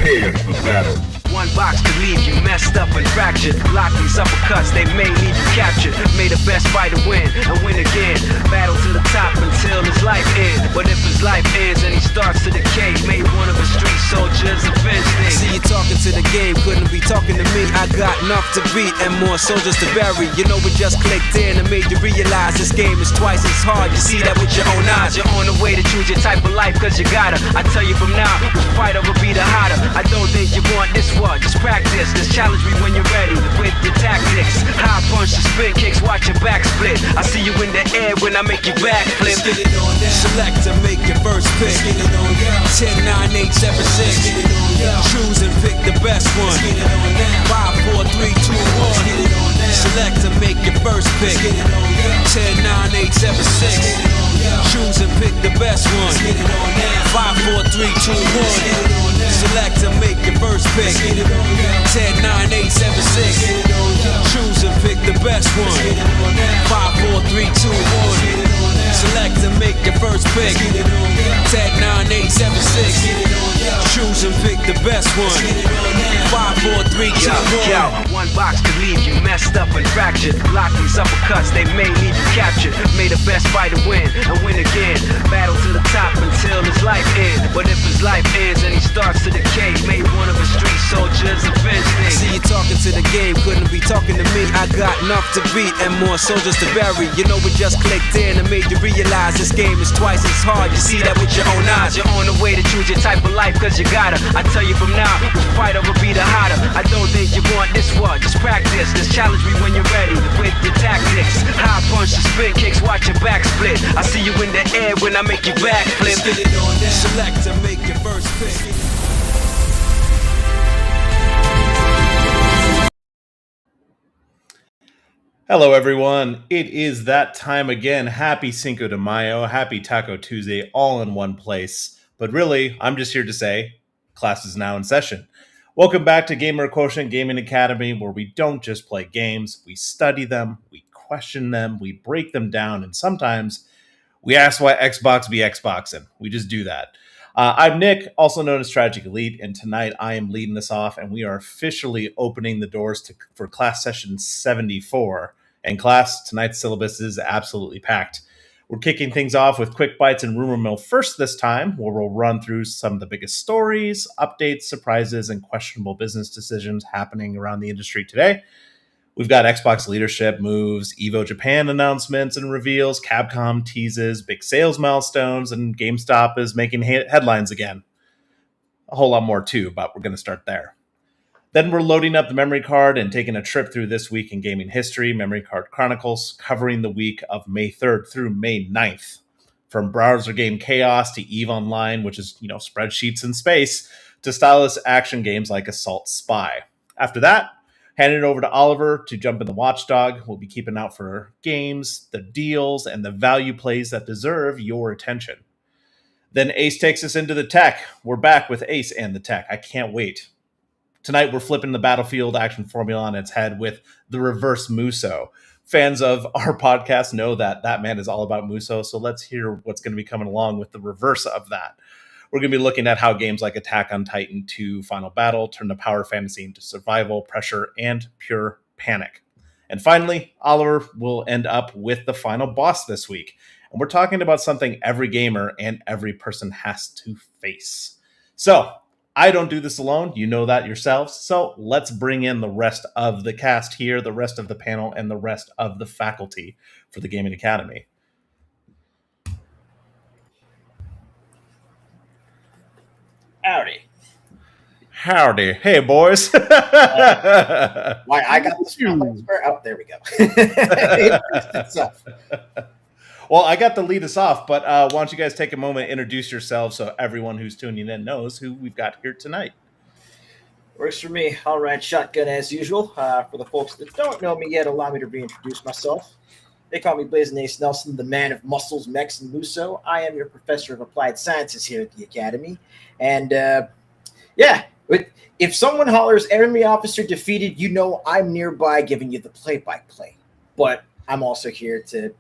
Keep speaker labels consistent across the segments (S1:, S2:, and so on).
S1: prepared for battle.
S2: One box could leave you messed up and fractured. Block these uppercuts, they may leave you captured. May the best fighter win and win again. Battle to the top until his life ends. But if his life ends and he starts to decay, may one of his street soldiers avenge things. See you talking to the game, couldn't be talking to me. I got enough to beat and more soldiers to bury. You know we just clicked in and made you realize this game is twice as hard. You see that with your own eyes. You're on the way to choose your type of life, cause you gotta. I tell you from now, which fighter will be the hotter. I don't think you want this one. Just practice, just challenge me when you're ready with your tactics. High punch, spin kicks, watch your back split. I see you in the air when I make you backflip. Get it on down. Select to make your first pick. Get it on down. 10, 9, 8, 7, 6. Get it on down. Choose and pick the best one. Get it on down. 5, 4, 3, 2, 1. Get it on down. Select to make your first pick. Get it on down. 10, 9, 8, 7, 6. Get it on down. Choose and pick the best one. Get it on down. 5, 4, 3, 2, 1. Get it on down. Select to make your first pick. 10, 9, 8, 7, 6. Choose and pick the best one. 5, 4, 3, 2, 1. Select and make your first pick. 10, 9, 8, 7, 6. Choose and pick the best one. 5, 4, 3, 2, 1. One box could leave you messed up and fractured. Block these uppercuts, they may leave you captured. May the best fighter win and win again. Battle to the top until his life ends. But if his life ends and he starts to decay, may one of his street soldiers avenge things. See you talking to the game, couldn't be talking to me. I got enough to beat and more soldiers to bury. You know we just clicked in and made you realize this game is twice as hard. You see that with your own eyes. You're on the way to choose your type of life, cause you gotta. I tell you from now, which fighter will be the hotter. I don't think you want this one. Just practice, just challenge me when you're ready with your tactics. High punch, spin kicks, watch your back split. I see you in the air when I make you backflip. Get it on down. Select to make your first pick.
S3: Hello, everyone. It is that time again. Happy Cinco de Mayo, happy Taco Tuesday, all in one place. But really, I'm just here to say, class is now in session. Welcome back to Gamer Quotient Gaming Academy, where we don't just play games, we study them, we question them, we break them down, and sometimes we ask why Xbox be Xboxing. We just do that. I'm Nick, also known as Tragic Elite, and tonight I am leading this off, and we are officially opening the doors for class session 74. And class, tonight's syllabus is absolutely packed. We're kicking things off with quick bites and rumor mill first this time, where we'll run through some of the biggest stories, updates, surprises, and questionable business decisions happening around the industry today. We've got Xbox leadership moves, Evo Japan announcements and reveals, Capcom teases, big sales milestones, and GameStop is making headlines again. A whole lot more too, but we're going to start there. Then we're loading up the memory card and taking a trip through this week in gaming history, Memory Card Chronicles, covering the week of May 3rd through May 9th. From browser game chaos to EVE Online, which is, spreadsheets in space, to stylish action games like Assault Spy. After that, handing it over to Oliver to jump in the watchdog. We'll be keeping out for games, the deals, and the value plays that deserve your attention. Then Ace takes us into the tech. We're back with Ace and the tech. I can't wait. Tonight, we're flipping the Battlefield action formula on its head with the reverse Muso. Fans of our podcast know that man is all about Muso, so let's hear what's going to be coming along with the reverse of that. We're going to be looking at how games like Attack on Titan 2 Final Battle turn the power fantasy into survival, pressure, and pure panic. And finally, Oliver will end up with the final boss this week. And we're talking about something every gamer and every person has to face. So, I don't do this alone. You know that yourselves. So let's bring in the rest of the cast here, the rest of the panel, and the rest of the faculty for the Gaming Academy. Howdy. Hey, boys.
S4: Why, I got this. Oh, there we go.
S3: Well, I got to lead us off, but why don't you guys take a moment and introduce yourselves so everyone who's tuning in knows who we've got here tonight.
S4: Works for me. All right, shotgun as usual. For the folks that don't know me yet, allow me to reintroduce myself. They call me Blazing Ace Nelson, the man of muscles, mechs, and Muso. I am your professor of applied sciences here at the Academy. And if someone hollers enemy officer defeated, you know I'm nearby giving you the play-by-play. But I'm also here to,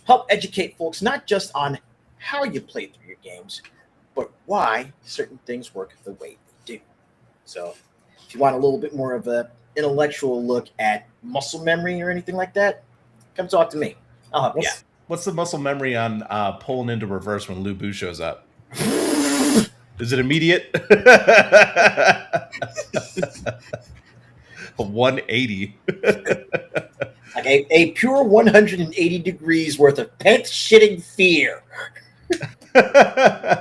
S4: help educate folks not just on how you play through your games, but why certain things work the way they do. So if you want a little bit more of a intellectual look at muscle memory or anything like that, come talk to me. I'll help you out.
S3: What's the muscle memory on pulling into reverse when Lu Bu shows up? Is it immediate? 180.
S4: Like a pure 180 degrees worth of pants shitting fear.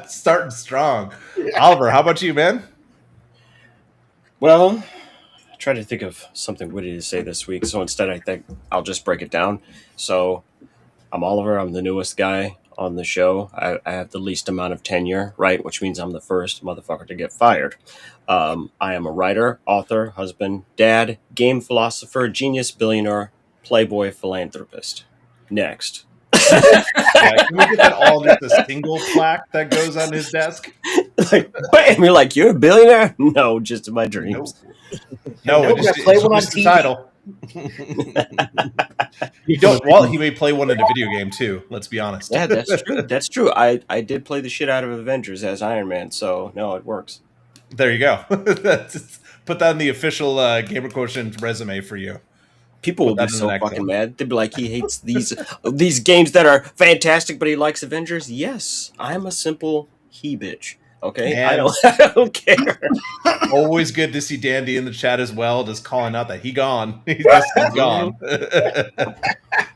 S3: Starting strong. Oliver, how about you, man?
S1: Well, I tried to think of something witty to say this week, so instead I think I'll just break it down. So I'm Oliver. I'm the newest guy on the show. I have the least amount of tenure, right? Which means I'm the first motherfucker to get fired. I am a writer, author, husband, dad, game philosopher, genius, billionaire, playboy, philanthropist. Next.
S3: Yeah, can we get that all just a single plaque that goes on his desk?
S1: Like, bam, you're like, you're a billionaire? No, just in my dreams.
S3: No,
S4: Nope,
S3: it's
S4: play one on
S3: just the
S4: TV.
S3: title. You don't. Well, he may play one in a video game too. Let's be honest.
S1: Yeah, that's true. That's true. I did play the shit out of Avengers as Iron Man, so no, it works.
S3: There you go. Put that in the official Gamer Quotient resume for you.
S1: People will
S3: Put that
S1: be
S3: in
S1: so
S3: the next
S1: fucking
S3: one.
S1: mad. They'd be like, he hates these games that are fantastic, but he likes Avengers. Yes, I'm a simple he bitch. Okay,
S3: Man.
S1: I don't care.
S3: Always good to see Dandy in the chat as well, just calling out that he's gone. He's just gone.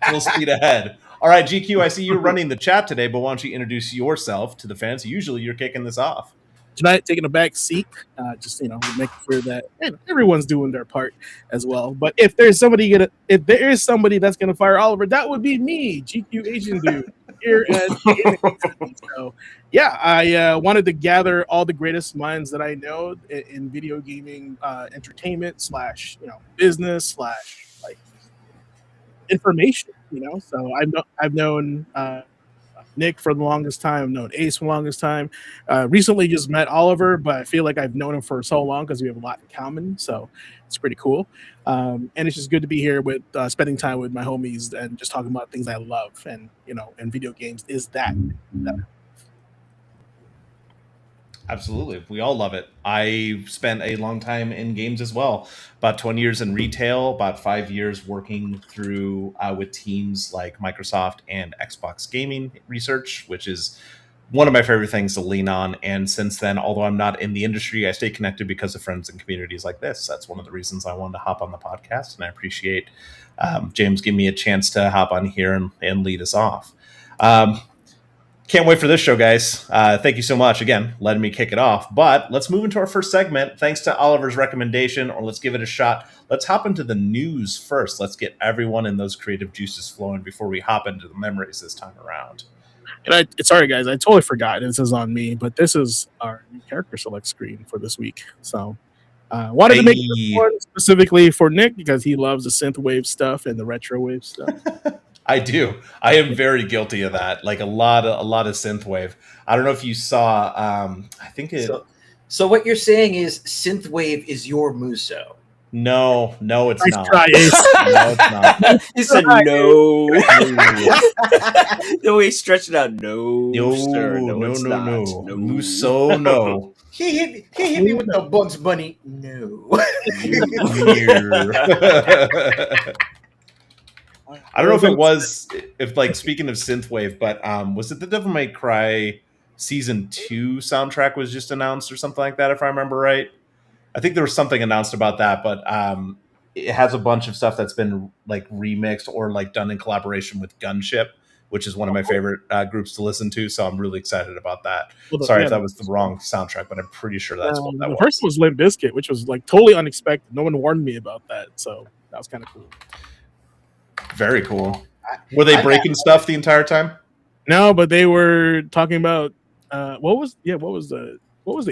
S3: Full speed ahead. All right, GQ, I see you're running the chat today, but why don't you introduce yourself to the fans? Usually you're kicking this off.
S5: Tonight, taking a back seat, just making sure that everyone's doing their part as well. But if there is somebody that's gonna fire Oliver, that would be me, GQ Asian dude here at Gaming. So yeah, I wanted to gather all the greatest minds that I know in video gaming, entertainment / business / like information. So I've known. Nick for the longest time. I've known Ace for the longest time. Recently just met Oliver, but I feel like I've known him for so long because we have a lot in common. So it's pretty cool. And it's just good to be here with spending time with my homies and just talking about things I love. And, and video games is that.
S3: Absolutely. We all love it. I spent a long time in games as well. About 20 years in retail, about 5 years working through with teams like Microsoft and Xbox Gaming Research, which is one of my favorite things to lean on. And since then, although I'm not in the industry, I stay connected because of friends and communities like this. That's one of the reasons I wanted to hop on the podcast. And I appreciate James giving me a chance to hop on here and lead us off. Can't wait for this show, guys. Thank you so much, again, letting me kick it off. But let's move into our first segment. Thanks to Oliver's recommendation, or let's give it a shot. Let's hop into the news first. Let's get everyone in those creative juices flowing before we hop into the memories this time around.
S5: And sorry, guys, I totally forgot. This is on me, but this is our new character select screen for this week. So wanted to make this one specifically for Nick because he loves the synthwave stuff and the retro wave stuff.
S3: I do. I am very guilty of that. Like a lot of synthwave. I don't know if you saw. I think it.
S4: So what you're saying is synthwave is your Muso.
S3: No, it's
S5: Nice
S3: not.
S5: try, Ace.
S3: No, it's not.
S1: He said no. The way he stretched it out, no, sir, no, it's not.
S3: No. Muso, no.
S4: He hit me with the Bugs Bunny. No.
S3: I don't know if it was, speaking of synthwave, but was it the Devil May Cry Season 2 soundtrack was just announced or something like that, if I remember right? I think there was something announced about that, but it has a bunch of stuff that's been like remixed or like done in collaboration with Gunship, which is one of my favorite groups to listen to. So I'm really excited about that. Sorry if that was the wrong soundtrack, but I'm pretty sure that's what that was.
S5: The first was Limp Bizkit, which was like totally unexpected. No one warned me about that, so that was kind of cool.
S3: Very cool. Were they breaking stuff the entire time?
S5: No, but they were talking about what was the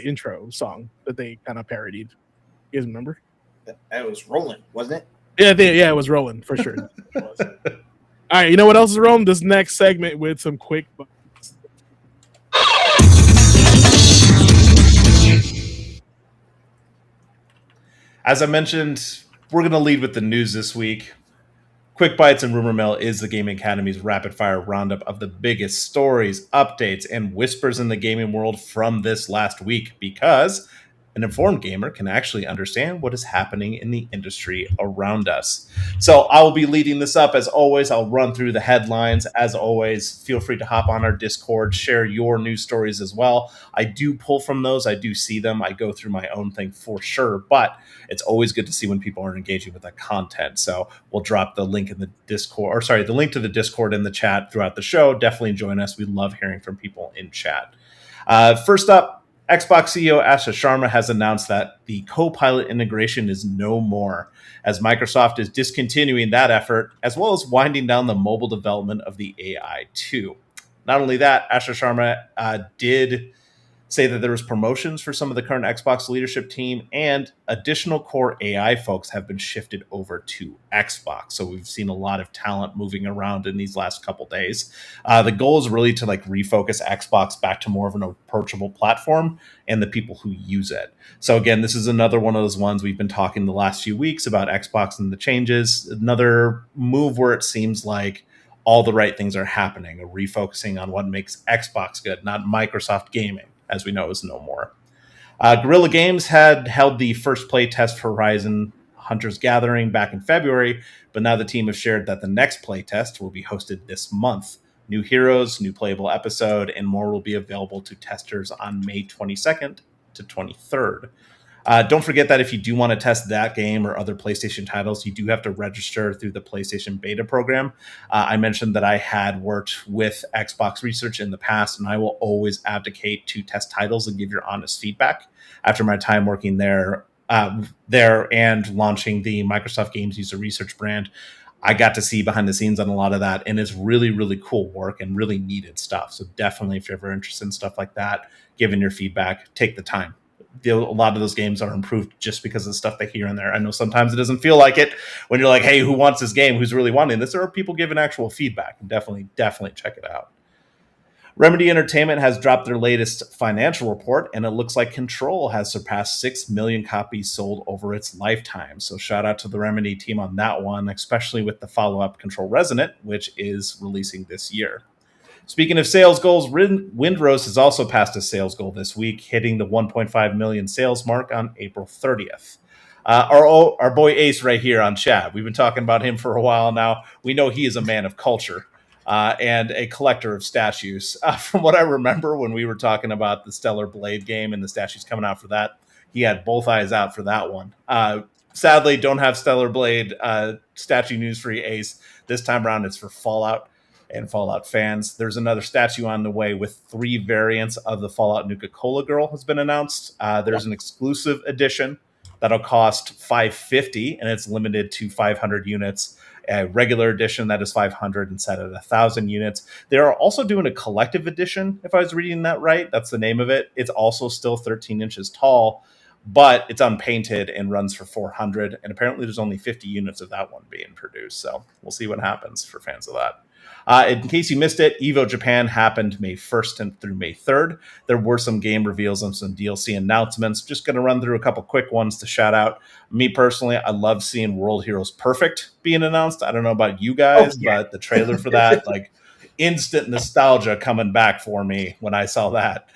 S5: intro song that they kind of parodied? You guys remember?
S4: That was Roland, wasn't it?
S5: Yeah, it was Roland for sure. It was. All right, you know what else is rolling? This next segment with some quick buttons.
S3: As I mentioned, we're going to lead with the news this week. Quick Bites and Rumor Mill is the Gaming Academy's rapid-fire roundup of the biggest stories, updates, and whispers in the gaming world from this last week because An informed gamer can actually understand what is happening in the industry around us. So I will be leading this up as always. I'll run through the headlines. As always, feel free to hop on our Discord, share your news stories as well. I do pull from those. I do see them. I go through my own thing for sure, but it's always good to see when people are engaging with that content. So we'll drop the link in the Discord, or sorry, the link to the Discord in the chat throughout the show. Definitely join us. We love hearing from people in chat. First up, Xbox CEO Asha Sharma has announced that the Copilot integration is no more, as Microsoft is discontinuing that effort, as well as winding down the mobile development of the AI 2. Not only that, Asha Sharma did say that there was promotions for some of the current Xbox leadership team, and additional core AI folks have been shifted over to Xbox. So we've seen a lot of talent moving around in these last couple days. The goal is really to refocus Xbox back to more of an approachable platform and the people who use it. So again, this is another one of those ones we've been talking the last few weeks about Xbox and the changes. Another move where it seems like all the right things are happening, a refocusing on what makes Xbox good, not Microsoft gaming, as we know is no more. Guerrilla Games had held the first play test for Horizon Hunter's Gathering back in February, but now the team have shared that the next play test will be hosted this month. New heroes, new playable episode, and more will be available to testers on May 22nd to 23rd. Don't forget that if you do want to test that game or other PlayStation titles, you do have to register through the PlayStation beta program. I mentioned that I had worked with Xbox Research in the past, and I will always advocate to test titles and give your honest feedback. After my time working there and launching the Microsoft Games User Research brand, I got to see behind the scenes on a lot of that, and it's really, really cool work and really needed stuff. So definitely, if you're ever interested in stuff like that, giving your feedback, take the time. A lot of those games are improved just because of the stuff they hear in there. I know sometimes it doesn't feel like it when you're like, hey, who wants this game? Who's really wanting this? There are people giving actual feedback, and definitely check it out. Remedy Entertainment has dropped their latest financial report, and it looks like Control has surpassed 6 million copies sold over its lifetime. So shout out to the Remedy team on that one, especially with the follow-up Control Resonant, which is releasing this year. Speaking of sales goals, Windrose has also passed a sales goal this week, hitting the 1.5 million sales mark on April 30th. Our boy Ace right here on chat, we've been talking about him for a while now. We know he is a man of culture and a collector of statues. From what I remember when we were talking about the Stellar Blade game and the statues coming out for that, he had both eyes out for that one. Sadly, don't have Stellar Blade statue news for you, Ace. This time around, it's for Fallout and Fallout fans. There's another statue on the way with 3 variants of the Fallout Nuka-Cola Girl has been announced. There's an exclusive edition that'll cost $550, and it's limited to 500 units. A regular edition that is 500 and set at 1,000 units. They are also doing a collective edition, if I was reading that right. That's the name of it. It's also still 13 inches tall, but it's unpainted and runs for 400. And apparently there's only 50 units of that one being produced. So we'll see what happens for fans of that. In case you missed it, EVO Japan happened May 1st and through May 3rd. There were some game reveals and some DLC announcements. Just going to run through a couple quick ones to shout out. Me personally, I love seeing World Heroes Perfect being announced. I don't know about you guys, but the trailer for that, instant nostalgia coming back for me when I saw that.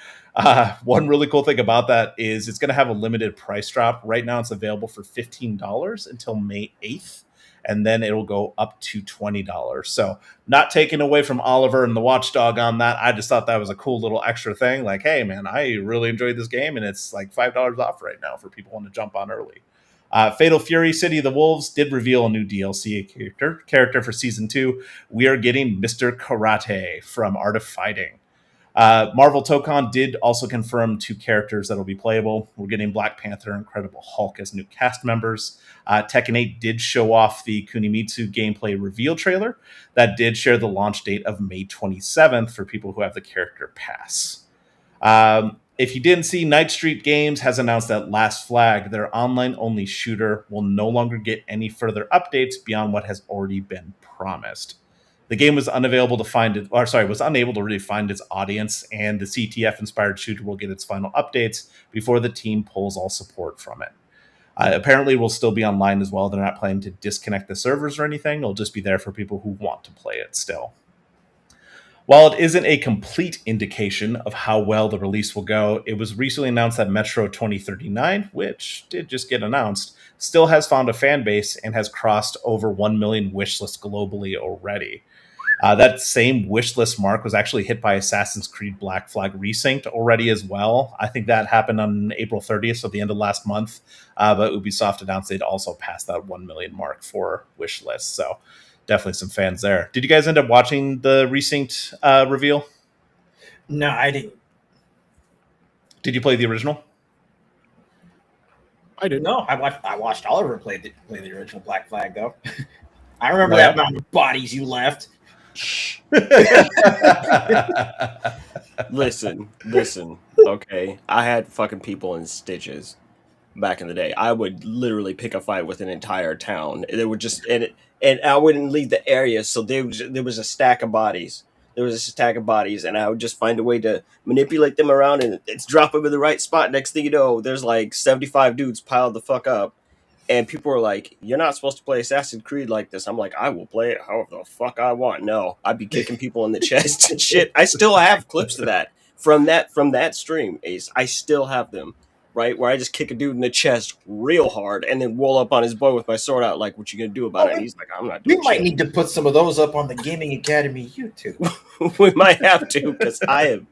S3: One really cool thing about that is it's going to have a limited price drop. Right now it's available for $15 until May 8th. And then it'll go up to $20. So not taking away from Oliver and the Watchdog on that. I just thought that was a cool little extra thing. Like, hey, man, I really enjoyed this game, and it's $5 off right now for people who want to jump on early. Fatal Fury City of the Wolves did reveal a new DLC character for Season 2. We are getting Mr. Karate from Art of Fighting. Marvel Tokon did also confirm 2 characters that will be playable. We're getting Black Panther and Incredible Hulk as new cast members. Tekken 8 did show off the Kunimitsu gameplay reveal trailer that did share the launch date of May 27th for people who have the character pass. If you didn't see, Night Street Games has announced that Last Flag, their online-only shooter, will no longer get any further updates beyond what has already been promised. The game was unable to really find its audience, and the CTF-inspired shooter will get its final updates before the team pulls all support from it. Apparently, it will still be online as well. They're not planning to disconnect the servers or anything. It'll just be there for people who want to play it still. While it isn't a complete indication of how well the release will go, it was recently announced that Metro 2039, which did just get announced, still has found a fan base and has crossed over 1 million wish lists globally already. That same wish list mark was actually hit by Assassin's Creed Black Flag Resynced already as well. I think that happened on April 30th, so the end of last month. But Ubisoft announced they'd also passed that 1 million mark for wish lists. So definitely some fans there. Did you guys end up watching the Resynced reveal?
S4: No, I didn't.
S3: Did you play the original?
S5: I didn't.
S4: No, I watched Oliver play the original Black Flag though. I remember
S3: Oh,
S4: that
S3: yeah?
S4: amount of bodies you left.
S1: Listen. Okay, I had fucking people in stitches back in the day. I would literally pick a fight with an entire town. They would just and I wouldn't leave the area, so there was a stack of bodies. There was a stack of bodies, and I would just find a way to manipulate them around, and it's drop them in the right spot. Next thing you know, there's like 75 dudes piled the fuck up. And people were like, "You're not supposed to play Assassin's Creed like this." I'm like, "I will play it however the fuck I want." No, I'd be kicking people in the chest and shit. I still have clips of that from that stream, Ace. I still have them, right, where I just kick a dude in the chest real hard and then roll up on his boy with my sword out, like, "What you gonna do about it?" And he's like, "I'm not
S4: We
S1: doing
S4: might
S1: shit."
S4: need to put some of those up on the Gaming Academy YouTube.
S1: We might have to, because I am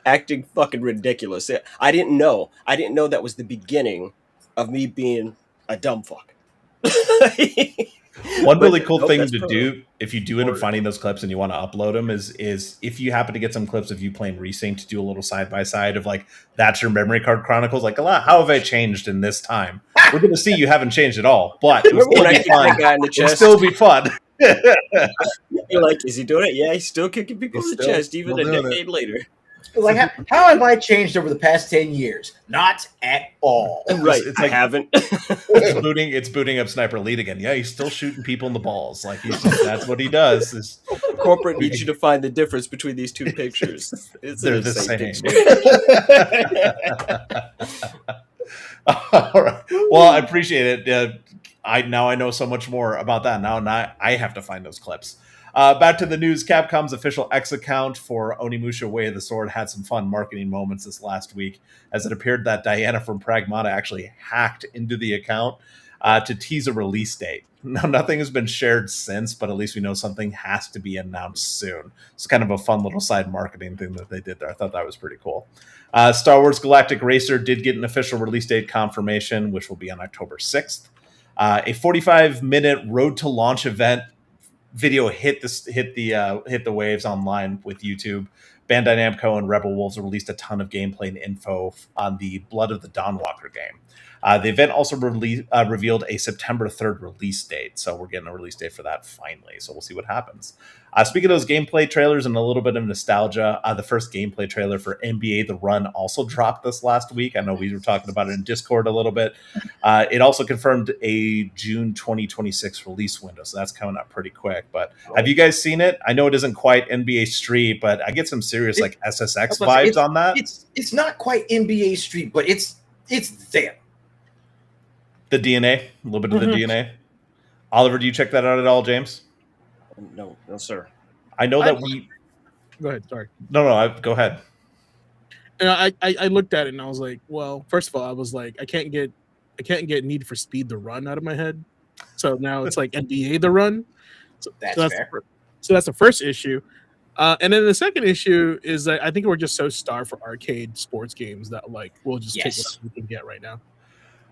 S1: acting fucking ridiculous. I didn't know that was the beginning of me being a dumb fuck.
S3: One really
S1: But
S3: cool
S1: nope,
S3: thing
S1: that's
S3: to
S1: pro.
S3: do if you do end up finding those clips and you want to upload them is if you happen to get some clips of you playing Resync to do a little side by side of like that's your memory card chronicles, like how have I changed in this time? We're going to see you haven't changed at all, but it
S1: Remember
S3: will
S1: when I
S3: be
S1: kicked that
S3: fun.
S1: guy in the
S3: It'll
S1: chest?
S3: still be fun.
S1: You're like, is he doing it? Yeah, he's still kicking people in the
S3: He's
S1: chest, even a
S3: still doing it.
S1: decade later.
S4: Like, how have I changed over the past 10 years? Not at all.
S1: Right,
S3: it's
S1: I
S3: like-
S1: haven't.
S3: It's booting up Sniper Elite again. Yeah, he's still shooting people in the balls. Like that's what he does. Is
S1: Corporate needs you to find the difference between these two pictures. It's
S3: They're
S1: an
S3: the
S1: insane
S3: same.
S1: picture.
S3: All right. Well, I appreciate it. I know so much more about that now. Now I have to find those clips. Back to the news. Capcom's official X account for Onimusha Way of the Sword had some fun marketing moments this last week, as it appeared that Diana from Pragmata actually hacked into the account to tease a release date. No, nothing has been shared since, but at least we know something has to be announced soon. It's kind of a fun little side marketing thing that they did there. I thought that was pretty cool. Star Wars Galactic Racer did get an official release date confirmation, which will be on October 6th. A 45-minute road to launch event video hit the waves online with YouTube. Bandai Namco and Rebel Wolves released a ton of gameplay and info on the Blood of the Dawnwalker game. The event also revealed a September 3rd release date, so we're getting a release date for that finally, so we'll see what happens. Speaking of those gameplay trailers and a little bit of nostalgia, the first gameplay trailer for NBA The Run also dropped this last week. I know we were talking about it in Discord a little bit. It also confirmed a June 2026 release window, so that's coming up pretty quick. But have you guys seen it? I know it isn't quite NBA Street, but I get some serious like SSX vibes on that.
S4: It's not quite NBA Street, but it's there.
S3: The DNA, a little bit of the DNA. Oliver, do you check that out at all, James?
S1: No, sir.
S3: I know that we.
S5: Go ahead. Sorry.
S3: No, go ahead.
S5: And I looked at it and I was like, well, first of all, I was like, I can't get Need for Speed The Run out of my head. So now it's like NBA The Run. So
S4: That's fair.
S5: So that's the first issue. And then the second issue is that I think we're just so starved for arcade sports games that like we'll just take what we can get right now.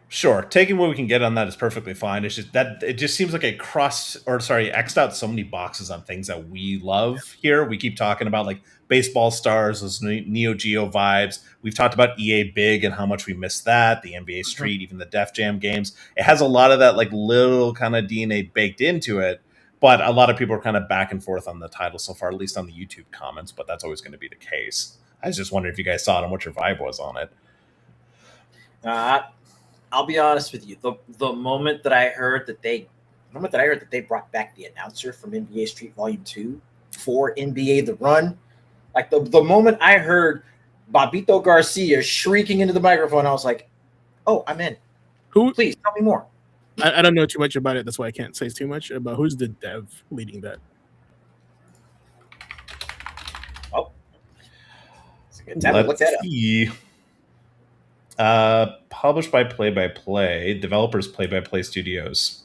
S3: Sure, taking what we can get on that is perfectly fine. It's just that it just seems like X'd out so many boxes on things that we love here. We keep talking about like baseball stars, those Neo Geo vibes. We've talked about EA Big and how much we miss that, the NBA Street, even the Def Jam games. It has a lot of that like little kind of DNA baked into it, but a lot of people are kind of back and forth on the title so far, at least on the YouTube comments, but that's always going to be the case. I was just wondering if you guys saw it and what your vibe was on it.
S4: I'll be honest with you. The moment that I heard that they brought back the announcer from NBA Street Volume 2 for NBA The Run, like the moment I heard Bobito Garcia shrieking into the microphone, I was like, "Oh, I'm in.
S5: Who?
S4: Please tell me more."
S5: I don't know too much about it. That's why I can't say too much about who's the dev leading that.
S4: Good time to look
S3: Let's
S4: that up.
S3: see. Published by Play, developers Play Studios.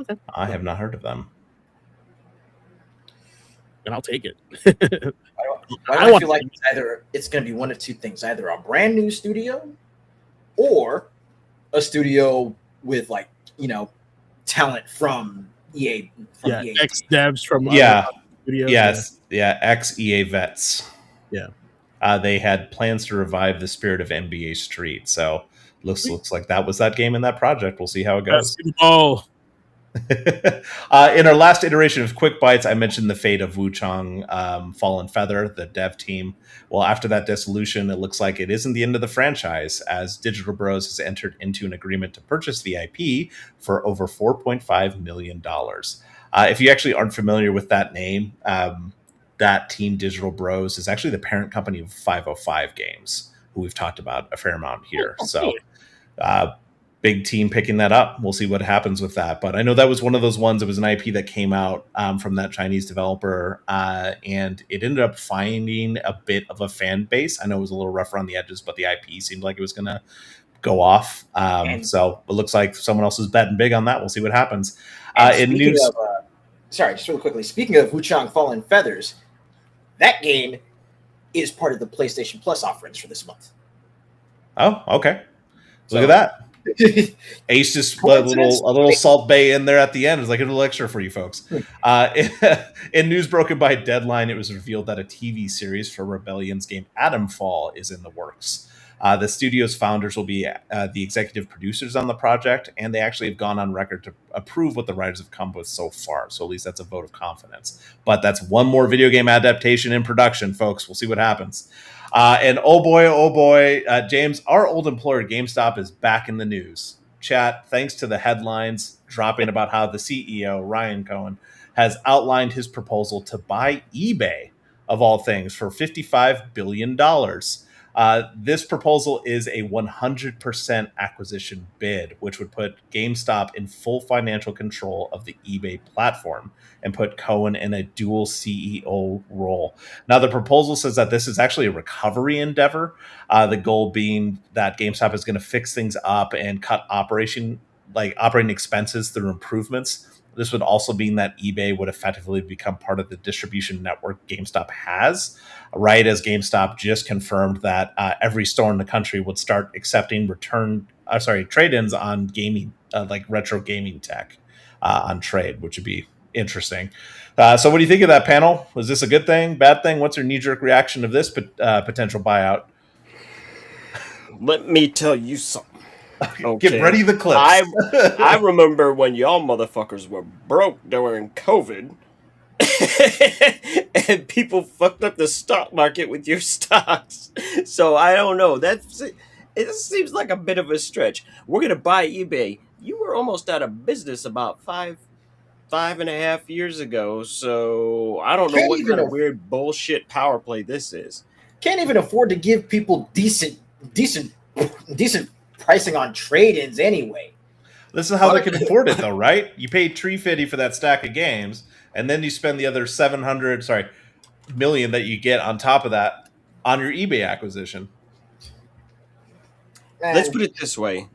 S5: Okay.
S3: I have not heard of them.
S5: And I'll take it.
S4: Why do I feel like it's going to be one of two things: either a brand new studio, or a studio with talent from EA. From EA.
S5: Ex devs from
S3: studios. Yes, ex EA vets.
S5: Yeah.
S3: They had plans to revive the spirit of NBA Street, so looks like that was that game in that project. We'll see how it goes.
S5: Oh.
S3: In our last iteration of Quick Bites, I mentioned the fate of Wuchang Fallen Feather, the dev team. Well, after that dissolution, it looks like it isn't the end of the franchise, as Digital Bros has entered into an agreement to purchase the IP for over $4.5 million. If you actually aren't familiar with that name, that team, Digital Bros, is actually the parent company of 505 Games, who we've talked about a fair amount here. So big team picking that up. We'll see what happens with that. But I know that was one of those ones. It was an IP that came out from that Chinese developer, and it ended up finding a bit of a fan base. I know it was a little rough around the edges, but the IP seemed like it was going to go off. So it looks like someone else is betting big on that. We'll see what happens. In news,
S4: sorry, just really quickly. Speaking of Wuchang Fallen Feathers, that game is part of the PlayStation Plus offerings for this month.
S3: Oh, okay. Look at that. Ace just put a little Salt Bay in there at the end. It's like a little extra for you folks. In news broken by Deadline, it was revealed that a TV series for Rebellion's game Atomfall is in the works. The studio's founders will be the executive producers on the project, and they actually have gone on record to approve what the writers have come with so far. So at least that's a vote of confidence. But that's one more video game adaptation in production, folks. We'll see what happens. And oh boy, James, our old employer GameStop is back in the news. Chat, thanks to the headlines dropping about how the CEO, Ryan Cohen, has outlined his proposal to buy eBay, of all things, for $55 billion. This proposal is a 100% acquisition bid, which would put GameStop in full financial control of the eBay platform and put Cohen in a dual CEO role. Now, the proposal says that this is actually a recovery endeavor, the goal being that GameStop is going to fix things up and cut operating expenses through improvements. This would also mean that eBay would effectively become part of the distribution network GameStop has, right as GameStop just confirmed that every store in the country would start accepting trade-ins on gaming, like retro gaming tech on trade, which would be interesting. So what do you think of that, panel? Was this a good thing, bad thing? What's your knee-jerk reaction of this potential buyout?
S1: Let me tell you something.
S3: Okay. Get ready the clips.
S1: I remember when y'all motherfuckers were broke during COVID and people fucked up the stock market with your stocks. So I don't know. It seems like a bit of a stretch. We're going to buy eBay. You were almost out of business about 5.5 years ago. So I don't know what kind of weird bullshit power play this is.
S4: Can't even afford to give people decent pricing on trade-ins anyway.
S3: This is how they can afford it, though, right? You pay $350 for that stack of games, and then you spend the other $700 million that you get on top of that on your eBay acquisition.
S1: Let's put it this way.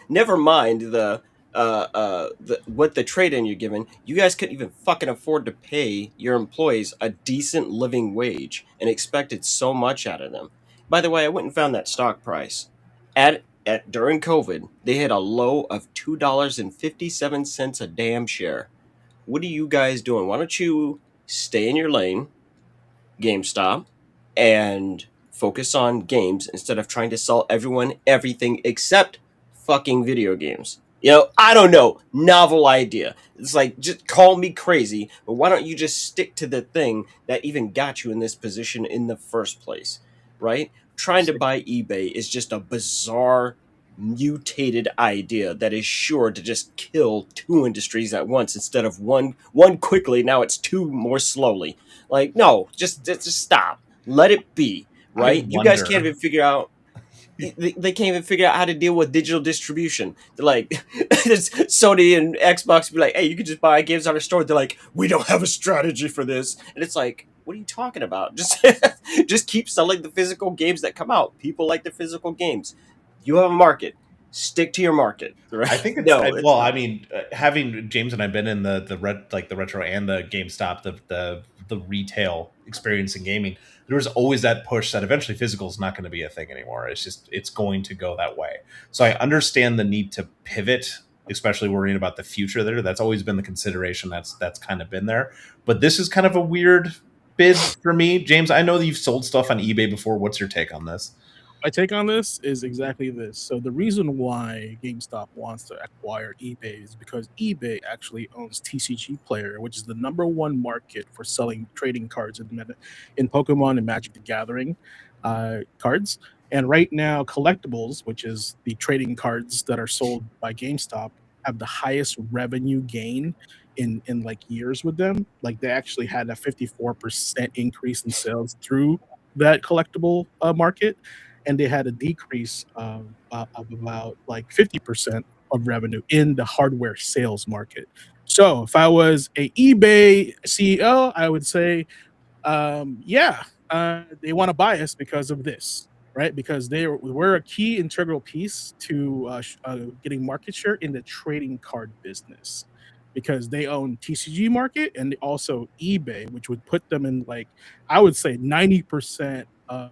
S1: Never mind what the trade-in you're given. You guys couldn't even fucking afford to pay your employees a decent living wage and expected so much out of them. By the way, I went and found that stock price. During COVID, they had a low of $2.57 a damn share. What are you guys doing? Why don't you stay in your lane, GameStop, and focus on games instead of trying to sell everyone everything except fucking video games? I don't know. Novel idea. It's like, just call me crazy, but why don't you just stick to the thing that even got you in this position in the first place, right? Trying to buy eBay is just a bizarre, mutated idea that is sure to just kill two industries at once instead of one quickly. Now it's two more slowly. Like, no, just stop. Let it be, right? You guys can't even figure out. They can't even figure out how to deal with digital distribution. They're like, Sony and Xbox be like, hey, you can just buy games on our store. They're like, we don't have a strategy for this. And it's like, what are you talking about? Just just keep selling the physical games that come out. People like the physical games. You have a market. Stick to your market. Right?
S3: I think it's
S1: no.
S3: well. I mean, having James and I've been in the retro and the GameStop, the retail experience in gaming. There was always that push that eventually physical is not going to be a thing anymore. It's going to go that way. So I understand the need to pivot, especially worrying about the future there. That's always been the consideration. That's kind of been there. But this is kind of a weird bid for me, James. I know that you've sold stuff on eBay before. What's your take on this?
S5: My take on this is exactly this. So the reason why GameStop wants to acquire eBay is because eBay actually owns TCG Player, which is the #1 market for selling trading cards in Pokemon and Magic the Gathering cards. And right now, Collectibles, which is the trading cards that are sold by GameStop, have the highest revenue gain in like years with them. Like they actually had a 54% increase in sales through that collectible market, and they had a decrease of about like 50% of revenue in the hardware sales market. So if I was a eBay CEO, I would say, they want to buy us because of this, right? Because we're a key integral piece to getting market share in the trading card business. Because they own TCG Market and also eBay, which would put them in like, I would say 90% of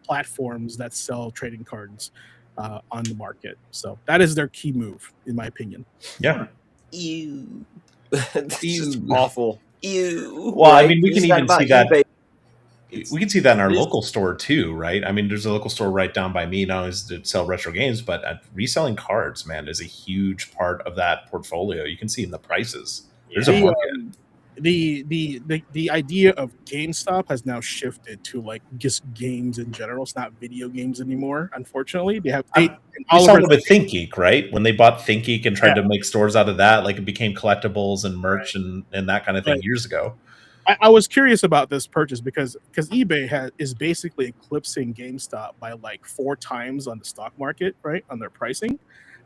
S5: platforms that sell trading cards on the market. So that is their key move, in my opinion.
S3: Yeah.
S1: Ew. This is awful. Ew.
S3: Well,
S1: right?
S3: I mean, we can even see that.
S1: eBay.
S3: We can see that in our local store too, right? I mean, there's a local store right down by me now is to sell retro games, but reselling cards, man, is a huge part of that portfolio. You can see in the prices. There's a market.
S5: The idea of GameStop has now shifted to like just games in general. It's not video games anymore. Unfortunately, they have
S3: You saw it with ThinkGeek, right? When they bought ThinkGeek and tried to make stores out of that, like it became collectibles and merch and that kind of thing years ago.
S5: I was curious about this purchase because eBay is basically eclipsing GameStop by like 4 times on the stock market, right, on their pricing.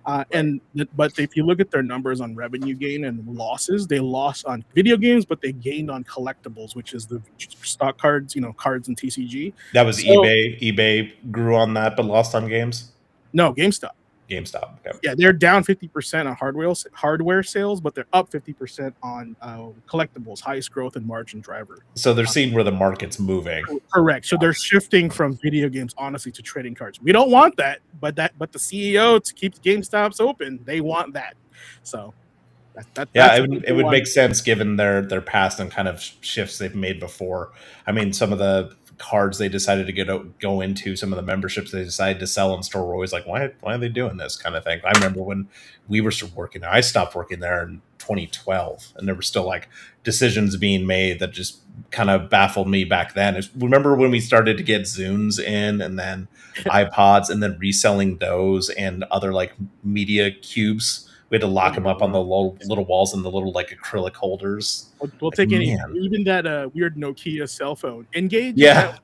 S5: But if you look at their numbers on revenue gain and losses, they lost on video games, but they gained on collectibles, which is the stock cards, cards and TCG.
S3: That was eBay. eBay grew on that, but lost on games.
S5: No, GameStop.
S3: Okay.
S5: Yeah, they're down 50% on hardware sales, but they're up 50% on collectibles, highest growth and margin driver.
S3: So they're seeing where the market's moving.
S5: Correct. So they're shifting from video games, honestly, to trading cards. We don't want that, but the CEO to keep the GameStops open, they want that. So
S3: it would make sense given their past and kind of shifts they've made before. I mean, some of the cards they decided to go into, some of the memberships they decided to sell in store were always like, why are they doing this kind of thing? I remember when we were still working there, I stopped working there in 2012, and there were still like decisions being made that just kind of baffled me back then. Remember when we started to get Zunes in, and then iPods, and then reselling those and other like media cubes? We had to lock them up on the little walls and the little like acrylic holders.
S5: We'll take even that weird Nokia cell phone. Engage.
S3: Yeah.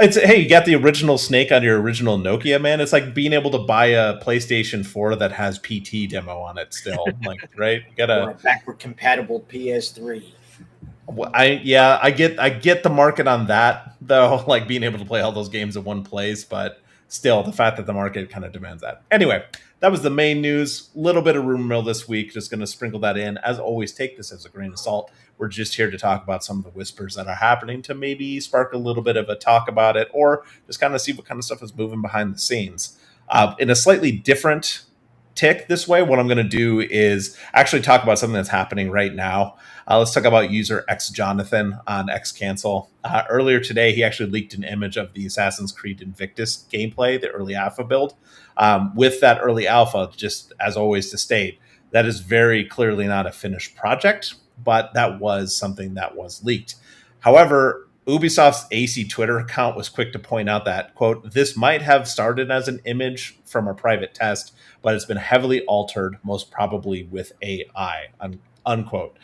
S3: Hey, you got the original Snake on your original Nokia, man. It's like being able to buy a PlayStation 4 that has PT demo on it still. Like, right? You got
S4: a backward compatible PS3.
S3: I get the market on that though, like being able to play all those games in one place, but still the fact that the market kind of demands that. Anyway, that was the main news. Little bit of rumor mill this week. Just going to sprinkle that in. As always, take this as a grain of salt. We're just here to talk about some of the whispers that are happening to maybe spark a little bit of a talk about it, or just kind of see what kind of stuff is moving behind the scenes. In a slightly different tick this way, what I'm going to do is actually talk about something that's happening right now. Let's talk about user X Jonathan on XCancel. Earlier today, he actually leaked an image of the Assassin's Creed Invictus gameplay, the early alpha build. With that early alpha, just as always to state, that is very clearly not a finished project, but that was something that was leaked. However, Ubisoft's AC Twitter account was quick to point out that, quote, this might have started as an image from a private test, but it's been heavily altered, most probably with AI, unquote.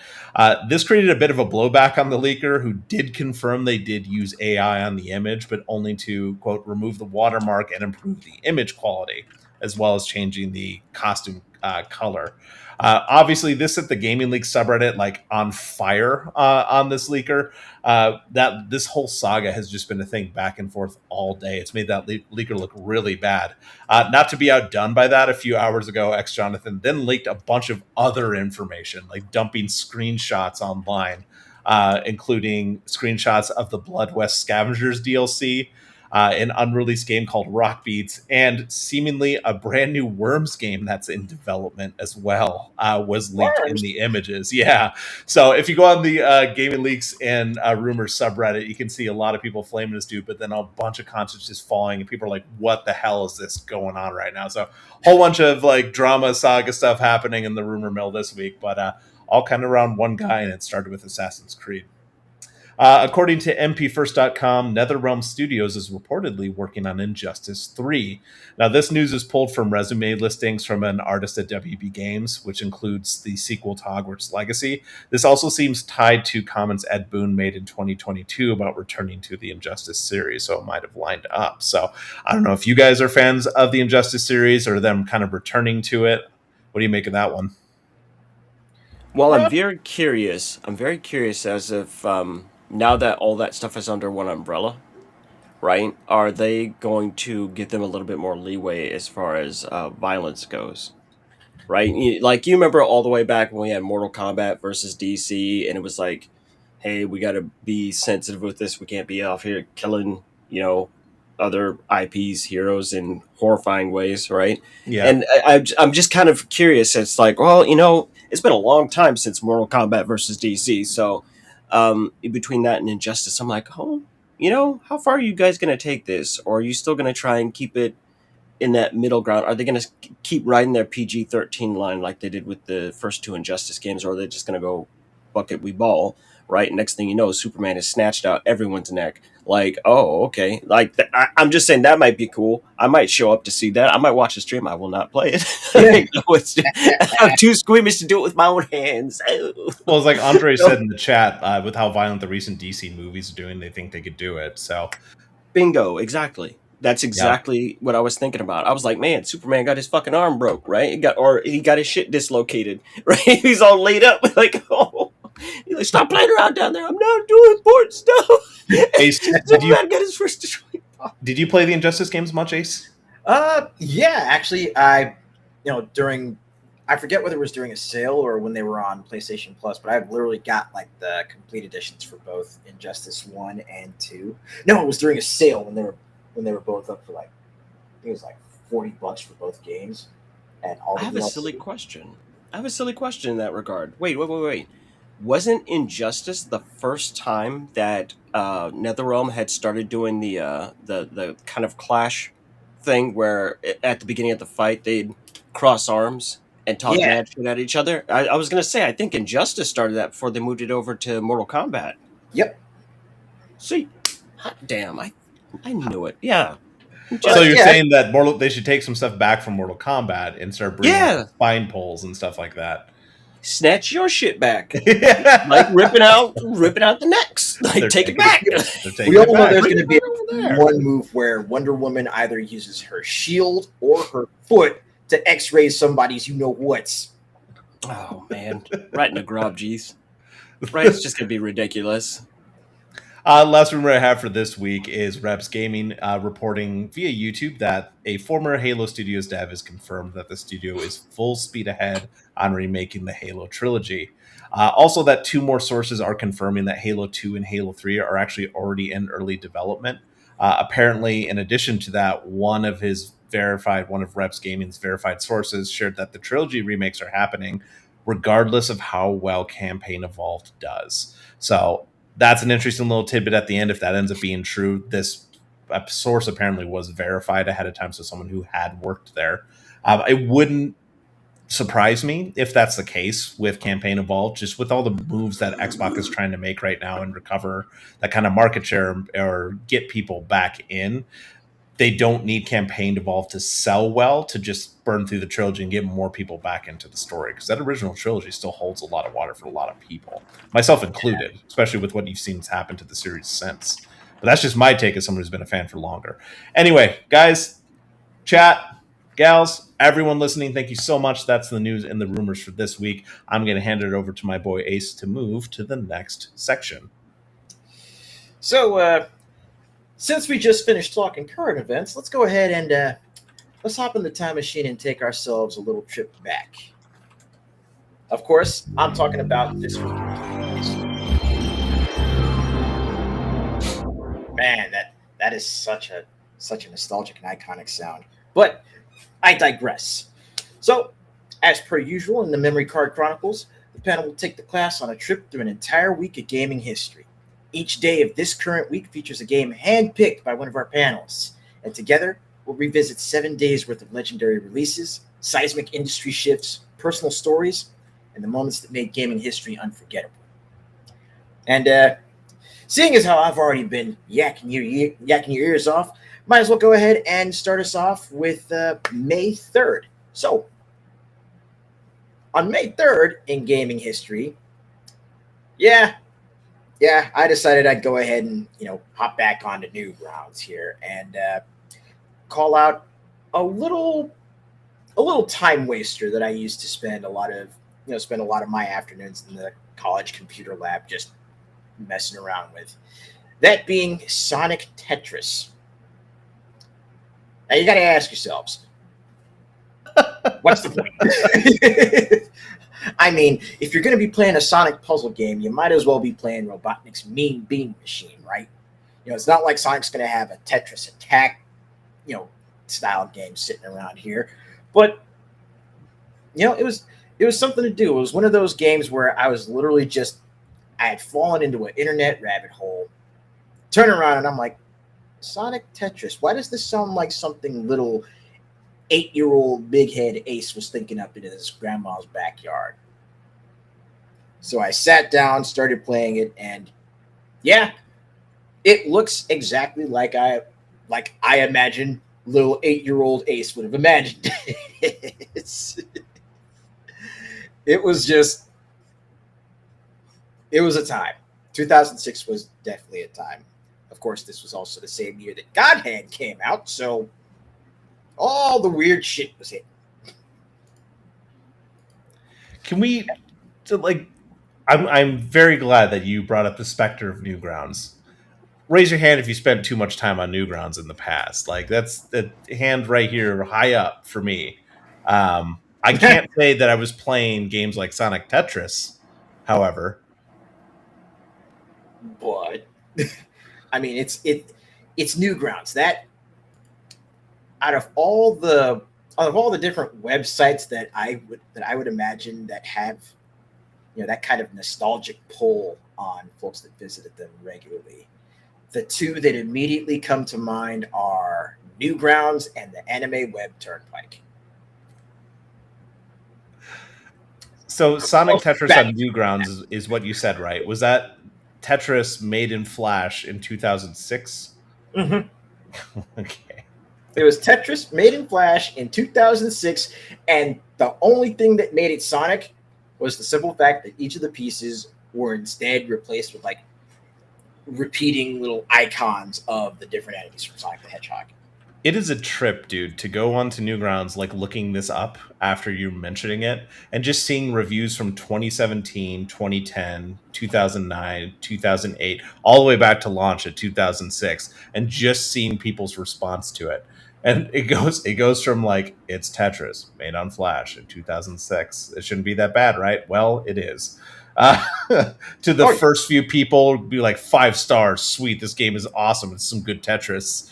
S3: This created a bit of a blowback on the leaker, who did confirm they did use AI on the image, but only to, quote, remove the watermark and improve the image quality. as well as changing the costume color. Obviously, this set the Gaming Leak subreddit like on fire on this leaker. That this whole saga has just been a thing back and forth all day. It's made that leaker look really bad. Not to be outdone by that, a few hours ago, X Jonathan then leaked a bunch of other information, like dumping screenshots online, including screenshots of the Blood West Scavengers DLC, an unreleased game called Rock Beats, and seemingly a brand new Worms game that's in development as well was leaked in the images. Yeah. So if you go on the Gaming Leaks and Rumors subreddit, you can see a lot of people flaming this dude, but then a bunch of content just falling, and people are like, what the hell is this going on right now? So a whole bunch of like drama saga stuff happening in the rumor mill this week, but all kind of around one guy, and it started with Assassin's Creed. According to MPFirst.com, NetherRealm Studios is reportedly working on Injustice 3. Now, this news is pulled from resume listings from an artist at WB Games, which includes the sequel to Hogwarts Legacy. This also seems tied to comments Ed Boon made in 2022 about returning to the Injustice series, so it might have lined up. So I don't know if you guys are fans of the Injustice series or them kind of returning to it. What do you make of that one?
S1: Well, I'm very curious. I'm very curious as if now that all that stuff is under one umbrella, right? Are they going to give them a little bit more leeway as far as violence goes, right? Like you remember all the way back when we had Mortal Kombat versus DC, and it was like, hey, we got to be sensitive with this. We can't be off here killing, other IPs, heroes in horrifying ways, right?
S3: Yeah.
S1: And I'm just kind of curious. It's like, well, it's been a long time since Mortal Kombat versus DC, so between that and Injustice, I'm like, how far are you guys going to take this? Or are you still going to try and keep it in that middle ground? Are they going to keep riding their PG-13 line like they did with the first two Injustice games, or are they just going to go bucket we ball, right? Next thing you know, Superman has snatched out everyone's neck. Like, oh, okay. Like, I'm just saying that might be cool. I might show up to see that. I might watch the stream. I will not play it. I'm too squeamish to do it with my own hands.
S3: Well, it's like Andre said in the chat, with how violent the recent DC movies are doing, they think they could do it. So,
S1: bingo, exactly. That's exactly what I was thinking about. I was like, man, Superman got his fucking arm broke, right? He got his shit dislocated, right? He's all laid up, like, oh. He's like, stop playing around down there. I'm not doing important stuff.
S3: Ace,
S1: Superman got his first destroyed.
S3: Did you play the Injustice games much, Ace?
S4: Yeah, actually, I forget whether it was during a sale or when they were on PlayStation Plus, but I've literally got like the complete editions for both Injustice 1 and 2. No, it was during a sale when they were both up for like, I think it was like $40 for both games. And all
S1: I have a silly question. In that regard. Wait. Wasn't Injustice the first time that NetherRealm had started doing the kind of clash thing where at the beginning of the fight they'd cross arms and talk mad shit at each other? I was going to say, I think Injustice started that before they moved it over to Mortal Kombat.
S4: Yep.
S1: See, hot damn, I knew it. Yeah.
S3: So you're saying that they should take some stuff back from Mortal Kombat and start bringing spine pulls and stuff like that.
S1: Snatch your shit back, like ripping out the necks. Like, take it back.
S4: We all know there's going to be one move where Wonder Woman either uses her shield or her foot to X-ray somebody's you-know-whats.
S1: Oh, man. Right in the grub, geez. Right, it's just going to be ridiculous.
S3: Last rumor I have for this week is Reps Gaming reporting via YouTube that a former Halo Studios dev has confirmed that the studio is full speed ahead on remaking the Halo trilogy. Also, that two more sources are confirming that Halo 2 and Halo 3 are actually already in early development. Apparently, in addition to that, one of Reps Gaming's verified sources shared that the trilogy remakes are happening regardless of how well Campaign Evolved does. So that's an interesting little tidbit at the end. If that ends up being true, this source apparently was verified ahead of time, so someone who had worked there. It wouldn't surprise me if that's the case with Campaign Evolved, just with all the moves that Xbox is trying to make right now and recover that kind of market share or get people back in. They don't need Campaign Evolved to sell well to just burn through the trilogy and get more people back into the story, because that original trilogy still holds a lot of water for a lot of people, myself included, especially with what you've seen happen to the series since. But that's just my take as someone who's been a fan for longer. Anyway, guys, chat, Gals, everyone listening, thank you so much. That's the news and the rumors for this week. I'm going to hand it over to my boy Ace to move to the next section.
S4: So, since we just finished talking current events, let's go ahead and let's hop in the time machine and take ourselves a little trip back. Of course, I'm talking about this week. Man, that is such a nostalgic and iconic sound. But I digress. So, as per usual in the Memory Card Chronicles, the panel will take the class on a trip through an entire week of gaming history. Each day of this current week features a game handpicked by one of our panelists, and together we'll revisit 7 days worth of legendary releases, seismic industry shifts, personal stories, and the moments that made gaming history unforgettable. And seeing as how I've already been yakking your ears off, might as well go ahead and start us off with May 3rd. So, on May 3rd in gaming history, yeah, I decided I'd go ahead and, hop back onto Newgrounds here and call out a little time waster that I used to spend a lot of my afternoons in the college computer lab just messing around with. That being Sonic Tetris. Now you got to ask yourselves, what's the point? I mean, if you're going to be playing a Sonic puzzle game, you might as well be playing Robotnik's Mean Bean Machine, right? It's not like Sonic's going to have a Tetris Attack, style game sitting around here. But, it was something to do. It was one of those games where I was literally I had fallen into an internet rabbit hole, turn around and I'm like, Sonic Tetris, why does this sound like something little 8-year-old big head Ace was thinking up in his grandma's backyard? So I sat down, started playing it, and yeah, it looks exactly like I imagine little 8-year-old Ace would have imagined it. It was a time. 2006 was definitely a time. Of course, this was also the same year that God Hand came out, so all the weird shit was hit.
S3: Can we, I'm very glad that you brought up the specter of Newgrounds. Raise your hand if you spent too much time on Newgrounds in the past. That's the hand right here, high up for me. I can't say that I was playing games like Sonic Tetris, however.
S4: But I mean, it's Newgrounds. That out of all the different websites that I would imagine that have that kind of nostalgic pull on folks that visited them regularly, the two that immediately come to mind are Newgrounds and the Anime Web Turnpike.
S3: So Sonic Tetris on Newgrounds is what you said, right? Was that Tetris made in Flash in 2006?
S4: Mm-hmm.
S3: Okay.
S4: It was Tetris made in Flash in 2006, and the only thing that made it Sonic was the simple fact that each of the pieces were instead replaced with repeating little icons of the different enemies from Sonic the Hedgehog.
S3: It is a trip, dude, to go onto Newgrounds, looking this up after you mentioning it, and just seeing reviews from 2017, 2010, 2009, 2008, all the way back to launch at 2006, and just seeing people's response to it. And it goes from it's Tetris made on Flash in 2006. It shouldn't be that bad, right? Well, it is. To the first few people be 5 stars, sweet, this game is awesome, it's some good Tetris.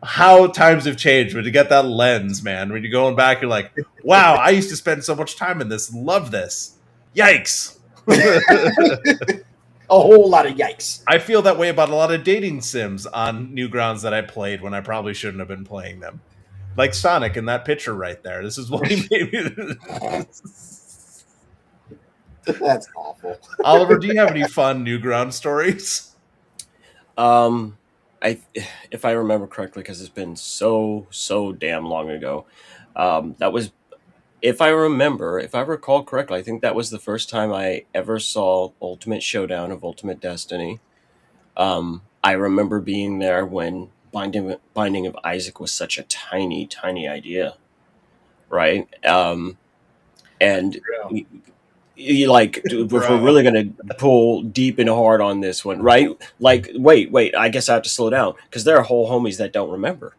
S3: How times have changed when you get that lens, man. When you're going back, you're like, wow, I used to spend so much time in this. Love this. Yikes.
S4: A whole lot of yikes.
S3: I feel that way about a lot of dating sims on Newgrounds that I played when I probably shouldn't have been playing them. Like Sonic in that picture right there. This is what he made me.
S4: That's awful.
S3: Oliver, do you have any fun Newgrounds stories?
S1: If I remember correctly, because it's been so damn long ago, that was, if I recall correctly, I think that was the first time I ever saw Ultimate Showdown of Ultimate Destiny. I remember being there when Binding of Isaac was such a tiny, tiny idea, right? And
S4: Bro.
S1: you like, if we're
S3: Bro.
S1: really gonna pull deep and hard on this one, right? Like, wait, I guess I have to slow down because there are whole homies that don't remember.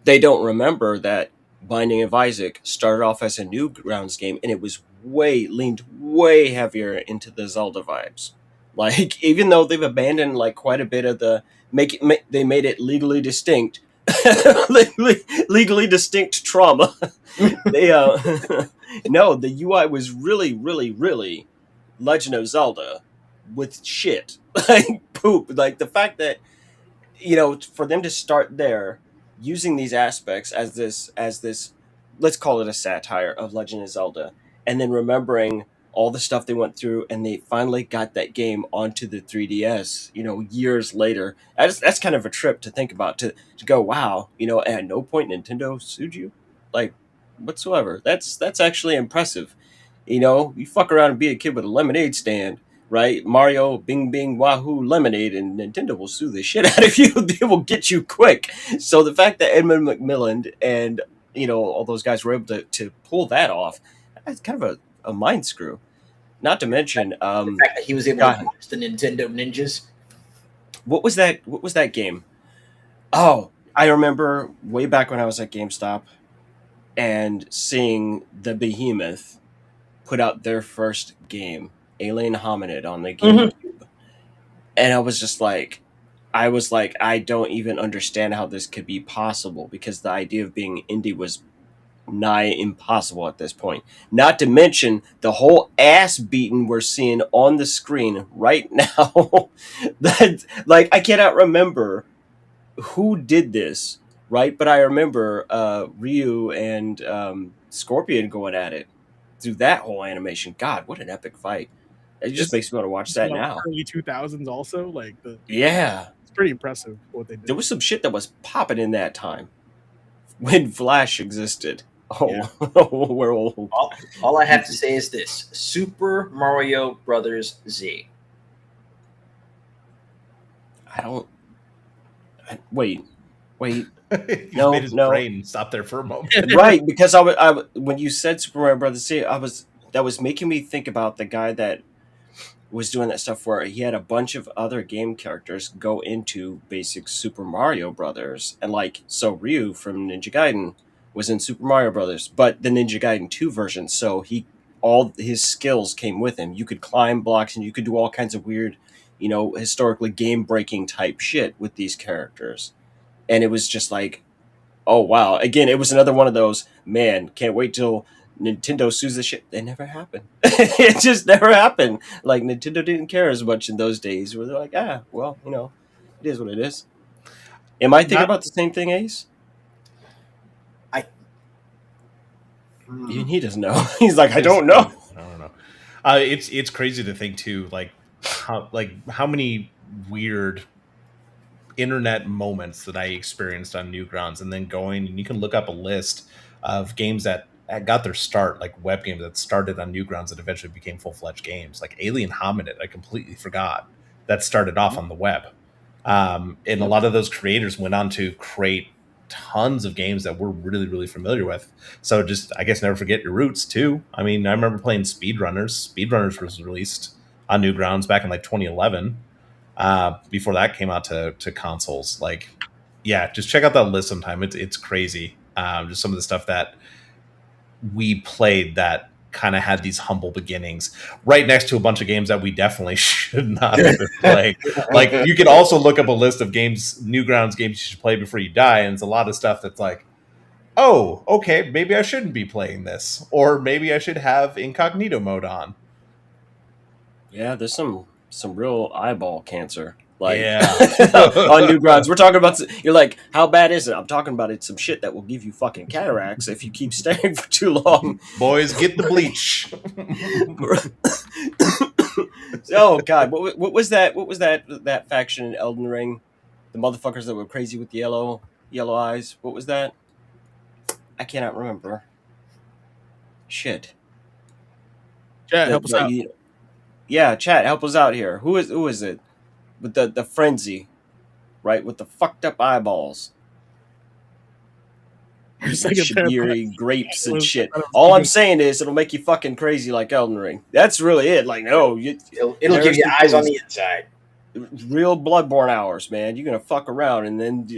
S1: They don't remember that Binding of Isaac started off as a Newgrounds game, and it was leaned way heavier into the Zelda vibes. Like, even though they've abandoned like quite a bit of the they made it legally distinct, legally distinct trauma. They no, the UI was really, really, really Legend of Zelda with shit like poop. Like the fact that for them to start there using these aspects as this let's call it a satire of Legend of Zelda, and then remembering all the stuff they went through, and they finally got that game onto the 3DS years later. That's kind of a trip to think about, to go, wow, at no point Nintendo sued you like whatsoever. That's actually impressive. You fuck around and be a kid with a lemonade stand, right? Mario, Bing Bing Wahoo Lemonade, and Nintendo will sue the shit out of you. They will get you quick. So the fact that Edmund McMillan and all those guys were able to pull that off, that's kind of a mind screw. Not to mention,
S4: The fact that he was able
S1: God.
S4: to use the Nintendo ninjas.
S1: what was that game? Oh, I remember way back when I was at GameStop and seeing the Behemoth put out their first game, Alien Hominid, on the GameCube. And I was like, I don't even understand how this could be possible, because the idea of being indie was nigh impossible at this point. Not to mention the whole ass beating we're seeing on the screen right now. That, like, I cannot remember who did this, right? But I remember Ryu and Scorpion going at it through that whole animation. God, what an epic fight! It just makes me want to watch that now.
S5: Early 2000s, also
S1: Yeah,
S5: it's pretty impressive what they did.
S1: there was some shit that was popping in that time when Flash existed. Oh,
S5: Yeah.
S1: we're old.
S4: All I have to say is this: Super Mario Brothers Z.
S1: Wait.
S3: He
S1: No,
S3: made his
S1: no.
S3: brain stop there for a moment.
S1: Right, because when you said Super Mario Brothers Z, that was making me think about the guy that was doing that stuff where he had a bunch of other game characters go into basic Super Mario Brothers, and so Ryu from Ninja Gaiden was in Super Mario Brothers, but the Ninja Gaiden 2 version, so all his skills came with him. You could climb blocks and you could do all kinds of weird, historically game breaking type shit with these characters. And it was just like, oh wow. Again, it was another one of those, man, can't wait till Nintendo sues the shit. They never happened. It just never happened. Like, Nintendo didn't care as much in those days, where they're like, well, it is what it is. Am I thinking about the same thing, Ace? Even he doesn't know. He's like, I don't know.
S3: I don't know. It's crazy to think too, how many weird internet moments that I experienced on Newgrounds, and then going, and you can look up a list of games that got their start, like web games that started on Newgrounds that eventually became full-fledged games, like Alien Hominid. I completely forgot that started off on the web. And a lot of those creators went on to create tons of games that we're really, really familiar with. So just, I guess, never forget your roots too. I mean, I remember playing Speedrunners. Speedrunners was released on Newgrounds back in 2011. Before that came out to consoles. Just check out that list sometime. It's crazy. Just some of the stuff that we played that kind of had these humble beginnings, right next to a bunch of games that we definitely should not have been playing. You can also look up a list of Newgrounds games you should play before you die, and it's a lot of stuff that's like, oh, okay, maybe I shouldn't be playing this, or maybe I should have incognito mode on.
S1: Yeah, there's some real eyeball cancer.
S3: On
S1: Newgrounds, we're talking about. You're like, how bad is it? I'm talking about it's some shit that will give you fucking cataracts if you keep staring for too long.
S3: Boys, get the bleach.
S1: Oh God, what was that? What was that faction in Elden Ring? The motherfuckers that were crazy with the yellow eyes. What was that? I cannot remember. Shit.
S5: Yeah, help us out.
S1: Yeah, chat, help us out here. Who is it? With the frenzy. right, with the fucked up eyeballs. Shigiri grapes and shit. All I'm saying is it'll make you fucking crazy like Elden Ring. That's really it. Like, no,
S4: It'll give you eyes on the inside.
S1: Real Bloodborne hours, man. You're gonna fuck around, and then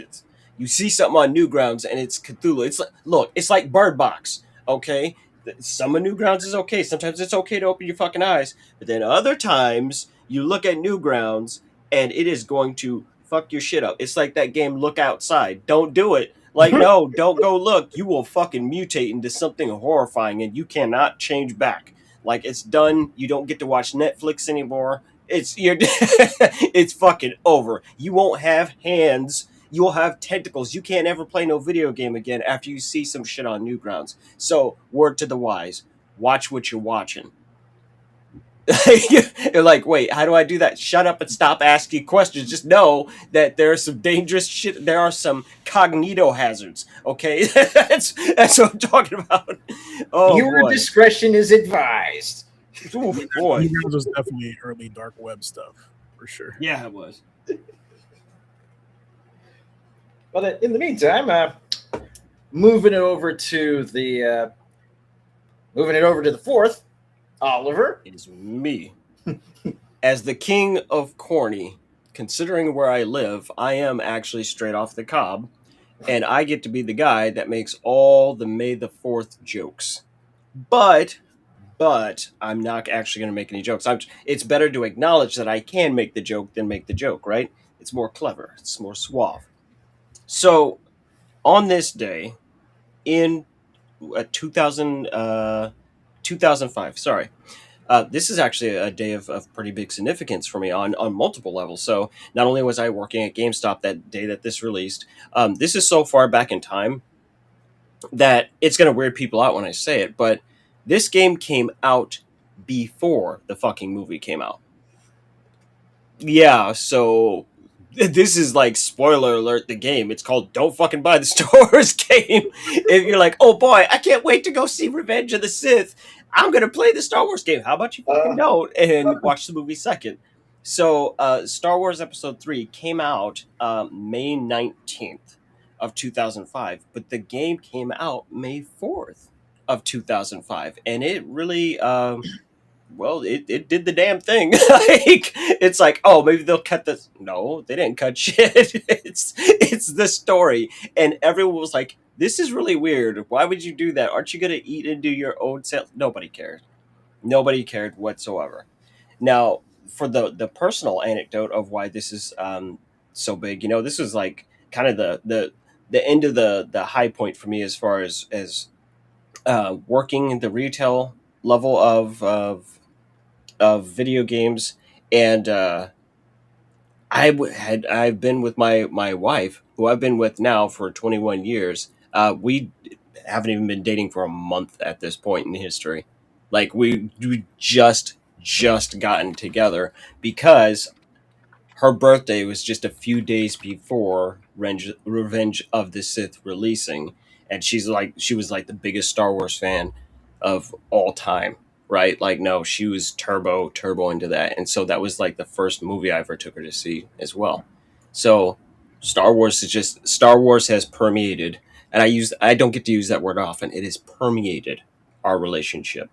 S1: you see something on Newgrounds, and it's Cthulhu. It's like, look, it's like Bird Box. Okay, some of Newgrounds is okay. Sometimes it's okay to open your fucking eyes, but then other times you look at Newgrounds, and it is going to fuck your shit up. It's like that game Look Outside. Don't do it. Like, no, don't go look. You will fucking mutate into something horrifying, and you cannot change back. Like, it's done. You don't get to watch Netflix anymore. It's fucking over. You won't have hands. You'll have tentacles. You can't ever play no video game again after you see some shit on Newgrounds. So, word to the wise: watch what you're watching. You're like, wait, how do I do that? Shut up and stop asking questions. Just know that there's some dangerous shit. There are some cognito hazards. Okay, that's what I'm talking about. Oh,
S4: your discretion is advised.
S1: Ooh, boy,
S5: Newgrounds was definitely early dark web stuff for sure.
S1: Yeah, it was.
S4: Well, in the meantime, moving it over to the 4th. Oliver
S1: is me. As the king of corny, considering where I live, I am actually straight off the cob, and I get to be the guy that makes all the May the 4th jokes. But I'm not actually going to make any jokes. It's better to acknowledge that I can make the joke than make the joke, right? It's more clever. It's more suave. So, on this day, in 2005, sorry. This is actually a day of pretty big significance for me on multiple levels. So not only was I working at GameStop that day that this released, this is so far back in time that it's going to weird people out when I say it, but this game came out before the fucking movie came out. Yeah, so this is like spoiler alert the game. It's called Don't Fucking Buy the Star Wars game. If you're like, oh boy, I can't wait to go see Revenge of the Sith, I'm going to play the Star Wars game. How about you fucking don't and watch the movie second? So Star Wars Episode 3 came out May 19th of 2005, but the game came out May 4th of 2005. And it really... it did the damn thing. Like, it's like, oh, maybe they'll cut this. No, they didn't cut shit. It's the story. And everyone was like, this is really weird. Why would you do that? Aren't you going to eat into your own self? Nobody cared. Nobody cared whatsoever. Now, for the personal anecdote of why this is so big, this was like kind of the end of the high point for me as far as working in the retail level of video games, and I've been with my wife, who I've been with now for 21 years. We haven't even been dating for a month at this point in history. Like, we just gotten together because her birthday was just a few days before Revenge of the Sith releasing, and she was like the biggest Star Wars fan of all time. Right? Like, no, she was turbo into that. And so that was like the first movie I ever took her to see as well. So Star Wars has permeated, and I don't get to use that word often. It has permeated our relationship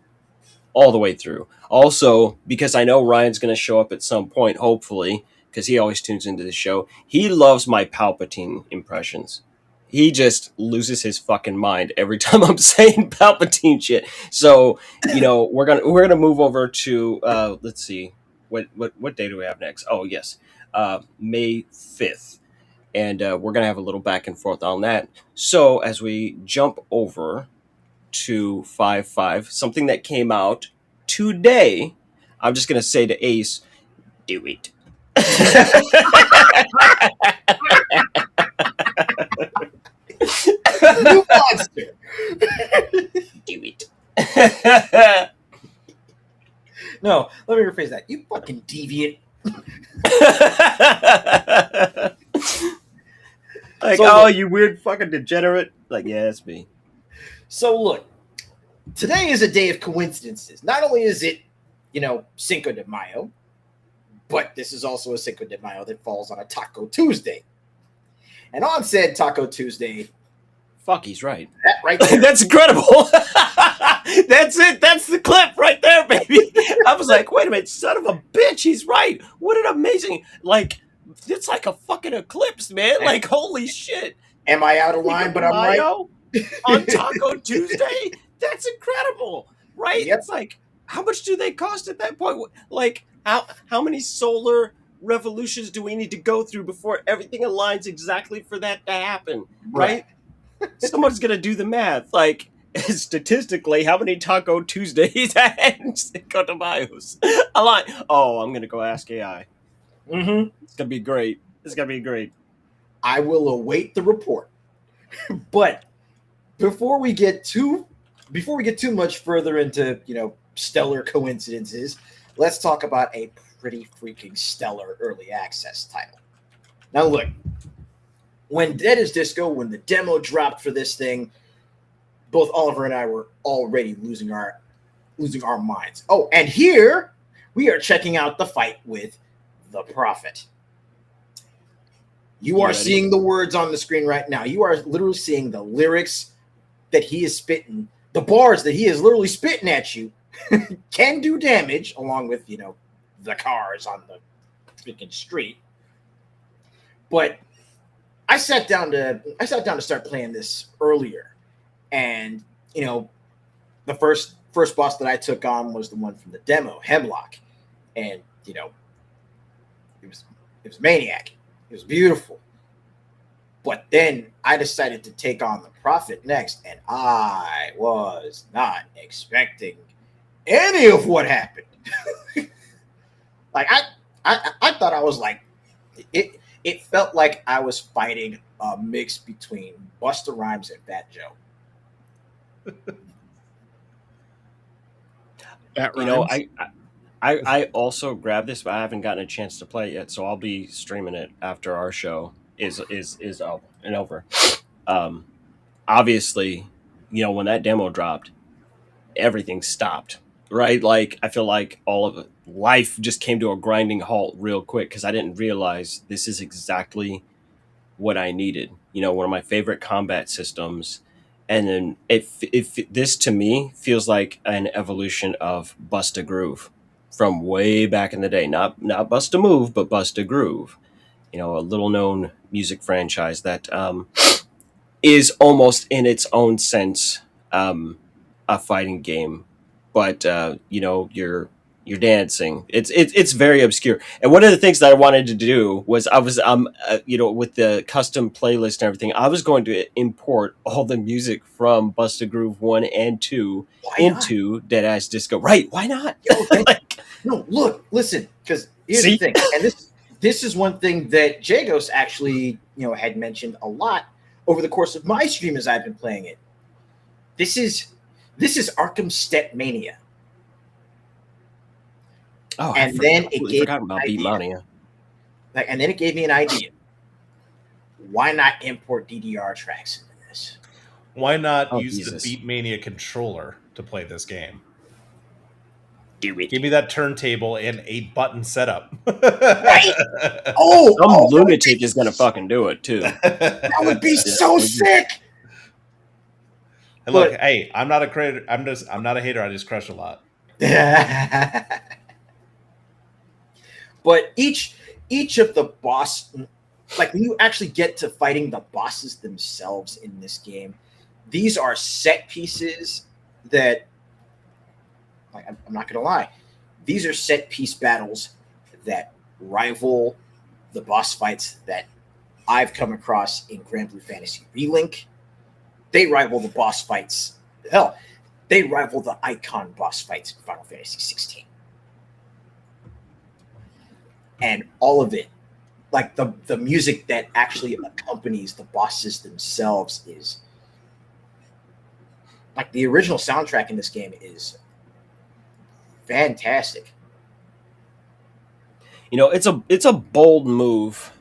S1: all the way through. Also, because I know Ryan's going to show up at some point, hopefully, because he always tunes into the show. He loves my Palpatine impressions. He just loses his fucking mind every time I'm saying Palpatine shit. So, we're gonna move over to let's see, what day do we have next? Oh yes, May 5th, and we're gonna have a little back and forth on that. So as we jump over to 5/5, something that came out today, I'm just gonna say to Ace, do it.
S4: You monster.
S1: Do it.
S4: No, let me rephrase that. You fucking deviant.
S1: Like, you weird fucking degenerate. Like, yeah, that's me.
S4: So look, today is a day of coincidences. Not only is it, Cinco de Mayo, but this is also a Cinco de Mayo that falls on a Taco Tuesday. And on said Taco Tuesday,
S1: Fuck, he's right.
S4: that right there,
S1: That's incredible. That's it. That's the clip right there, baby. I was like, wait a minute, son of a bitch, he's right. What an amazing, like, it's like a fucking eclipse, man. Like, holy shit.
S4: am I out of line? But I'm right.
S1: Mayo on Taco Tuesday? That's incredible, right?
S4: Yep.
S1: It's like, how much do they cost at that point? Like, how many solar revolutions do we need to go through before everything aligns exactly for that to happen, right? Someone's gonna do the math. Like, statistically, how many Taco Tuesdays and Cinco de Mayos align? Oh, I'm gonna go ask AI.
S4: Mm-hmm.
S1: It's gonna be great. It's gonna be great.
S4: I will await the report. But before we get too much further into, stellar coincidences, let's talk about a pretty freaking stellar early access title. Now look, when Dead is Disco, when the demo dropped for this thing, both Oliver and I were already losing our minds. Oh, and here we are checking out the fight with the Prophet. You are seeing the words on the screen right now. You are literally seeing the lyrics that he is spitting, the bars that he is literally spitting at you can do damage, along with, the cars on the freaking street. But I sat down to start playing this earlier, and the first boss that I took on was the one from the demo, Hemlock, and it was Maniac. It was beautiful. But then I decided to take on the Prophet next, and I was not expecting any of what happened. Like I thought I was like it felt like I was fighting a mix between Busta Rhymes and Fat Joe.
S5: That
S1: I also grabbed this, but I haven't gotten a chance to play it yet, so I'll be streaming it after our show is up and over. Obviously, when that demo dropped, everything stopped, right? Like, I feel like all of life just came to a grinding halt real quick because I didn't realize this is exactly what I needed. One of my favorite combat systems. And then this to me feels like an evolution of Busta Groove from way back in the day. Not Busta Move, but Busta Groove. A little known music franchise that is almost in its own sense a fighting game, but you're dancing. It's very obscure. And one of the things that I wanted to do was I was with the custom playlist and everything, I was going to import all the music from Busta Groove 1 and 2 into Deadass Disco. Right? Why not?
S4: No, look, listen, because here's the thing, and this is one thing that Jagos actually had mentioned a lot over the course of my stream as I've been playing it. This is Arkham Step Mania.
S1: Oh,
S4: and then it gave
S1: forgot about Beatmania.
S4: And then it gave me an idea. Why not import DDR tracks into this?
S3: Why not use the Beatmania controller to play this game?
S1: Do it.
S3: Give me that turntable and 8-button setup.
S4: Right?
S1: Some lunatic is gonna fucking do it too.
S4: That would be so sick.
S3: And look, hey, I'm not a creator. I'm not a hater. I just crush a lot.
S4: But each of the boss, like when you actually get to fighting the bosses themselves in this game, these are set pieces that, like, I'm not gonna lie, these are set piece battles that rival the boss fights that I've come across in Grand Blue Fantasy Relink. They rival the boss fights. Hell, they rival the icon boss fights in Final Fantasy 16. And all of it, like the music that actually accompanies the bosses themselves, is like the original soundtrack in this game is fantastic.
S1: It's a bold move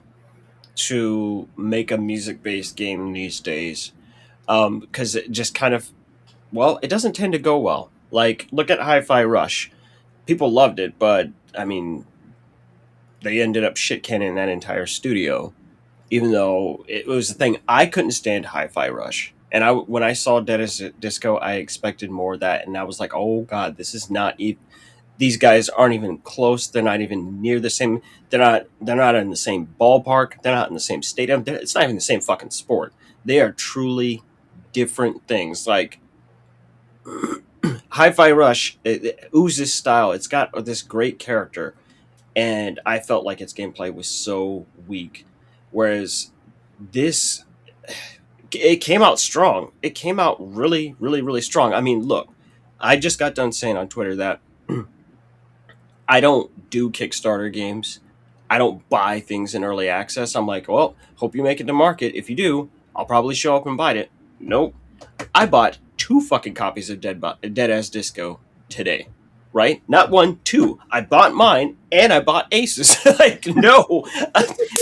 S1: to make a music-based game these days, because it just kind of, it doesn't tend to go well. Like, look at Hi-Fi Rush. People loved it, but I mean, they ended up shit-canning that entire studio. even though it was the thing, I couldn't stand Hi-Fi Rush. And when I saw Dead as Disco, I expected more of that, and I was like, "Oh God, this is not even. These guys aren't even close. They're not even near the same. They're not. They're not in the same ballpark. They're not in the same stadium. It's not even the same fucking sport. They are truly different things. Like Hi-Fi Rush, it oozes style. It's got this great character, and I felt like its gameplay was so weak. Whereas this, it came out strong. It came out really, really, really strong. I mean, look, I just got done saying on Twitter that I don't do Kickstarter games. I don't buy things in early access. I'm like, well, hope you make it to market. If you do, I'll probably show up and buy it. Nope. I bought 2 fucking copies of Dead as Disco today. Right? Not 1, 2. I bought mine and I bought Aces. Like, no.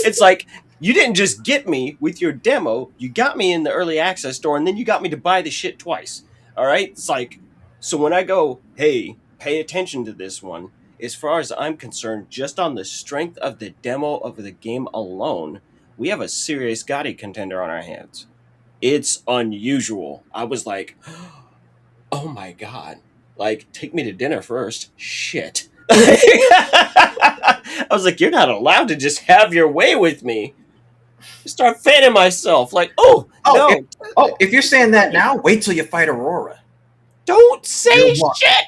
S1: It's like, you didn't just get me with your demo, you got me in the early access store, and then you got me to buy the shit twice. All right? It's like, so when I go, hey, pay attention to this one, as far as I'm concerned, just on the strength of the demo of the game alone, we have a serious Gotti contender on our hands. It's unusual. I was like, oh my God. Like, take me to dinner first. Shit. I was like, you're not allowed to just have your way with me. Start fanning myself. Like, oh, no.
S4: If you're saying that now, wait till you fight Aurora.
S1: Don't say shit.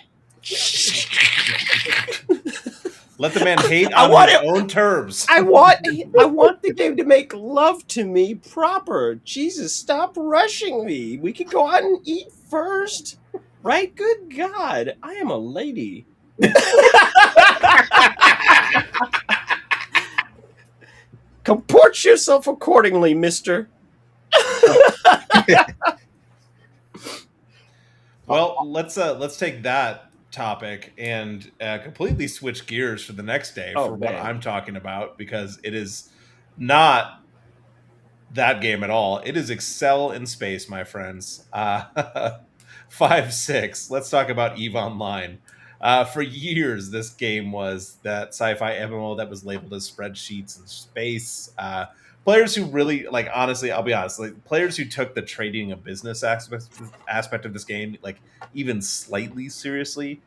S3: Let the man hate on his own terms.
S1: I want the game to make love to me proper. Jesus, stop rushing me. We could go out and eat first. Right? Good God. I am a lady. Comport yourself accordingly, mister.
S3: Well, let's take that topic and completely switch gears for the next day for what I'm talking about, because it is not that game at all. It is Excel in space, my friends. 5-6. Let's talk about EVE Online. For years, this game was that sci-fi MMO that was labeled as spreadsheets in space. Players who really, like, honestly, I'll be honest, like, players who took the trading of business aspect of this game, like, even slightly seriously,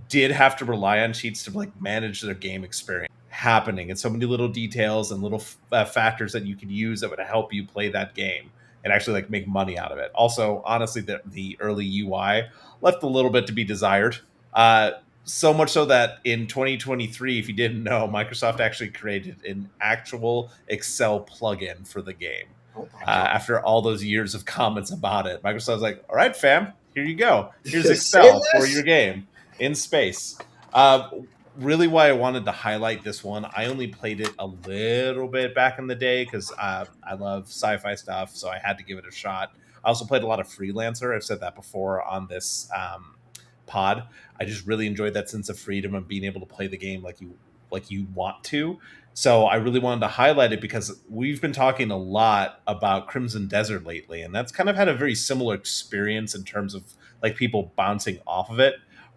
S3: did have to rely on cheats to, like, manage their game experience happening, and so many little details and little factors that you could use that would help you play that game and actually, like, make money out of it. Also, honestly, the early UI left a little bit to be desired. So much so that in 2023, if you didn't know, Microsoft actually created an actual Excel plugin for the game. After all those years of comments about it, Microsoft's like, all right, fam, here you go. Here's Excel for your game in space. Really why I wanted to highlight this one, I only played it a little bit back in the day because I love sci-fi stuff, so I had to give it a shot. I also played a lot of Freelancer. I've said that before on this pod. I just really enjoyed that sense of freedom of being able to play the game like you want to. So I really wanted to highlight it because we've been talking a lot about Crimson Desert lately, and that's kind of had a very similar experience in terms of, like, people bouncing off of it.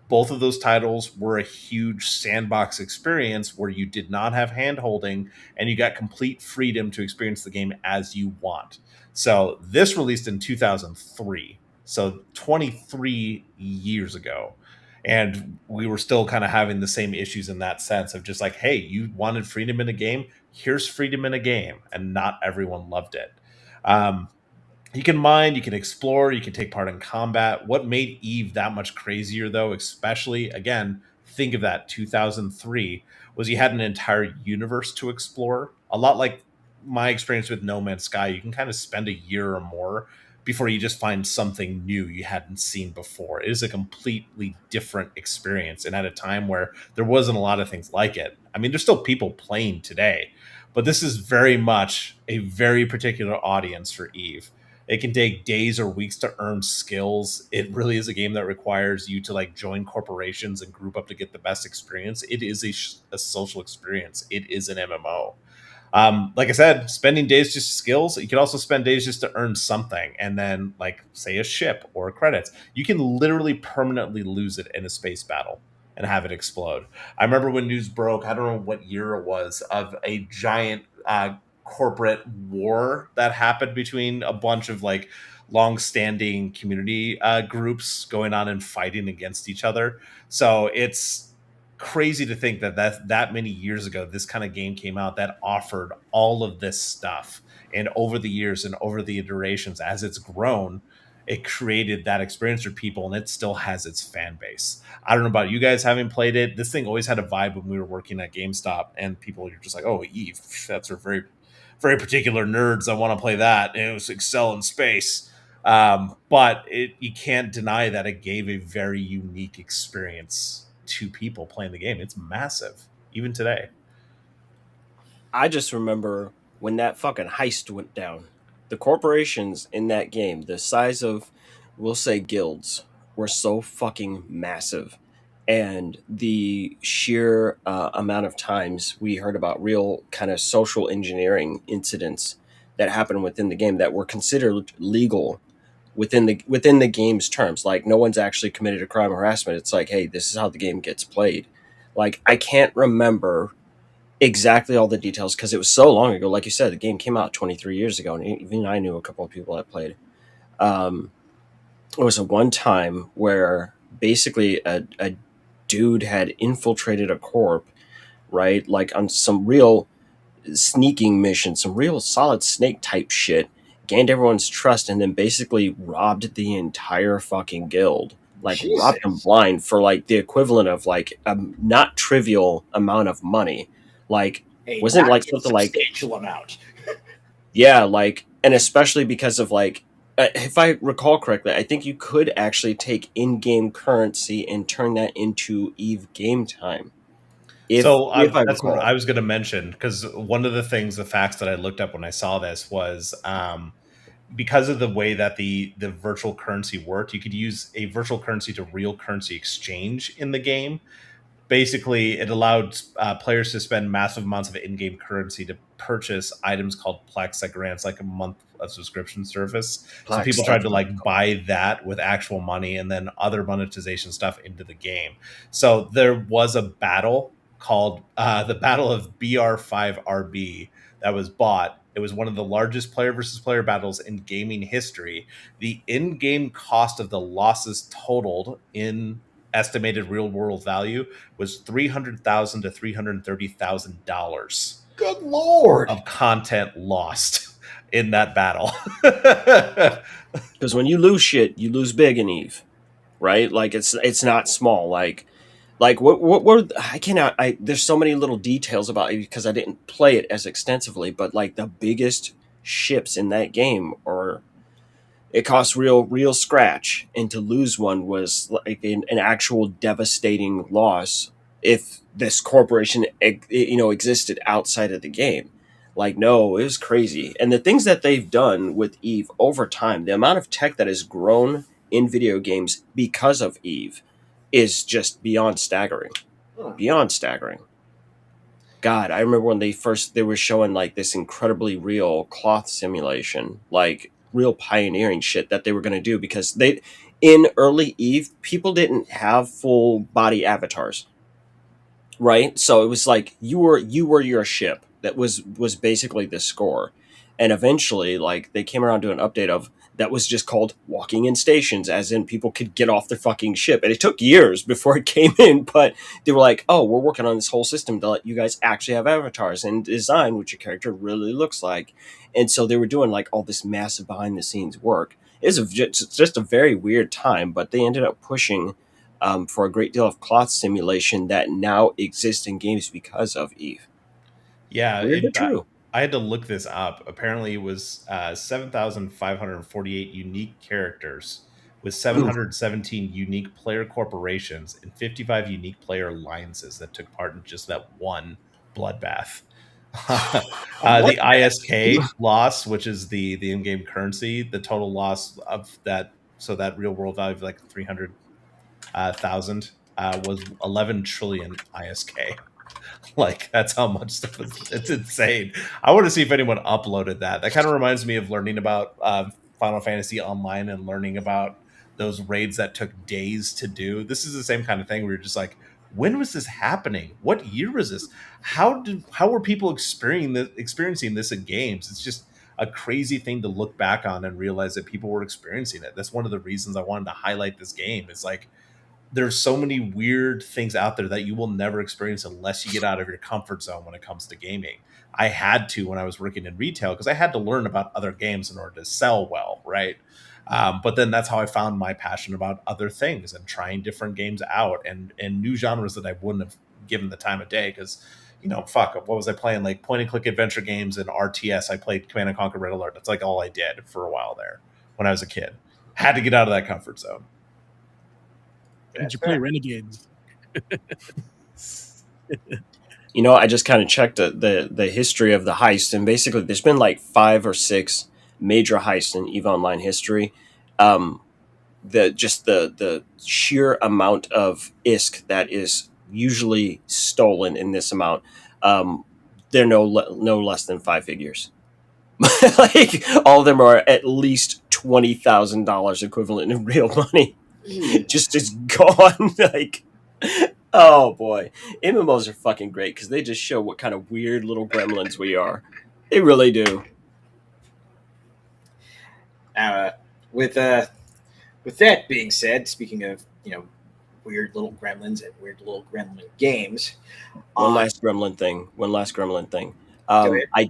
S3: Both of those titles were a huge sandbox experience where you did not have hand-holding and you got complete freedom to experience the game as you want. So this released in 2003, so 23 years ago. And we were still kind of having the same issues in that sense of just like, hey, you wanted freedom in a game, here's freedom in a game. And not everyone loved it. You can mine, you can explore, you can take part in combat. What made EVE that much crazier, though, especially, again, think of that, 2003, was you had an entire universe to explore. A lot like my experience with No Man's Sky, you can kind of spend a year or more before you just find something new you hadn't seen before. It is a completely different experience, and at a time where there wasn't a lot of things like it. I mean, there's still people playing today, but this is very much a very particular audience for EVE. It can take days or weeks to earn skills. It really is a game that requires you to, like, join corporations and group up to get the best experience. It is a social experience. It is an MMO. Like I said, spending days just skills. You can also spend days just to earn something, and then, like, say a ship or credits. You can literally permanently lose it in a space battle and have it explode. I remember when news broke, I don't know what year it was, of a giant corporate war that happened between a bunch of like long-standing community groups going on and fighting against each other. So it's crazy to think that many years ago this kind of game came out that offered all of this stuff, and over the years and over the iterations as it's grown, it created that experience for people, and it still has its fan base. I don't know about you guys having played it. This thing always had a vibe when we were working at GameStop, and people are just like, "Oh, Eve, that's for very, very particular nerds. I want to play that." And it was Excel in space. But you can't deny that it gave a very unique experience to people playing the game. It's massive, even today.
S1: I just remember when that fucking heist went down. The corporations in that game, the size of, we'll say, guilds, were so fucking massive. And the sheer amount of times we heard about real kind of social engineering incidents that happened within the game that were considered legal within the game's terms. Like, no one's actually committed a crime or harassment. It's like, hey, this is how the game gets played. Like, I can't remember exactly all the details because it was so long ago. Like you said, the game came out 23 years ago, and even I knew a couple of people that played. It was a one time where basically a dude had infiltrated a corp, right? Like on some real sneaking mission, some real solid snake type shit, gained everyone's trust, and then basically robbed the entire fucking guild. Like,
S4: Jesus.
S1: robbed them blind for like the equivalent of like a not trivial amount of money. Like,
S4: A
S1: wasn't
S4: not
S1: like something like,
S4: substantial amount.
S1: yeah, like, and especially because of like, if I recall correctly, I think you could actually take in-game currency and turn that into EVE game time. If
S3: That's what I was going to mention, because one of the facts that I looked up when I saw this was because of the way that the virtual currency worked, you could use a virtual currency to real currency exchange in the game. Basically, it allowed players to spend massive amounts of in-game currency to purchase items called Plex that grants like a month of subscription service. So
S1: Plex,
S3: people tried to like buy that with actual money and then other monetization stuff into the game. So there was a battle called the Battle of BR5RB that was bought. It was one of the largest player versus player battles in gaming history. The in-game cost of the losses totaled in estimated real world value was $300,000 to $330,000.
S4: Good Lord.
S3: Of content lost in that battle.
S1: Because when you lose shit, you lose big in EVE, right? Like, it's not small. Like what I cannot. There's so many little details about it because I didn't play it as extensively. But like the biggest ships in that game are. It costs real scratch, and to lose one was like an actual devastating loss if this corporation existed outside of the game. Like, no, it was crazy. And the things that they've done with EVE over time, the amount of tech that has grown in video games because of EVE is just beyond staggering. Beyond staggering. God, I remember when they were showing like this incredibly real cloth simulation, like real pioneering shit that they were going to do, because in early EVE, people didn't have full body avatars, right? So it was like you were your ship. That was basically the score. And eventually, like, they came around to an update of that was just called walking in stations, as in people could get off their fucking ship. And it took years before it came in, but they were like, oh, we're working on this whole system to let you guys actually have avatars and design what your character really looks like. And so they were doing like all this massive behind the scenes work. It was just a very weird time, but they ended up pushing for a great deal of cloth simulation that now exists in games because of EVE.
S3: Yeah,
S1: Weird but true.
S3: I had to look this up. Apparently, it was 7,548 unique characters with 717 unique player corporations and 55 unique player alliances that took part in just that one bloodbath. The ISK loss, which is the in-game currency, the total loss of that, so that real world value of like 300,000 was 11 trillion ISK. Like, that's how much stuff is. It's insane. I want to see if anyone uploaded that. That kind of reminds me of learning about Final Fantasy Online and learning about those raids that took days to do. This is the same kind of thing where you're just like, when was this happening? What year was this? How were people experiencing this in games? It's just a crazy thing to look back on and realize that people were experiencing it. That's one of the reasons I wanted to highlight this game. It's like there's so many weird things out there that you will never experience unless you get out of your comfort zone when it comes to gaming. I had to when I was working in retail because I had to learn about other games in order to sell well, right? But then that's how I found my passion about other things and trying different games out and new genres that I wouldn't have given the time of day because, what was I playing? Like point and click adventure games and RTS. I played Command and Conquer Red Alert. That's like all I did for a while there when I was a kid. Had to get out of that comfort zone.
S5: Did you play Renegades?
S1: I just kind of checked the history of the heist, and basically there's been like 5 or 6 major heists in EVE Online history. The sheer amount of ISK that is usually stolen in this amount, they're no less than 5 figures. Like all of them are at least $20,000 equivalent in real money. Just is gone. Like, oh boy, MMOs are fucking great because they just show what kind of weird little gremlins we are. They really do.
S4: With that being said, speaking of weird little gremlins and weird little gremlin games,
S1: One last gremlin thing. I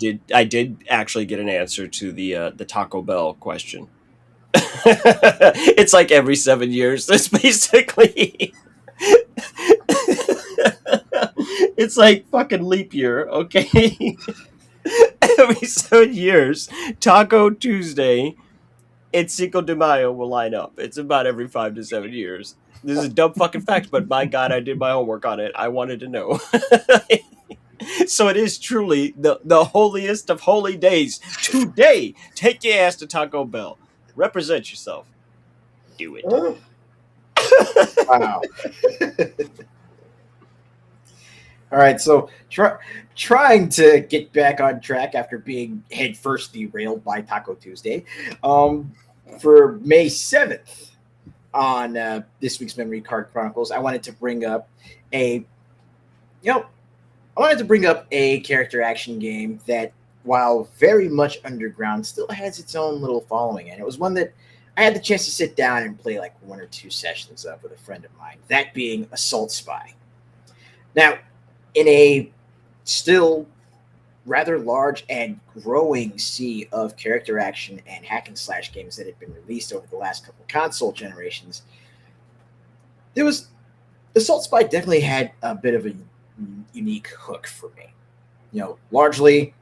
S1: did actually get an answer to the Taco Bell question. It's like every 7 years. That's basically. It's like fucking leap year, okay? Every 7 years, Taco Tuesday and Cinco de Mayo will line up. It's about every 5 to 7 years. This is a dumb fucking fact, but by God, I did my homework on it. I wanted to know. So it is truly the holiest of holy days. Today, take your ass to Taco Bell. Represent yourself. Do it.
S4: Wow. All right, so trying to get back on track after being headfirst derailed by Taco Tuesday, for May 7th on this week's Memory Card Chronicles, I wanted to bring up a character action game that, while very much underground, still has its own little following, and it was one that I had the chance to sit down and play like 1 or 2 sessions of with a friend of mine, that being Assault Spy. Now, in a still rather large and growing sea of character action and hack and slash games that have been released over the last couple console generations, Assault Spy definitely had a bit of a unique hook for me. Largely,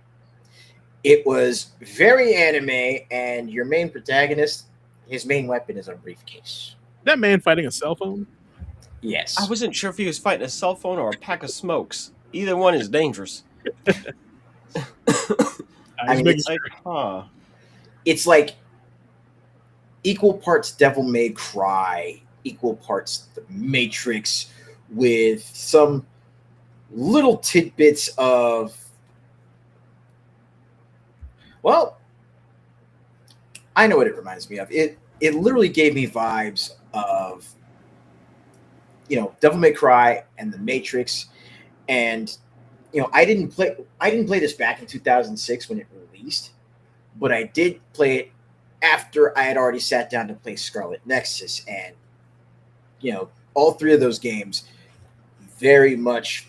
S4: it was very anime, and your main protagonist, his main weapon is a briefcase.
S5: That man fighting a cell phone?
S4: Yes.
S1: I wasn't sure if he was fighting a cell phone or a pack of smokes. Either one is dangerous.
S4: It's like equal parts Devil May Cry, equal parts The Matrix, with some little tidbits of, well, I know what it reminds me of. It literally gave me vibes of, Devil May Cry and The Matrix, and I didn't play this back in 2006 when it released, but I did play it after I had already sat down to play Scarlet Nexus, and all 3 of those games very much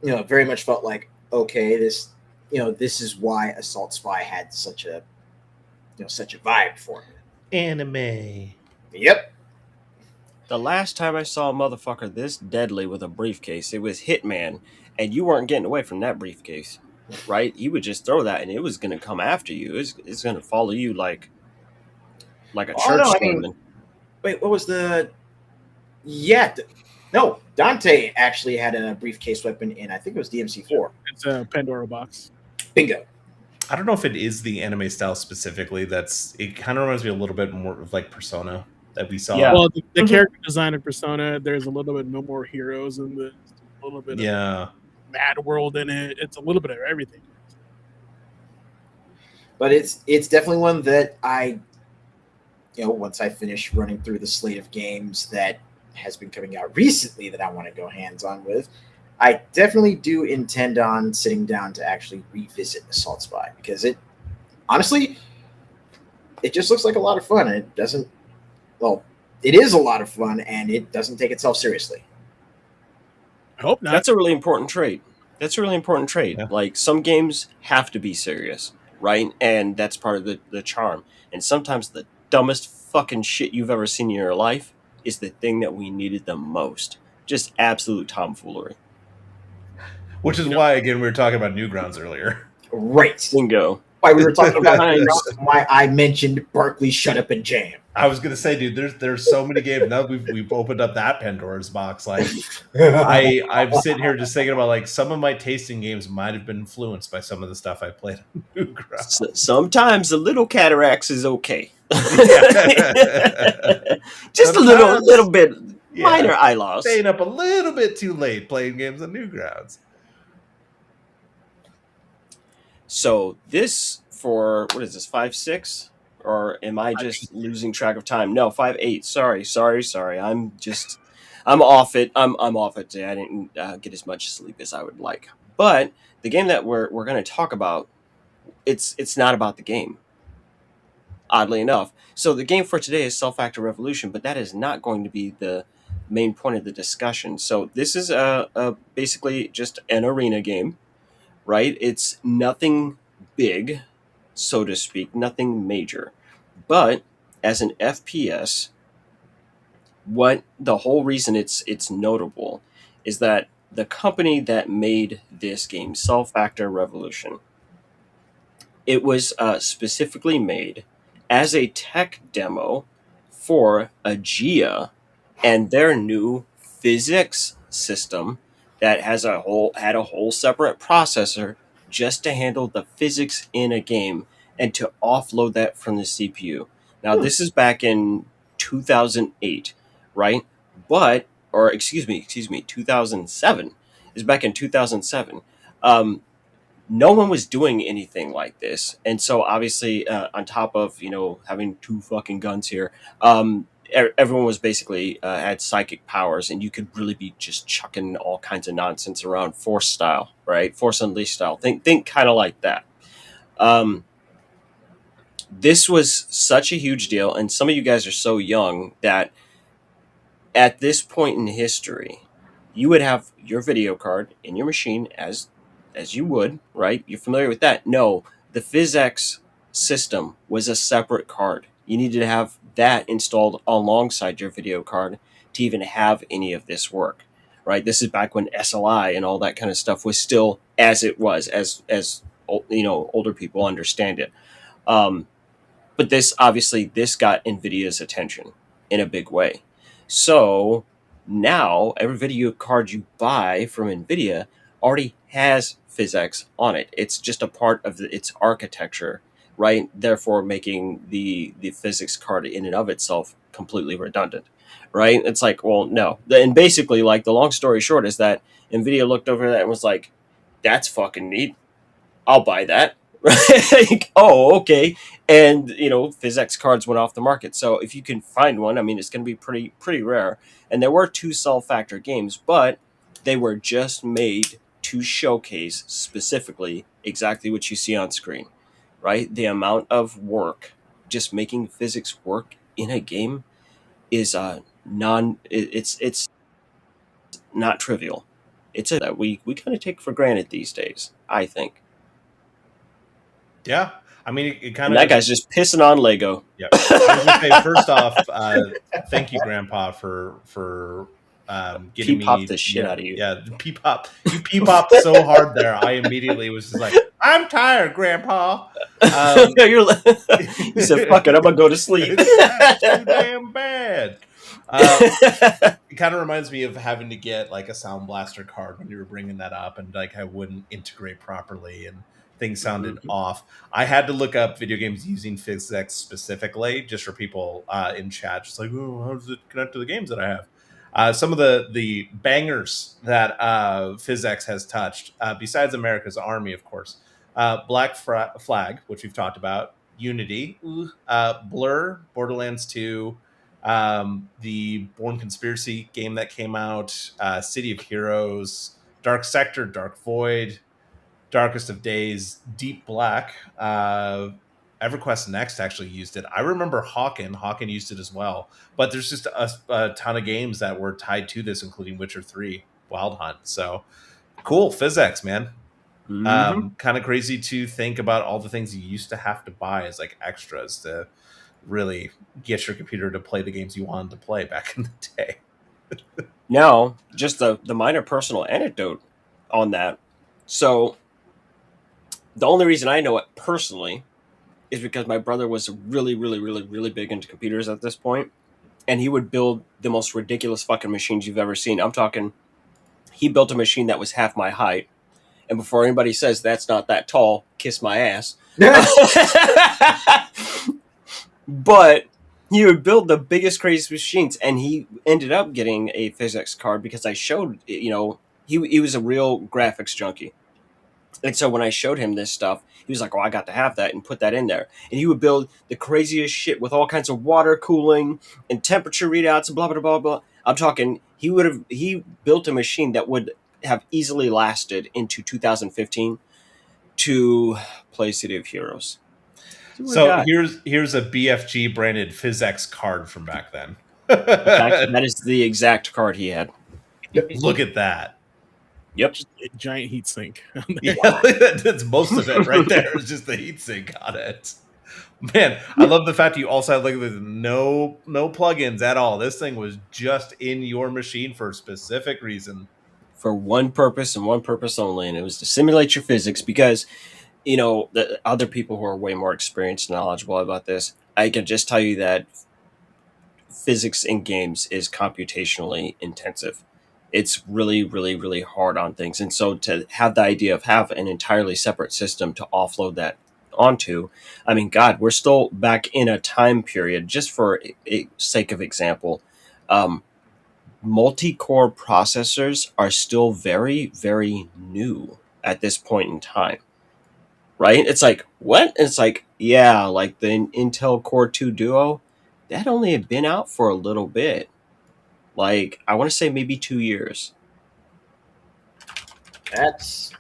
S4: felt like, okay, this is why Assault Spy had such a vibe for me.
S3: Anime.
S4: Yep.
S1: The last time I saw a motherfucker this deadly with a briefcase, it was Hitman, and you weren't getting away from that briefcase, right? You would just throw that, and it was going to come after you. It's going to follow you like a church sermon.
S4: Wait, what was the? Yeah, no. Dante actually had a briefcase weapon in, I think it was DMC4.
S5: It's a Pandora box.
S4: Bingo.
S3: I don't know if it is the anime style specifically. It kind of reminds me a little bit more of like Persona that we saw.
S1: Yeah.
S5: Well, the character design of Persona, there's a little bit No More Heroes in the, a little bit of Mad World in it. It's a little bit of everything.
S4: But it's definitely one that I, once I finish running through the slate of games that has been coming out recently that I want to go hands on with, I definitely do intend on sitting down to actually revisit Assault Spy because it honestly it just looks like a lot of fun. And it doesn't. Well, it is a lot of fun, and it doesn't take itself seriously.
S5: I hope not.
S1: That's a really important trait.
S3: Yeah.
S1: Like some games have to be serious, right? And that's part of the charm. And sometimes the dumbest fucking shit you've ever seen in your life is the thing that we needed the most. Just absolute tomfoolery.
S3: Which is why, again, we were talking about Newgrounds earlier.
S4: Right.
S1: Bingo.
S4: Why we were talking about
S1: Nice.
S4: why I mentioned Barkley Shut Up and Jam.
S3: I was gonna say, dude, there's so many games now. We've opened up that Pandora's box. Like, I'm sitting here just thinking about like some of my tasting games might have been influenced by some of the stuff I played on Newgrounds.
S1: Sometimes a little cataracts is okay.
S3: Yeah.
S1: Just a
S3: Sometimes-
S1: little bit
S3: Yeah.
S1: minor eye loss.
S3: Staying up a little bit too late playing games on Newgrounds.
S1: So this for what is this 5-6 or am I just losing track of time? No, 5-8. Sorry. I'm off it. I'm off it today. I didn't get as much sleep as I would like. But the game that we're going to talk about, it's not about the game. Oddly enough, so the game for today is Self Factor Revolution, but that is not going to be the main point of the discussion. So this is a basically just an arena game, right? It's nothing big, so to speak, nothing major. But as an FPS, what the whole reason it's notable is that the company that made this game, Self Factor Revolution, it was specifically made as a tech demo for AGEA and their new physics system that had a whole separate processor just to handle the physics in a game and to offload that from the CPU. Now this is back in 2008, right? Or excuse me, 2007. Is back in 2007. No one was doing anything like this, and so obviously, on top of having two fucking guns here, everyone was basically had psychic powers, and you could really be just chucking all kinds of nonsense around, Force style, right? Force Unleashed style. Think kind of like that. This was such a huge deal, and some of you guys are so young that at this point in history, you would have your video card in your machine as you would, right? You're familiar with that. No, the PhysX system was a separate card. You needed to have that installed alongside your video card to even have any of this work, right? This is back when SLI and all that kind of stuff was still as it was, as older people understand it. But this got NVIDIA's attention in a big way. So now every video card you buy from NVIDIA already has PhysX on it. It's just a part of its architecture, right? Therefore, making the physics card in and of itself completely redundant, right? It's like, well, no. And basically, like, the long story short is that NVIDIA looked over that and was like, that's fucking neat. I'll buy that. Like, oh, okay. And, PhysX cards went off the market. So if you can find one, I mean, it's going to be pretty rare. And there were 2 Self Factor games, but they were just made to showcase specifically exactly what you see on screen, right? The amount of work just making physics work in a game is it's not trivial. It's that we kind of take for granted these days, I think.
S3: Yeah, I mean, it kind
S1: And
S3: of.
S1: that guy's just pissing on Lego.
S3: Yeah. I was gonna say, first off, thank you, Grandpa, for getting
S1: Pee-pop
S3: me
S1: the shit out of you.
S3: Yeah, pee-pop. You pee-popped so hard there. I immediately was just like, I'm tired, Grandpa.
S1: You said, fuck it, I'm going to go to sleep.
S3: It's too damn bad. It kind of reminds me of having to get like a Sound Blaster card when you were bringing that up, and like I wouldn't integrate properly and things sounded off. I had to look up video games using PhysX specifically, just for people in chat, just like, oh, how does it connect to the games that I have? Some of the bangers that PhysX has touched, besides America's Army, of course, Black Flag, which we've talked about, Unity, Blur, Borderlands 2, The Bourne Conspiracy game that came out, City of Heroes, Dark Sector, Dark Void, Darkest of Days, Deep Black. EverQuest Next actually used it. I remember Hawken used it as well. But there's just a ton of games that were tied to this, including Witcher 3, Wild Hunt. So cool, PhysX, man. Kind of crazy to think about all the things you used to have to buy as like extras to really get your computer to play the games you wanted to play back in the day.
S1: Now, just the minor personal anecdote on that. So the only reason I know it personally is because my brother was really, really, really, really big into computers at this point, and he would build the most ridiculous fucking machines you've ever seen. I'm talking, he built a machine that was half my height, and before anybody says that's not that tall, kiss my ass. But he would build the biggest, craziest machines, and he ended up getting a PhysX card because I showed, he was a real graphics junkie. And so when I showed him this stuff, he was like, oh, I got to have that, and put that in there. And he would build the craziest shit with all kinds of water cooling and temperature readouts and blah, blah, blah, blah. I'm talking, he built a machine that would have easily lasted into 2015 to play City of Heroes.
S3: So here's a BFG branded PhysX card from back then.
S1: That is the exact card he had.
S3: Look at that.
S1: Yep.
S5: Just a giant heat sink.
S3: Yeah, that's most of it right there. It's just the heatsink on it. Man, I love the fact you also have like no plugins at all. This thing was just in your machine for a specific reason.
S1: For one purpose and one purpose only, and it was to simulate your physics because, the other people who are way more experienced and knowledgeable about this, I can just tell you that physics in games is computationally intensive. It's really, really, really hard on things. And so to have the idea of have an entirely separate system to offload that onto, I mean, God, we're still back in a time period, just for a sake of example, multi-core processors are still very, very new at this point in time, right? It's like, what? It's like, yeah, like the Intel Core 2 Duo, that only had been out for a little bit. Like, I want to say maybe 2 years.
S4: That's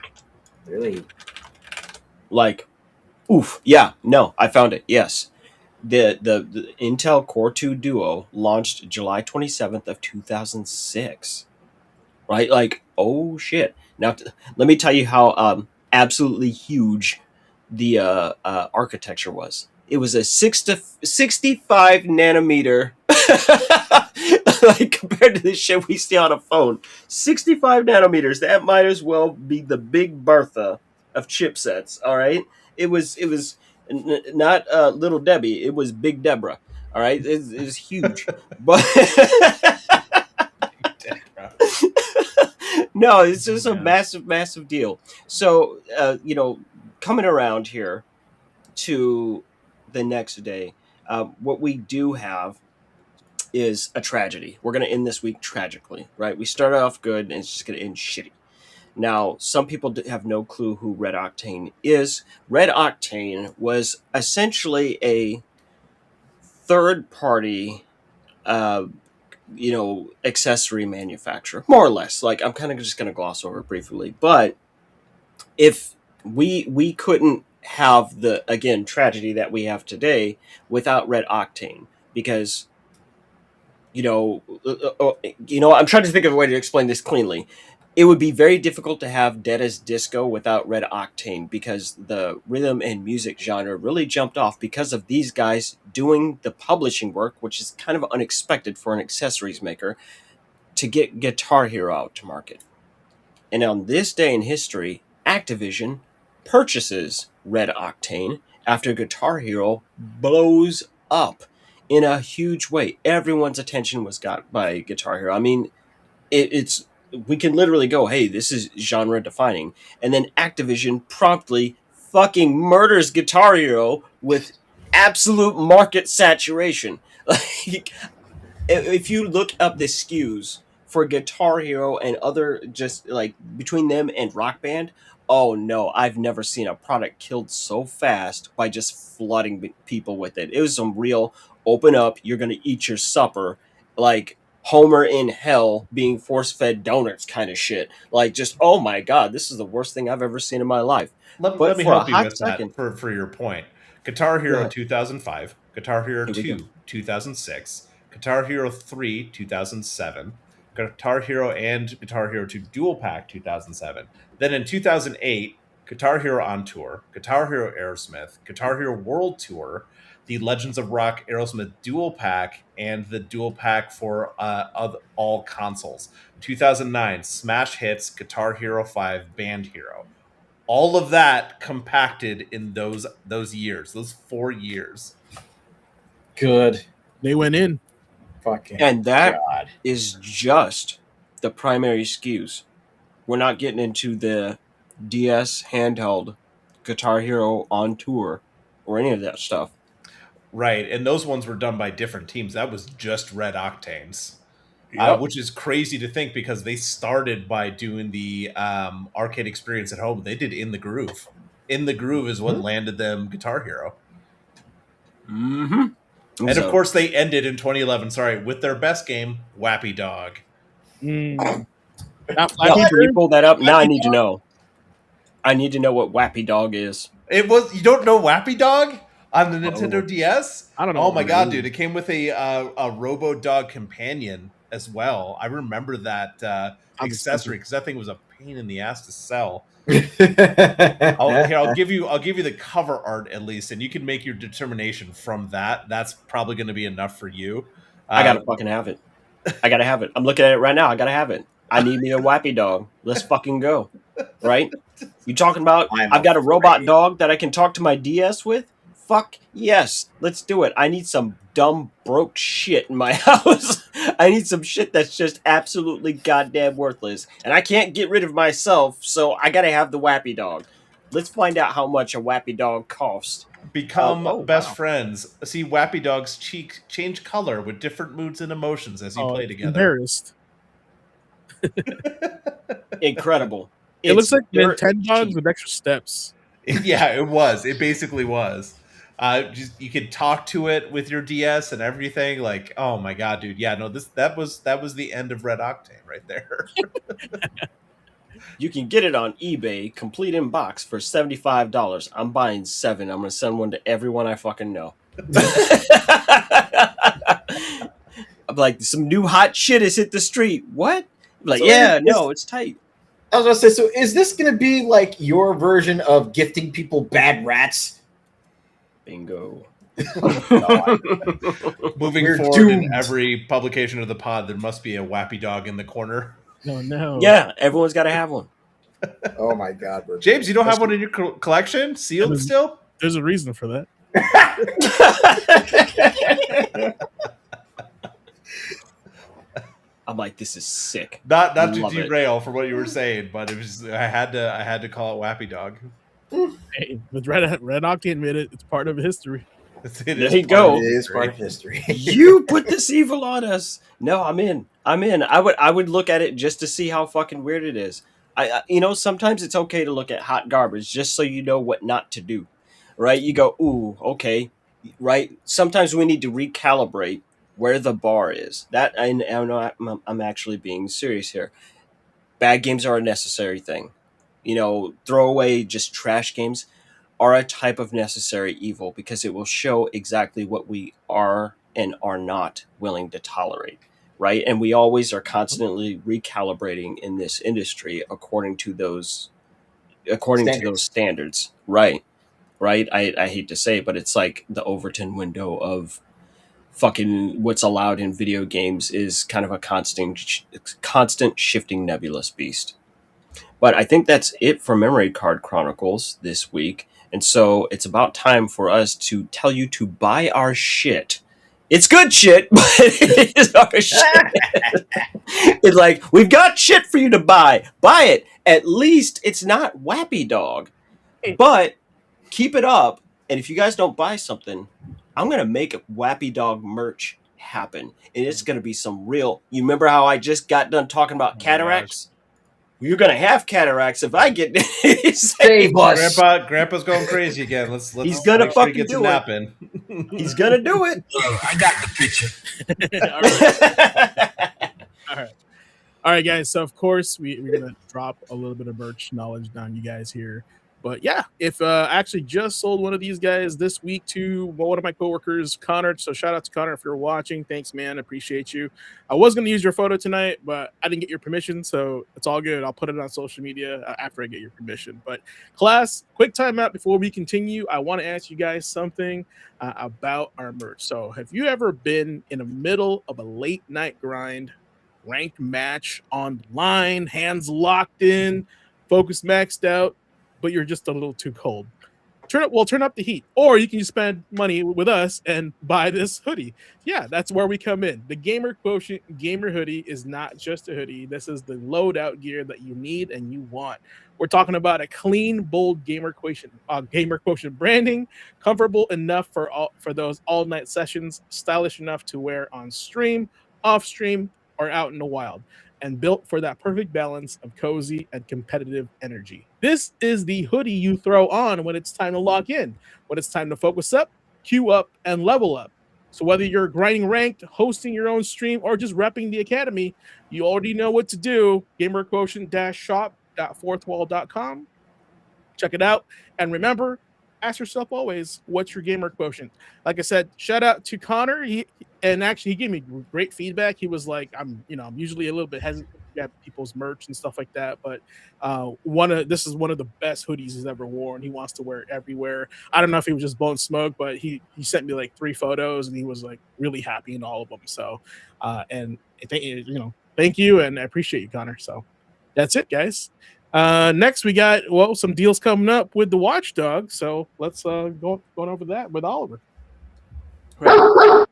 S4: really...
S1: Like, oof. Yeah, no, I found it. Yes. The Intel Core 2 Duo launched July 27th of 2006. Right? Like, oh shit. Now, let me tell you how absolutely huge the architecture was. It was a 65 nanometer... like compared to the shit we see on a phone, 65 nanometers. That might as well be the Big Bertha of chipsets. All right, it was not Little Debbie. It was Big Deborah. All right, it was huge, but no, it's just a massive deal. So coming around here to the next day, what we do have is a tragedy. We're going to end this week tragically, right? We started off good, and it's just going to end shitty. Now, some people have no clue who Red Octane is. Red Octane was essentially a third-party, accessory manufacturer, more or less. Like, I'm kind of just going to gloss over it briefly. But if we couldn't have the, again, tragedy that we have today without Red Octane, because... I'm trying to think of a way to explain this cleanly. It would be very difficult to have Dead as Disco without Red Octane, because the rhythm and music genre really jumped off because of these guys doing the publishing work, which is kind of unexpected for an accessories maker, to get Guitar Hero out to market. And on this day in history, Activision purchases Red Octane after Guitar Hero blows up in a huge way. Everyone's attention was got by Guitar Hero. I mean, it's we can literally go, hey, this is genre defining. And then Activision promptly fucking murders Guitar Hero with absolute market saturation. Like, if you look up the SKUs for Guitar Hero and other, just like between them and Rock Band, oh no, I've never seen a product killed so fast by just flooding people with it. It was some real open up, you're gonna eat your supper, like Homer in hell being force fed donuts kind of shit. Like, just oh my god, this is the worst thing I've ever seen in my life.
S3: Let
S1: But
S3: me
S1: for a
S3: help you
S1: hot
S3: with
S1: second,
S3: that for your point. Guitar
S1: go
S3: Hero
S1: ahead.
S3: 2005, Guitar Hero
S1: Here we go.
S3: 2 2006, Guitar Hero 3 2007, Guitar Hero and Guitar Hero 2 Dual Pack 2007. Then in 2008, Guitar Hero on Tour, Guitar Hero Aerosmith, Guitar Hero World Tour, the Legends of Rock Aerosmith Dual Pack, and the Dual Pack for of all consoles. 2009, Smash Hits, Guitar Hero 5, Band Hero. All of that compacted in those years, those 4 years.
S4: Good
S5: They went in.
S4: fucking
S1: And that
S4: God.
S1: is just the primary SKUs. We're not getting into the DS handheld, Guitar Hero on Tour, or any of that stuff.
S3: Right, and those ones were done by different teams. That was just Red Octanes.
S1: Yep.
S3: Which is crazy to think because they started by doing the arcade experience at home. They did In the Groove. In the Groove is what landed them Guitar Hero.
S1: Mm-hmm.
S3: And of course, they ended in 2011, with their best game, Wappy Dog.
S5: Not
S1: Now,
S5: Flappy
S1: can you
S5: Bird?
S1: pull that up? Now I
S5: Wappy
S1: need to
S5: Dog?
S1: know. I need to know what Wappy Dog is.
S3: You don't know Wappy Dog on the Nintendo
S1: Oh.
S3: DS?
S5: I don't know.
S3: Oh my god,
S1: Ooh.
S3: dude! It came with a Robo Dog companion as well. I remember that accessory because that thing was a pain in the ass to sell. I'll give you the cover art at least, and you can make your determination from that. That's probably going to be enough for you.
S1: I gotta fucking have it. I gotta have it. I'm looking at it right now. I gotta have it. I need me a Wappy Dog. Let's fucking go. Right? You talking about I've got a robot dog that I can talk to my DS with? Fuck yes. Let's do it. I need some dumb broke shit in my house. I need some shit that's just absolutely goddamn worthless. And I can't get rid of myself, so I gotta have the Wappy Dog. Let's find out how much a Wappy Dog costs.
S3: Become best friends. See Wappy Dog's cheeks change color with different moods and emotions as you play together.
S5: Embarrassed.
S1: Incredible.
S5: It looks like
S1: dirt
S5: Nintendogs
S1: cheap.
S5: with extra steps.
S3: Yeah, it was. It basically was. You could talk to it with your DS and everything. Like, oh my god, dude! Yeah, no, that was the end of Red Octane right there.
S1: You can get it on eBay, complete in box, for $75. I'm buying 7. I'm gonna send one to everyone I fucking know. I'm like, some new hot shit has hit the street. What? I'm like,
S4: So
S1: yeah,
S4: is-
S1: no, it's tight.
S4: I was gonna say, so is this gonna be like your version of gifting people bad rats?
S1: Bingo.
S3: Moving
S4: We're
S3: forward
S4: doomed.
S3: in every publication of the pod, there must be a Wappy Dog in the corner.
S5: No.
S1: Yeah, everyone's got to have one.
S4: Oh my god, we're
S3: James, you don't have one in your collection? Sealed still?
S5: There's a reason for that.
S1: I'm like, this is sick.
S3: Not to
S1: Love it.
S3: derail from what you were saying, but it was I had to call it Wappy Dog.
S5: Hey, with Red Octane made it. It's part of history.
S3: It
S1: There
S3: is
S1: you
S3: part
S1: go.
S3: of
S4: It is
S3: history.
S4: part of history.
S1: You put this evil on us. No, I'm in. I would look at it just to see how fucking weird it is. Sometimes it's okay to look at hot garbage just so you know what not to do. Right? You go, ooh, okay. Right? Sometimes we need to recalibrate where the bar is. That I know I'm actually being serious here. Bad games are a necessary thing. Throwaway, just trash games are a type of necessary evil because it will show exactly what we are and are not willing to tolerate, right? And we always are constantly recalibrating in this industry according to those standards, right? I hate to say it, but it's like the Overton window of fucking what's allowed in video games is kind of a constant shifting nebulous beast. But I think that's it for Memory Card Chronicles this week. And so it's about time for us to tell you to buy our shit. It's good shit, but it is our shit. It's like, we've got shit for you to buy. Buy it. At least it's not Wappy Dog. But keep it up. And if you guys don't buy something, I'm going to make a Wappy Dog merch happen. And it's going to be some real... You remember how I just got done talking about cataracts? You're gonna have cataracts if I get
S4: Save us.
S3: Grandpa's going crazy again. Let's
S1: He's gonna
S3: make sure he
S1: fucking
S3: gets a
S1: do it.
S3: nap in.
S1: He's gonna do it.
S6: I got the picture.
S5: All right. All right. All right, guys. So, of course, we're going to drop a little bit of merch knowledge down you guys here. But yeah, if I actually just sold one of these guys this week to one of my coworkers, Connor. So shout out to Connor if you're watching. Thanks, man. I appreciate you. I was going to use your photo tonight, but I didn't get your permission. So it's all good. I'll put it on social media after I get your permission. But class, quick timeout before we continue. I want to ask you guys something about our merch. So have you ever been in the middle of a late night grind, ranked match online, hands locked in, focus maxed out, but you're just a little too cold? Turn up the heat, or you can spend money with us and buy this hoodie. Yeah, that's where we come in. The Gamer Quotient Gamer Hoodie is not just a hoodie. This is the loadout gear that you need and you want. We're talking about a clean, bold Gamer Quotient branding, comfortable enough for those all night sessions, stylish enough to wear on stream, off stream, or out in the wild, and built for that perfect balance of cozy and competitive energy. This is the hoodie you throw on when it's time to log in, when it's time to focus up, queue up, and level up. So whether you're grinding ranked, hosting your own stream, or just repping the academy, you already know what to do. GamerQuotient-shop.fourthwall.com. Check it out. And remember, ask yourself always, what's your Gamer Quotient? Like I said, shout out to Connor. He gave me great feedback. He was like, I'm usually a little bit hesitant to get people's merch and stuff like that, but this is one of the best hoodies he's ever worn. He wants to wear it everywhere. I don't know if he was just blowing smoke, but he sent me like 3 photos and he was like really happy in all of them. So and thank you, and I appreciate you, Connor. So that's it, guys. Next we got some deals coming up with the Watchdog, so let's go over that with Oliver.
S1: Right.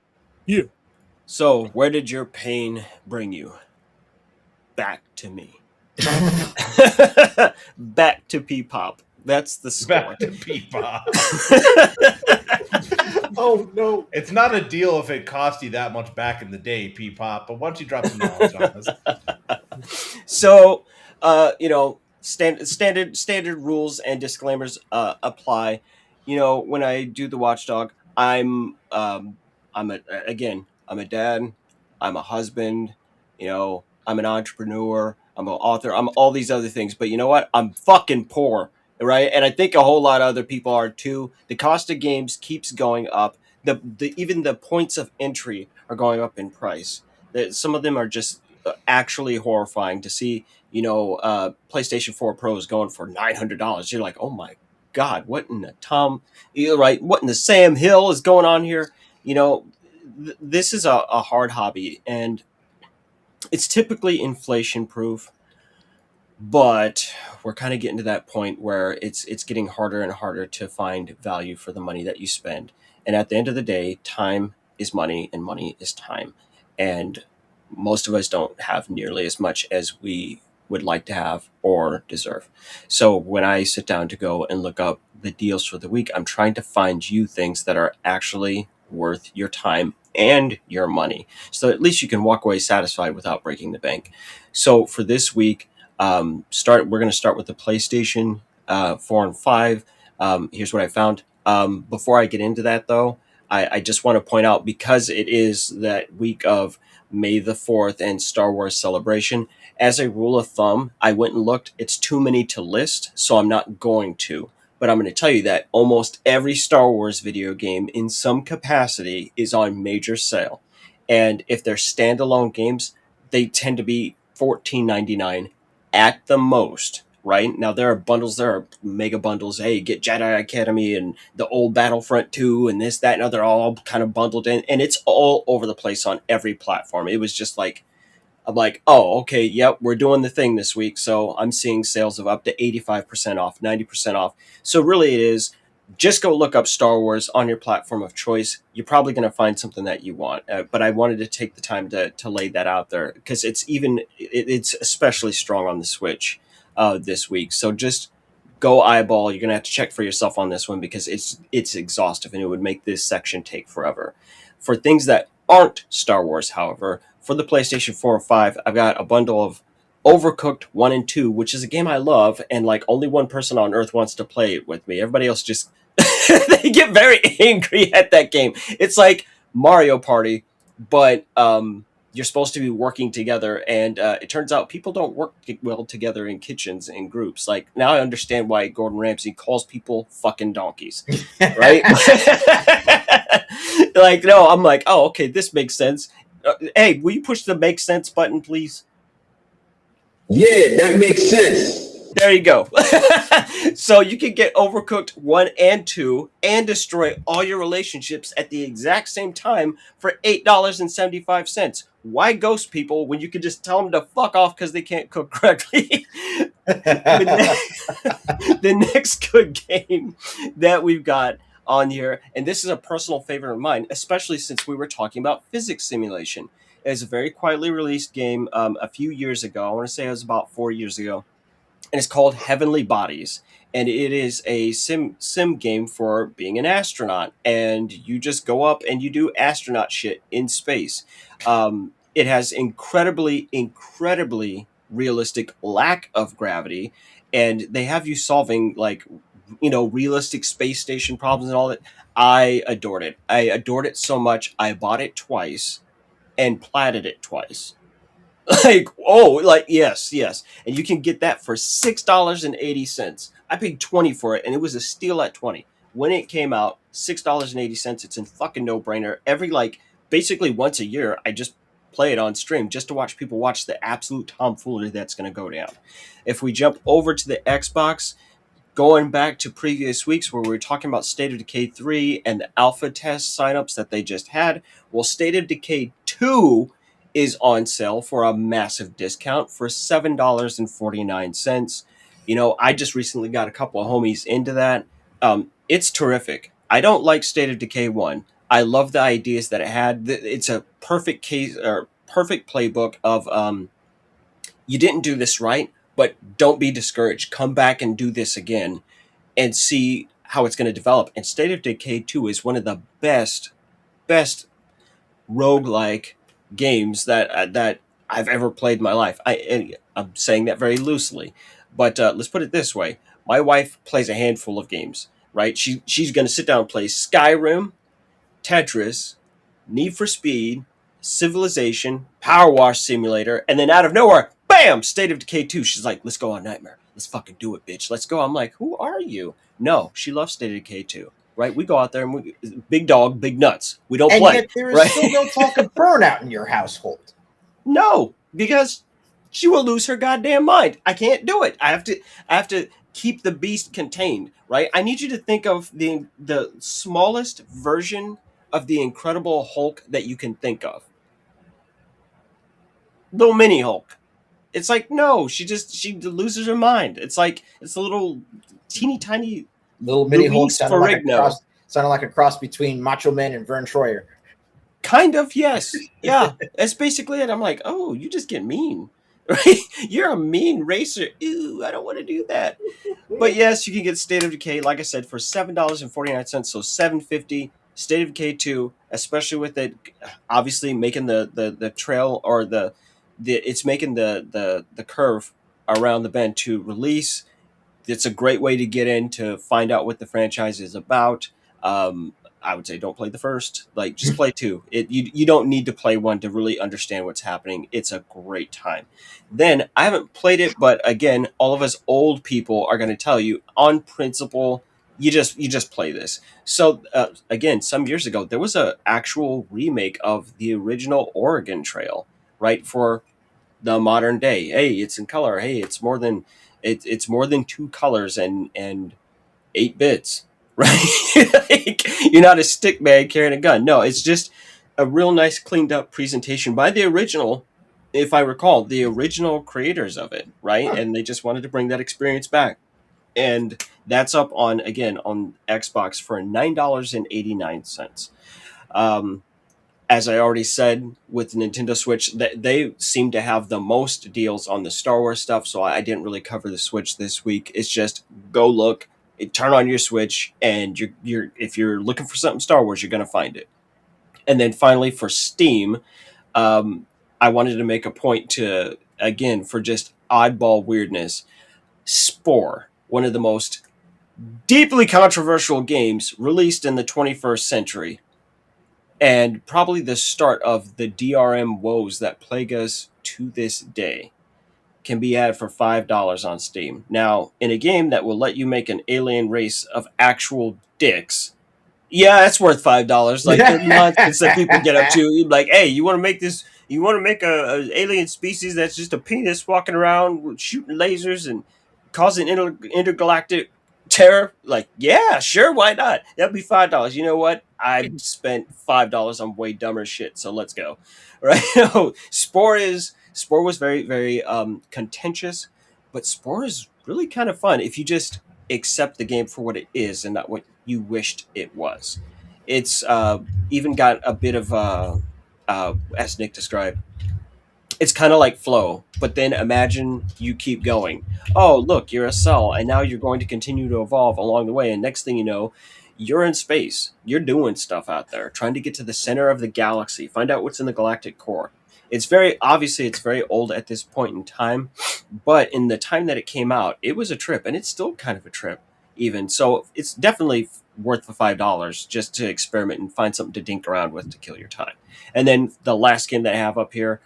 S5: You.
S1: So, where did your pain bring you? Back to me. Back to P-Pop. That's the score.
S3: Back to P-Pop.
S4: Oh no!
S3: It's not a deal if it cost you that much back in the day, P-Pop. But why don't you drop some knowledge on this?
S1: So, standard rules and disclaimers apply. When I do the Watchdog, I'm a dad, I'm a husband, I'm an entrepreneur, I'm an author, I'm all these other things. But you know what? I'm fucking poor, right? And I think a whole lot of other people are too. The cost of games keeps going up. Even the points of entry are going up in price. Some of them are just actually horrifying to see. PlayStation 4 Pro is going for $900. You're like, oh my God, what in the what in the Sam Hill is going on here? This is a hard hobby, and it's typically inflation proof, but we're kind of getting to that point where it's getting harder and harder to find value for the money that you spend. And at the end of the day, time is money and money is time. And most of us don't have nearly as much as we would like to have or deserve. So when I sit down to go and look up the deals for the week, I'm trying to find you things that are actually worth your time and your money, so at least you can walk away satisfied without breaking the bank. So for this week, we're going to start with the PlayStation 4 and 5. Here's what I found. Before I get into that, though, I just want to point out, because it is that week of May the 4th and Star Wars Celebration, as a rule of thumb, I went and looked. It's too many to list, so I'm not going to. But I'm going to tell you that almost every Star Wars video game in some capacity is on major sale. And if they're standalone games, they tend to be $14.99 at the most, right? Now, there are bundles, there are mega bundles. Hey, get Jedi Academy and the old Battlefront 2 and this, that, and other, all kind of bundled in. And it's all over the place on every platform. It was just like, I'm like, oh, okay, yep, we're doing the thing this week. So I'm seeing sales of up to 85% off, 90% off. So really it is, just go look up Star Wars on your platform of choice. You're probably going to find something that you want. But I wanted to take the time to lay that out there, because it's especially strong on the Switch this week. So just go eyeball. You're going to have to check for yourself on this one, because it's exhaustive and it would make this section take forever. For things that aren't Star Wars, however, for the PlayStation 4 or 5, I've got a bundle of Overcooked 1 and 2, which is a game I love, and like only one person on earth wants to play it with me. Everybody else just they get very angry at that game. It's like Mario Party, but you're supposed to be working together, and it turns out people don't work well together in kitchens and groups. Like, now I understand why Gordon Ramsay calls people fucking donkeys, right? Like, no, I'm like, oh, okay, this makes sense. Hey, will you push the make sense button, please?
S6: Yeah, that makes sense.
S1: There you go. So you can get Overcooked 1 and 2 and destroy all your relationships at the exact same time for $8.75. Why ghost people when you can just tell them to fuck off because they can't cook correctly? The next good game that we've got on here, and this is a personal favorite of mine, especially since we were talking about physics simulation. It's a very quietly released game a few years ago. I want to say it was about 4 years ago. And it's called Heavenly Bodies. And it is a sim game for being an astronaut. And you just go up and you do astronaut shit in space. It has incredibly realistic lack of gravity. And they have you solving, like, realistic space station problems and all that. I adored it. I adored it so much, I bought it twice and platted it twice. Like, oh, like, yes, and you can get that for $6.80. I paid 20 for it, and it was a steal at 20 when it came out. $6.80. It's a fucking no-brainer. Every, like, basically once a year, I just play it on stream just to watch people watch the absolute tomfoolery that's going to go down. If we jump over to the Xbox, going back to previous weeks where we were talking about State of Decay 3 and the alpha test signups that they just had, well, State of Decay 2 is on sale for a massive discount for $7.49. I just recently got a couple of homies into that. It's terrific. I don't like State of Decay 1. I love the ideas that it had. It's a perfect case or perfect playbook of you didn't do this right, but don't be discouraged. Come back and do this again and see how it's going to develop. And State of Decay 2 is one of the best roguelike games that I've ever played in my life. I'm saying that very loosely, but let's put it this way: my wife plays a handful of games. Right? She's going to sit down and play Skyrim, Tetris, Need for Speed, Civilization, Power Wash Simulator, and then out of nowhere, bam! State of Decay 2. She's like, "Let's go on Nightmare. Let's fucking do it, bitch. Let's go." I'm like, "Who are you?" No, she loves State of Decay 2. Right? We go out there and big dog, big nuts. We don't play.
S4: And yet there is
S1: right?
S4: still no talk of burnout in your household.
S1: No, because she will lose her goddamn mind. I can't do it. I have to keep the beast contained, right? I need you to think of the smallest version of the Incredible Hulk that you can think of. Little mini Hulk. It's like, no, she loses her mind. It's like, it's a little teeny tiny
S4: little mini Hulk sounded like a cross between Macho Man and Vern Troyer.
S1: Kind of, yes. Yeah, that's basically it. I'm like, oh, you just get mean. Right? You're a mean racer. Ew, I don't want to do that. But yes, you can get State of Decay, like I said, for $7.49, so $7.50. State of Decay 2, especially with it obviously making the trail or it's making the curve around the bend to release. It's a great way to get in to find out what the franchise is about. I would say don't play the first. Like, just play 2. You don't need to play 1 to really understand what's happening. It's a great time. Then, I haven't played it, but again, all of us old people are going to tell you, on principle, you just play this. So, again, some years ago, there was an actual remake of the original Oregon Trail, right, for the modern day. Hey, it's in color. Hey, it's more than 2 colors and 8 bits. Right? Like, you're not a stick man carrying a gun. No, it's just a real nice cleaned up presentation by the original, if I recall, the original creators of it, right? And they just wanted to bring that experience back. And that's up on Xbox for $9.89. As I already said, with the Nintendo Switch, they seem to have the most deals on the Star Wars stuff, so I didn't really cover the Switch this week. It's just go look. Turn on your Switch, and you're if you're looking for something Star Wars, you're going to find it. And then finally, for Steam, I wanted to make a point to again, for just oddball weirdness, Spore, one of the most deeply controversial games released in the 21st century, and probably the start of the DRM woes that plague us to this day, can be had for $5 on Steam. Now, in a game that will let you make an alien race of actual dicks, yeah, that's worth $5. Like the nonsense that people get up to, you're like, hey, you want to make this? You want to make a alien species that's just a penis walking around shooting lasers and causing intergalactic terror? Like, yeah, sure, why not? That'd be $5. You know what? I spent $5 on way dumber shit, so let's go. Right? Spore was very, very contentious, but Spore is really kind of fun if you just accept the game for what it is and not what you wished it was. It's even got a bit of, as Nick described, it's kind of like Flow, but then imagine you keep going. Oh, look, you're a cell, and now you're going to continue to evolve along the way. And next thing you know, you're in space. You're doing stuff out there, trying to get to the center of the galaxy, find out what's in the galactic core. It's very old at this point in time, but in the time that it came out, it was a trip, and it's still kind of a trip, even. So it's definitely worth the $5 just to experiment and find something to dink around with to kill your time. And then the last game that I have up here,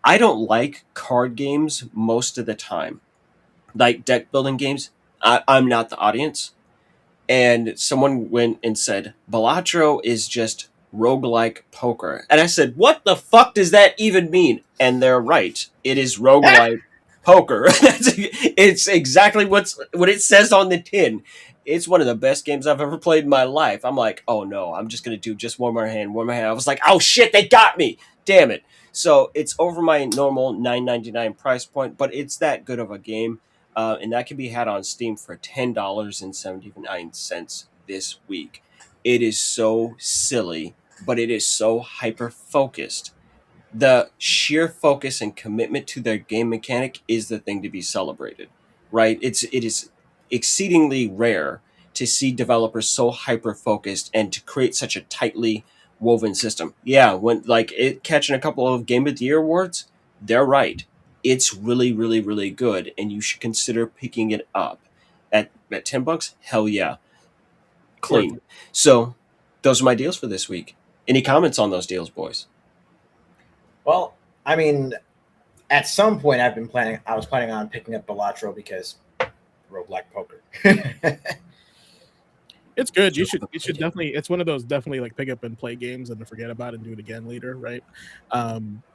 S1: I don't like card games most of the time, like deck building games. I'm not the audience. And someone went and said, Balatro is just roguelike poker. And I said, what the fuck does that even mean? And they're right. It is roguelike poker. It's exactly what it says on the tin. It's one of the best games I've ever played in my life. I'm like, oh no, I'm just going to do just one more hand. I was like, oh shit, they got me. Damn it. So it's over my normal $9.99 price point, but it's that good of a game. And that can be had on Steam for $10.79 this week. It is so silly, but it is so hyper-focused. The sheer focus and commitment to their game mechanic is the thing to be celebrated, right? It is exceedingly rare to see developers so hyper-focused and to create such a tightly woven system. Yeah, when like it catching a couple of Game of the Year awards, they're right. It's really, really, really good, and you should consider picking it up at $10. Hell yeah, clean. So those are my deals for this week. Any comments on those deals, boys?
S4: Well, I mean, at some point I was planning on picking up Balatro because roguelike poker.
S5: It's good. You should definitely. It's one of those definitely like pick up and play games and to forget about it and do it again later, right?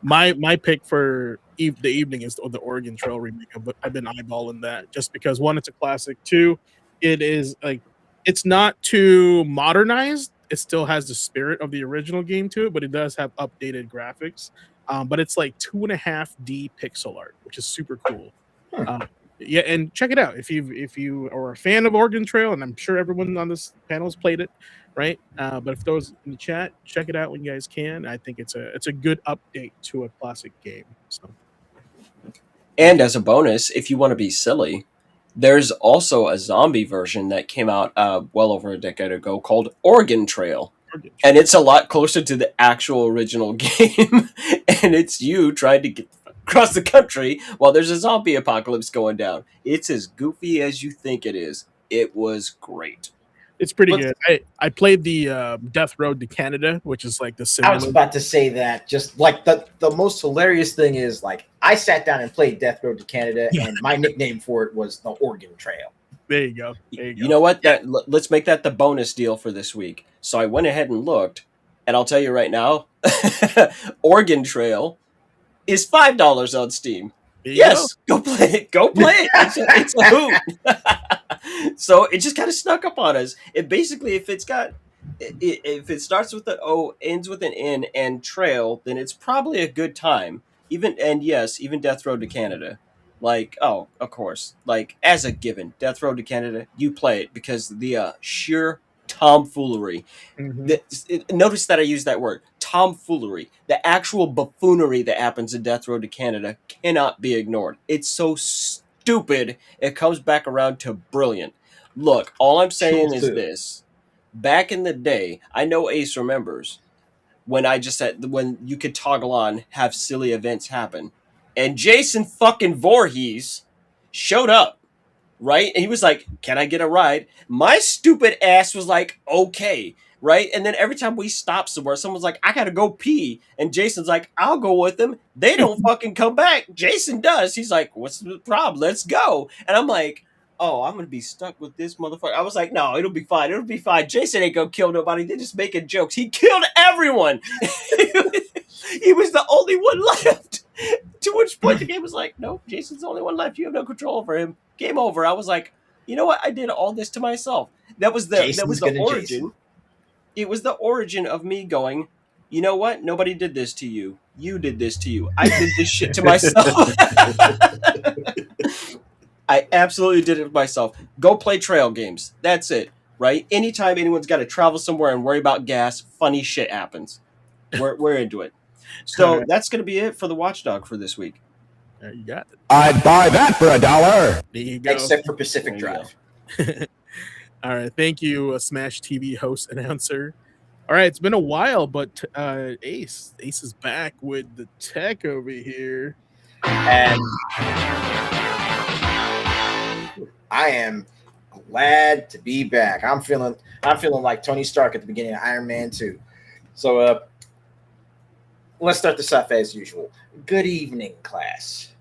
S5: My pick for the evening is the Oregon Trail remake. I've been eyeballing that just because one, it's a classic. Two, it is like it's not too modernized. It still has the spirit of the original game to it, but it does have updated graphics. But it's like 2.5D pixel art, which is super cool. Yeah, and check it out if you are a fan of Oregon Trail, and I'm sure everyone on this panel has played it, right? But if those in the chat, check it out when you guys can. I think it's a good update to a classic game. So,
S1: and as a bonus, if you want to be silly, there's also a zombie version that came out well over a decade ago called Oregon Trail. And it's a lot closer to the actual original game, and it's you trying to get across the country while there's a zombie apocalypse going down. It's as goofy as you think it is. It was great.
S5: It's pretty good. I played the Death Road to Canada, which is like the
S4: I was about to say that. Just like the most hilarious thing is like I sat down and played Death Road to Canada, and my nickname for it was the Oregon Trail.
S5: There you go.
S1: You know what? Let's make that the bonus deal for this week. So I went ahead and looked, and I'll tell you right now, Oregon Trail is $5 on Steam. Yes, go play it. Go play it. It's a hoot. So it just kind of snuck up on us. It basically, if it starts with an O, ends with an N, and trail, then it's probably a good time. Even Death Road to Canada. Like, oh, of course. Like, as a given, Death Road to Canada, you play it because the sheer tomfoolery. Mm-hmm. Notice that I use that word, tomfoolery. The actual buffoonery that happens in Death Road to Canada cannot be ignored. It's so stupid, it comes back around to brilliant. Look, all I'm saying is this. Back in the day, I know Ace remembers when when you could toggle on, have silly events happen. And Jason fucking Voorhees showed up, right? And he was like, "Can I get a ride?" My stupid ass was like, "Okay." Right? And then every time we stop somewhere, someone's like, "I gotta go pee." And Jason's like, "I'll go with them." They don't fucking come back. Jason does. He's like, "What's the problem? Let's go." And I'm like, "Oh, I'm gonna be stuck with this motherfucker." I was like, "No, it'll be fine. It'll be fine. Jason ain't gonna kill nobody. They're just making jokes." He killed everyone. He was the only one left. To which point the game was like, "No, Jason's the only one left. You have no control over him. Game over." I was like, "You know what? I did all this to myself." That was the origin.
S4: Jason.
S1: It was the origin of me going, "You know what? Nobody did this to you. You did this to you. I did this shit to myself." I absolutely did it myself. Go play trail games. That's it, right? Anytime anyone's got to travel somewhere and worry about gas, funny shit happens. We're into it. So that's going to be it for the Watchdog for this week.
S5: There you got it.
S6: I'd buy that for $1.
S5: There you go.
S4: Except for Pacific
S1: There you
S4: Drive.
S5: All right, thank you, Smash TV host announcer. All right, it's been a while, but Ace is back with the tech over here.
S4: And I am glad to be back. I'm feeling like Tony Stark at the beginning of Iron Man 2. So let's start this off as usual. Good evening, class.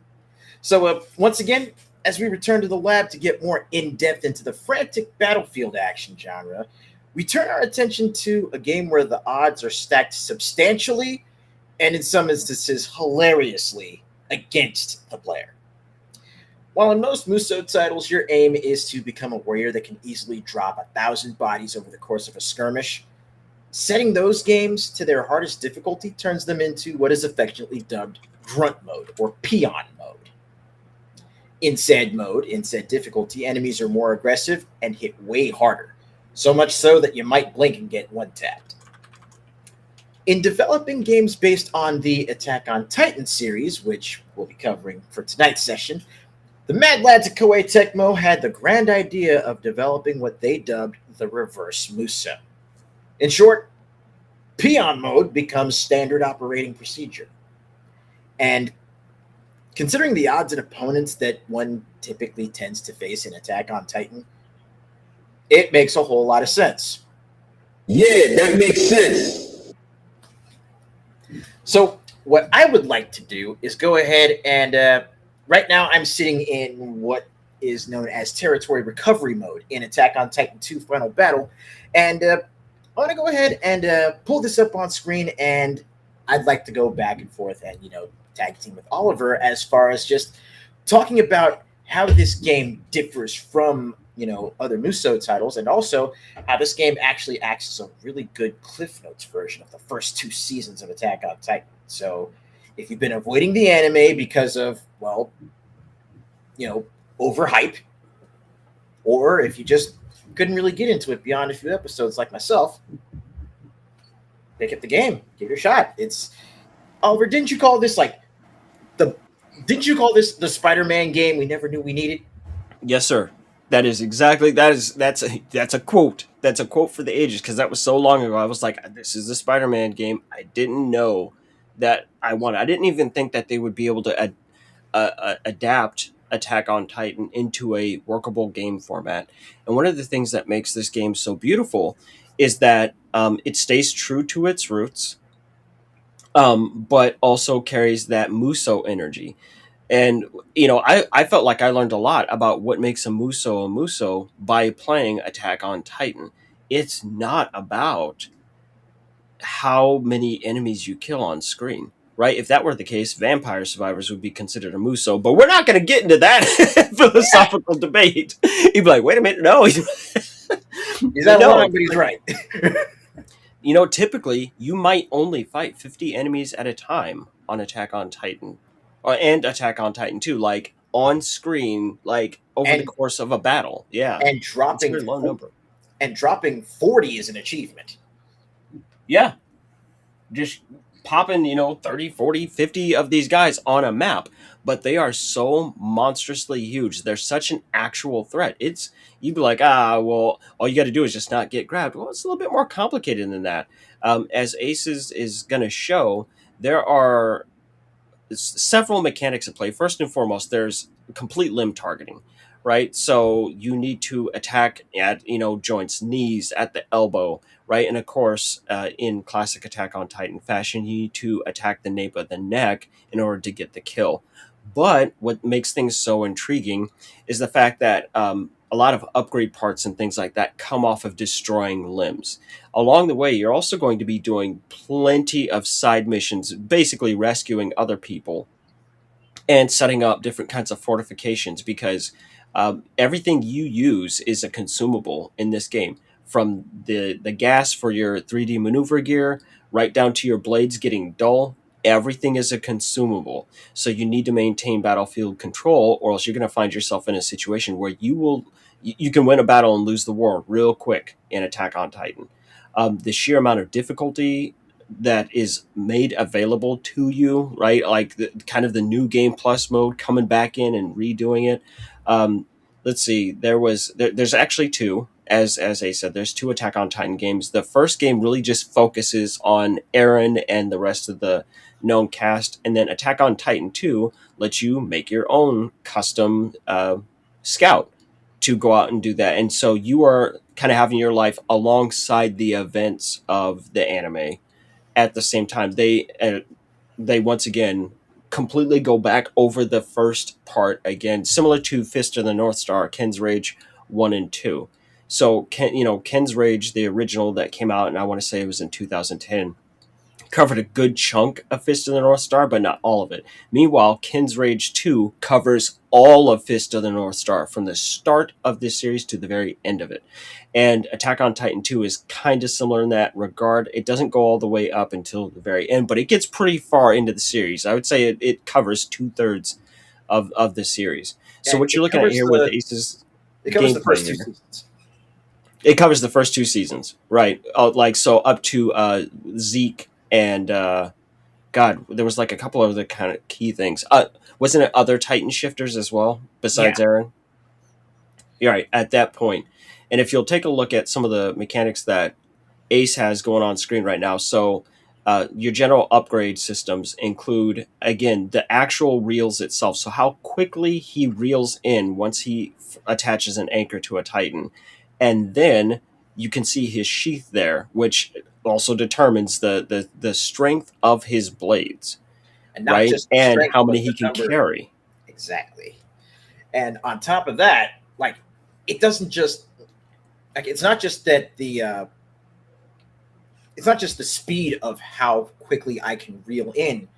S4: So once again, as we return to the lab to get more in-depth into the frantic battlefield action genre, we turn our attention to a game where the odds are stacked substantially and in some instances hilariously against the player. While in most Musou titles, your aim is to become a warrior that can easily drop 1,000 bodies over the course of a skirmish, setting those games to their hardest difficulty turns them into what is affectionately dubbed grunt mode or peon mode. In said mode, in said difficulty, enemies are more aggressive and hit way harder, so much so that you might blink and get one-tapped. In developing games based on the Attack on Titan series, which we'll be covering for tonight's session, the Mad Lads at Koei Tecmo had the grand idea of developing what they dubbed the Reverse Musou. In short, peon mode becomes standard operating procedure. And considering the odds and opponents that one typically tends to face in Attack on Titan, it makes a whole lot of sense.
S6: Yeah, that makes sense.
S4: So what I would like to do is go ahead and right now I'm sitting in what is known as territory recovery mode in Attack on Titan 2 Final Battle. And I want to go ahead and pull this up on screen, and I'd like to go back and forth and, tag team with Oliver as far as just talking about how this game differs from, other Musou titles, and also how this game actually acts as a really good Cliff Notes version of the first 2 seasons of Attack on Titan. So if you've been avoiding the anime because of, overhype, or if you just couldn't really get into it beyond a few episodes like myself, pick up the game, give it a shot. It's Oliver, didn't you call this the Spider-Man game we never knew we needed?
S1: Yes, sir. That is exactly that's a quote. That's a quote for the ages, because that was so long ago. I was like, this is the Spider-Man game. I didn't know that I wanted. I didn't even think that they would be able to adapt Attack on Titan into a workable game format. And one of the things that makes this game so beautiful is that it stays true to its roots, but also carries that Musou energy. And, I felt like I learned a lot about what makes a Musou by playing Attack on Titan. It's not about how many enemies you kill on screen, right? If that were the case, Vampire Survivors would be considered a Musou, but we're not going to get into that philosophical debate. You'd be like, wait a minute, no.
S4: He's not wrong, but he's right.
S1: Typically, you might only fight 50 enemies at a time on Attack on Titan. And Attack on Titan 2, like on screen, like over the course of a battle. Yeah.
S4: And dropping
S1: low number.
S4: And dropping 40 is an achievement.
S1: Yeah. Just popping, 30, 40, 50 of these guys on a map. But they are so monstrously huge. They're such an actual threat. You'd be like, well, all you got to do is just not get grabbed. Well, it's a little bit more complicated than that. As Aces is going to show, there are several mechanics at play. First and foremost, there's complete limb targeting, right? So you need to attack at joints, knees, at the elbow, right? And of course, in classic Attack on Titan fashion, you need to attack the nape of the neck in order to get the kill. But what makes things so intriguing is the fact that a lot of upgrade parts and things like that come off of destroying limbs. Along the way, you're also going to be doing plenty of side missions, basically rescuing other people and setting up different kinds of fortifications because everything you use is a consumable in this game. From the gas for your 3D maneuver gear right down to your blades getting dull, everything is a consumable. So you need to maintain battlefield control, or else you're going to find yourself in a situation where you can win a battle and lose the war real quick in Attack on Titan. The sheer amount of difficulty that is made available to you, right? Like kind of the new game plus mode coming back in and redoing it. Let's see, there's actually two. As Ace said, there's two Attack on Titan games. The first game really just focuses on Eren and the rest of the known cast, and then Attack on Titan 2 lets you make your own custom scout to go out and do that. And so you are kind of having your life alongside the events of the anime at the same time. They once again completely go back over the first part again, similar to Fist of the North Star, Ken's Rage 1 and 2. So Ken's Rage, the original that came out, and I want to say it was in 2010, covered a good chunk of Fist of the North Star, but not all of it. Meanwhile, Ken's Rage 2 covers all of Fist of the North Star from the start of this series to the very end of it. And Attack on Titan 2 is kind of similar in that regard. It doesn't go all the way up until the very end, but it gets pretty far into the series. I would say it covers 2/3 of the series. So what you're looking at here with Ace's
S4: it covers the first two
S1: gameplay here.
S4: seasons.
S1: It covers the first two seasons, right? So up to Zeke and God, there was like a couple of other kind of key things. Wasn't it other Titan shifters as well besides Eren? You're right, at that point. And if you'll take a look at some of the mechanics that Ace has going on screen right now, so your general upgrade systems include, again, the actual reels itself. So how quickly he reels in once he attaches an anchor to a Titan. And then you can see his sheath there, which also determines the strength of his blades,
S4: And not
S1: right?
S4: just
S1: And
S4: strength,
S1: how
S4: but
S1: many he
S4: the
S1: can
S4: number.
S1: carry.
S4: Exactly. And on top of that, like, it doesn't just like it's not just that it's not just the speed of how quickly I can reel in,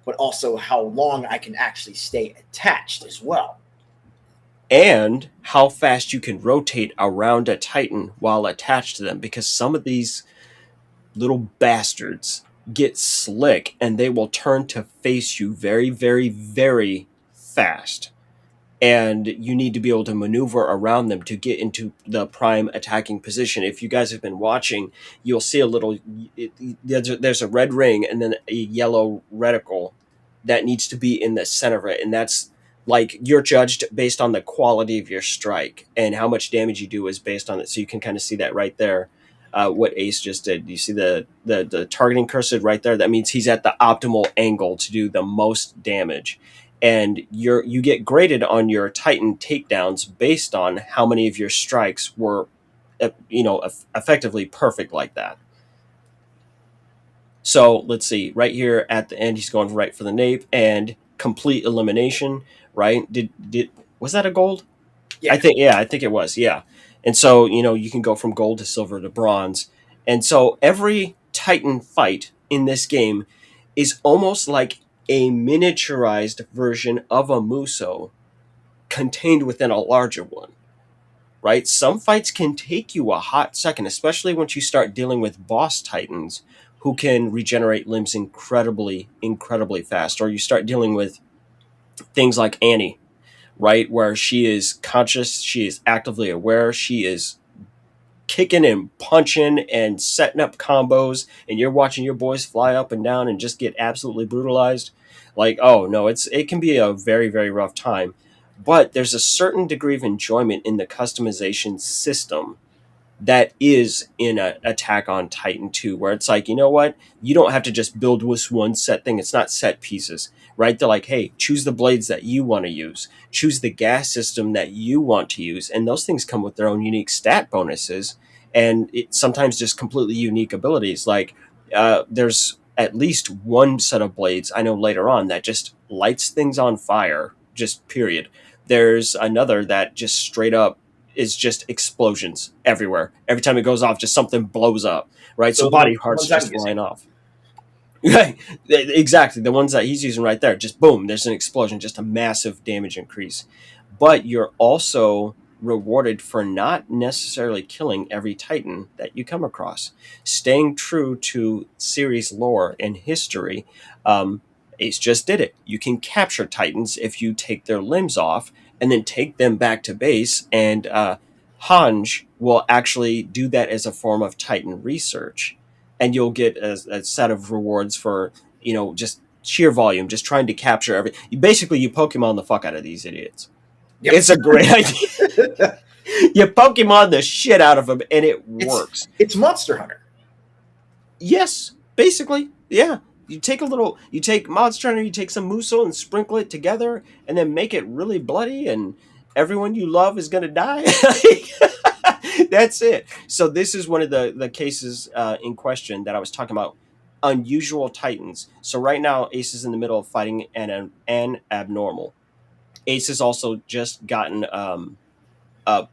S4: but also how long I can actually stay attached as well.
S1: And how fast you can rotate around a Titan while attached to them, because some of these little bastards get slick and they will turn to face you very, very, very fast. And you need to be able to maneuver around them to get into the prime attacking position. If you guys have been watching, you'll see a little, there's a red ring and then a yellow reticle that needs to be in the center of it. And that's like, you're judged based on the quality of your strike, and how much damage you do is based on it. So you can kind of see that right there. What Ace just did. You see the targeting cursor right there? That means he's at the optimal angle to do the most damage. And you get graded on your Titan takedowns based on how many of your strikes were, effectively perfect like that. So let's see. Right here at the end, he's going right for the nape and complete elimination. Right? Was that a gold?
S4: Yeah.
S1: I think it was. Yeah. And so, you can go from gold to silver to bronze. And so every Titan fight in this game is almost like a miniaturized version of a Musou contained within a larger one, right? Some fights can take you a hot second, especially once you start dealing with boss Titans who can regenerate limbs incredibly, incredibly fast. Or you start dealing with things like Annie, right? Where she is conscious, she is actively aware, she is kicking and punching and setting up combos, and you're watching your boys fly up and down and just get absolutely brutalized. Like, oh no, it can be a very, very rough time. But there's a certain degree of enjoyment in the customization system that is in a Attack on Titan 2, where it's like, you know what? You don't have to just build this one set thing. It's not set pieces, right? They're like, hey, choose the blades that you want to use, choose the gas system that you want to use. And those things come with their own unique stat bonuses and sometimes just completely unique abilities. Like there's at least one set of blades I know later on that just lights things on fire, just period. There's another that just straight up is just explosions everywhere. Every time it goes off, just something blows up, right? So body parts just flying off. Right, exactly. The ones that he's using right there, just boom, there's an explosion, just a massive damage increase. But you're also rewarded for not necessarily killing every Titan that you come across. Staying true to series lore and history, Ace just did it. You can capture Titans if you take their limbs off and then take them back to base, and Hanj will actually do that as a form of Titan research. And you'll get a set of rewards for, just sheer volume, just trying to capture you Pokemon the fuck out of these idiots. Yep. It's a great idea. You Pokemon the shit out of them, and it works.
S4: It's Monster Hunter.
S1: Yes, basically, yeah. You take Monster Hunter, you take some Musou and sprinkle it together, and then make it really bloody, and everyone you love is gonna die. That's it. So this is one of the cases in question that I was talking about. Unusual Titans. So right now, Ace is in the middle of fighting an abnormal. Ace has also just gotten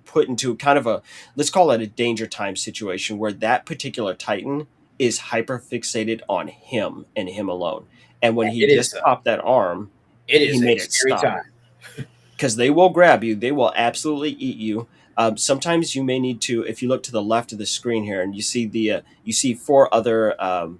S1: put into kind of let's call it a danger time situation, where that particular Titan is hyper fixated on him and him alone. And when he just popped that arm, he made it stop. Because they will grab you. They will absolutely eat you. Sometimes you may need to, if you look to the left of the screen here, and you see 4 other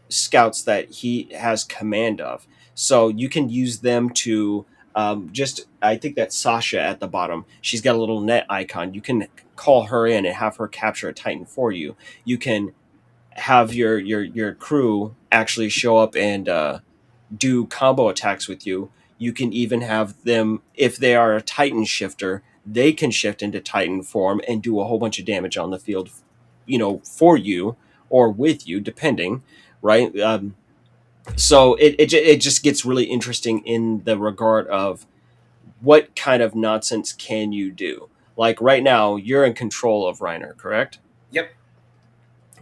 S1: scouts that he has command of. So you can use them to I think that's Sasha at the bottom. She's got a little net icon. You can call her in and have her capture a Titan for you. You can have your crew actually show up and do combo attacks with you. You can even have them, if they are a Titan shifter, they can shift into Titan form and do a whole bunch of damage on the field, for you or with you, depending, right? So it just gets really interesting in the regard of what kind of nonsense can you do? Like right now, you're in control of Reiner, correct?
S4: Yep.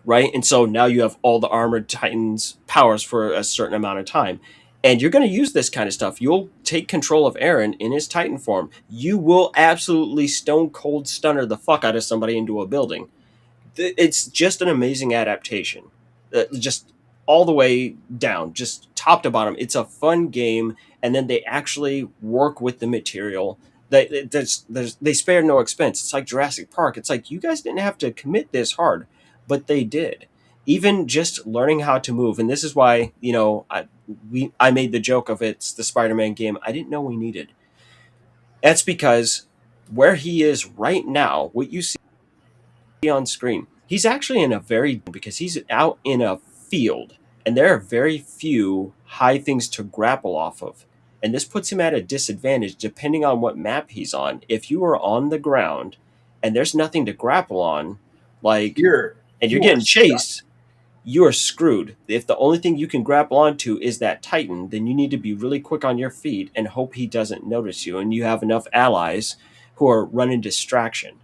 S1: Right? And so now you have all the armored Titans powers for a certain amount of time. And you're going to use this kind of stuff. You'll take control of Eren in his Titan form. You will absolutely stone cold stunner the fuck out of somebody into a building. It's just an amazing adaptation. Just all the way down, just top to bottom. It's a fun game. And then they actually work with the material. They spare no expense. It's like Jurassic Park. It's like, you guys didn't have to commit this hard, but they did. Even just learning how to move. And this is why, I made the joke of it's the Spider-Man game I didn't know we needed. That's because where he is right now, what you see on screen, he's actually because he's out in a field, and there are very few high things to grapple off of. And this puts him at a disadvantage depending on what map he's on. If you are on the ground and there's nothing to grapple on, you're getting chased, you are screwed. If the only thing you can grapple onto is that Titan, then you need to be really quick on your feet and hope he doesn't notice you, and you have enough allies who are running distraction,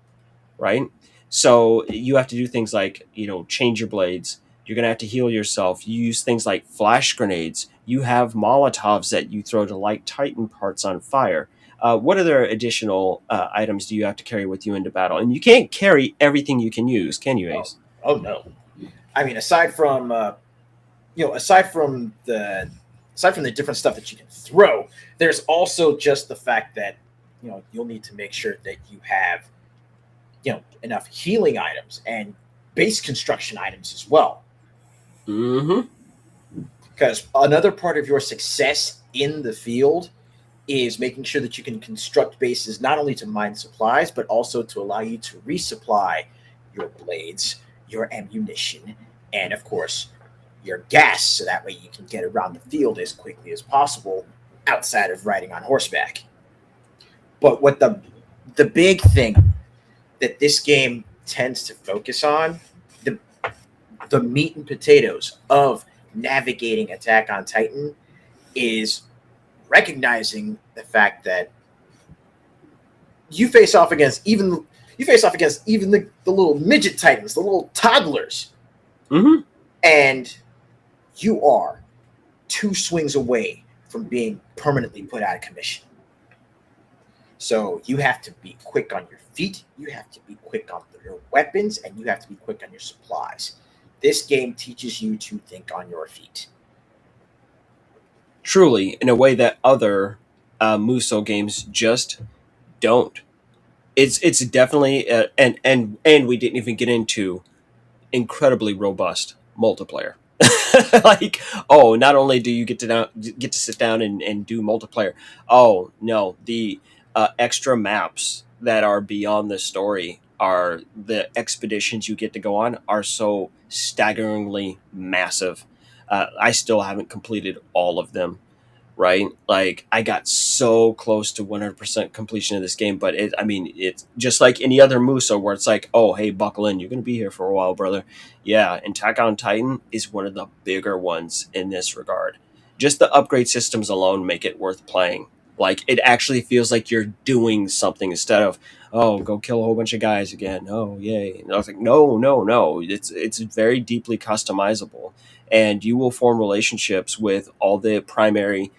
S1: right? So you have to do things like, change your blades. You're going to have to heal yourself. You use things like flash grenades. You have Molotovs that you throw to light Titan parts on fire. What other additional items do you have to carry with you into battle? And you can't carry everything you can use, can you, Ace?
S4: Oh no. I mean, aside from the different stuff that you can throw, there's also just the fact that you'll need to make sure that you have enough healing items and base construction items as well.
S1: Mm-hmm.
S4: Because another part of your success in the field is making sure that you can construct bases not only to mine supplies, but also to allow you to resupply your blades, your ammunition, and of course your gas, so that way you can get around the field as quickly as possible outside of riding on horseback. But what the big thing that this game tends to focus on the the meat and potatoes of navigating Attack on Titan is recognizing the fact that you face off against even the little midget titans, the little toddlers,
S1: Mm-hmm.
S4: and you are 2 swings away from being permanently put out of commission. So you have to be quick on your feet, you have to be quick on your weapons, and you have to be quick on your supplies. This game teaches you to think on your feet.
S1: Truly, in a way that other Muso games just don't. It's definitely and we didn't even get into incredibly robust multiplayer. Like, oh, not only do you get to sit down and do multiplayer, oh no, the extra maps that are beyond the story, are the expeditions you get to go on are so staggeringly massive. I still haven't completed all of them, right? Like, I got so close to 100% completion of this game, but it's just like any other Muso where it's like, oh, hey, buckle in, you're going to be here for a while, brother. Yeah, and Attack on Titan is one of the bigger ones in this regard. Just the upgrade systems alone make it worth playing. Like, it actually feels like you're doing something instead of, oh, go kill a whole bunch of guys again. Oh, yay. And I was like, no, no, no. It's very deeply customizable, and you will form relationships with all the primary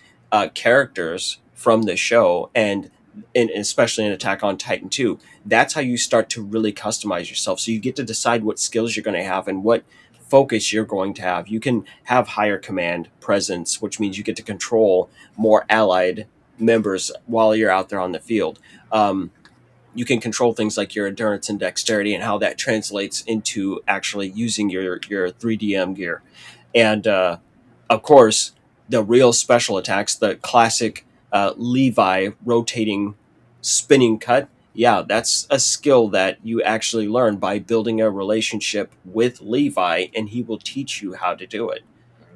S1: characters from the show, and especially in Attack on Titan 2. That's how you start to really customize yourself. So you get to decide what skills you're going to have and what focus you're going to have. You can have higher command presence, which means you get to control more allied members while you're out there on the field. You can control things like your endurance and dexterity and how that translates into actually using your 3DM gear. And of course, the real special attacks, the classic Levi rotating spinning cut. Yeah, that's a skill that you actually learn by building a relationship with Levi, and he will teach you how to do it.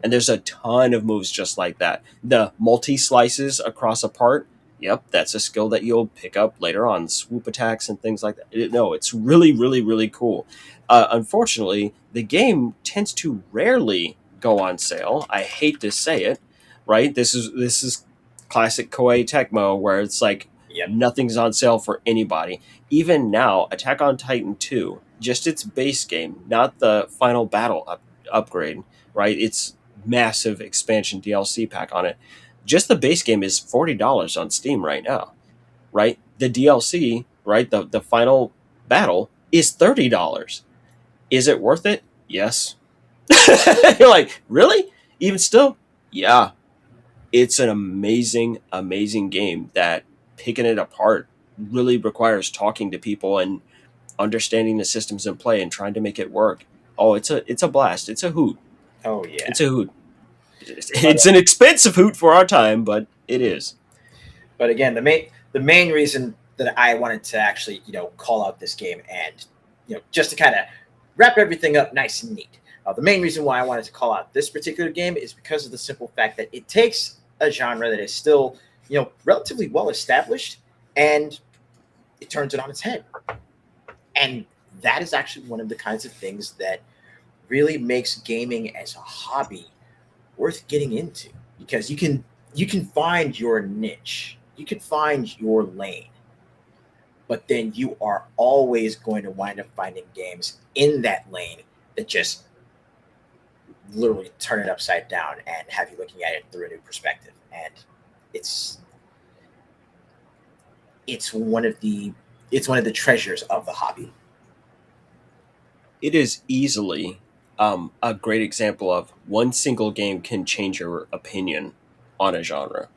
S1: And there's a ton of moves just like that. The multi slices across a part. Yep, that's a skill that you'll pick up later on. Swoop attacks and things like that. No, it's really, really, really cool. Unfortunately, the game tends to rarely go on sale. I hate to say it, right? This is classic Koei Tecmo, where it's like,
S4: Yep.
S1: nothing's on sale for anybody. Even now, Attack on Titan 2, just its base game, not the final battle upgrade, right? It's massive expansion DLC pack on it. Just the base game is $40 on Steam right now, right? The DLC, right? The final battle is $30. Is it worth it? Yes. You're like, really? Even still? Yeah. It's an amazing, amazing game that picking it apart really requires talking to people and understanding the systems in play and trying to make it work. Oh, it's a blast. It's a hoot.
S4: Oh yeah.
S1: It's a hoot. It's an expensive hoot for our time, but it is.
S4: But again, the main reason that I wanted to actually, call out this game and, just to kind of wrap everything up nice and neat. The main reason why I wanted to call out this particular game is because of the simple fact that it takes a genre that is still, relatively well established, and it turns it on its head. And that is actually one of the kinds of things that really makes gaming as a hobby worth getting into, because you can find your niche, you can find your lane, but then you are always going to wind up finding games in that lane that just literally turn it upside down and have you looking at it through a new perspective. And it's one of the treasures of the hobby.
S1: It is easily a great example of one single game can change your opinion on a genre.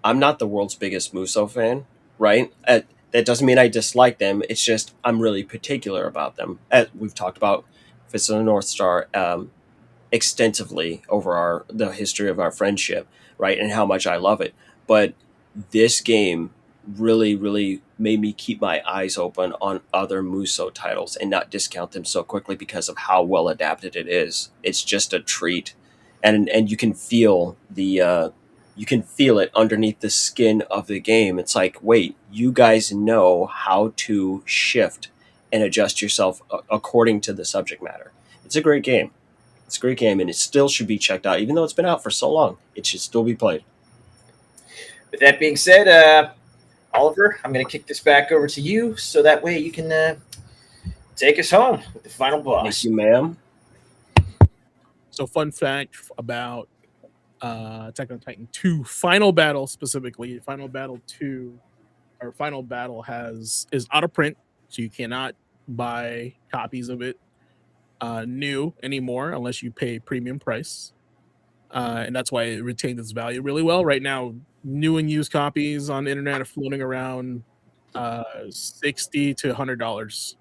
S1: I'm not the world's biggest Muso fan, right? That doesn't mean I dislike them. It's just I'm really particular about them. We've talked about Fist of the North Star extensively over the history of our friendship, right? And how much I love it. But this game really, really made me keep my eyes open on other Muso titles and not discount them so quickly because of how well adapted it is. It's just a treat, and you can feel you can feel it underneath the skin of the game. It's like, wait, you guys know how to shift and adjust yourself according to the subject matter. It's a great game. It's a great game, and it still should be checked out. Even though it's been out for so long, it should still be played.
S4: With that being said, Oliver, I'm going to kick this back over to you so that way you can take us home with the final boss.
S1: Thank you, ma'am.
S5: So, fun fact about Attack on Titan 2 Final Battle specifically. Final Battle 2 or Final Battle is out of print, so you cannot buy copies of it new anymore unless you pay premium price. And that's why it retains its value really well. Right now, new and used copies on the internet are floating around $60 to $100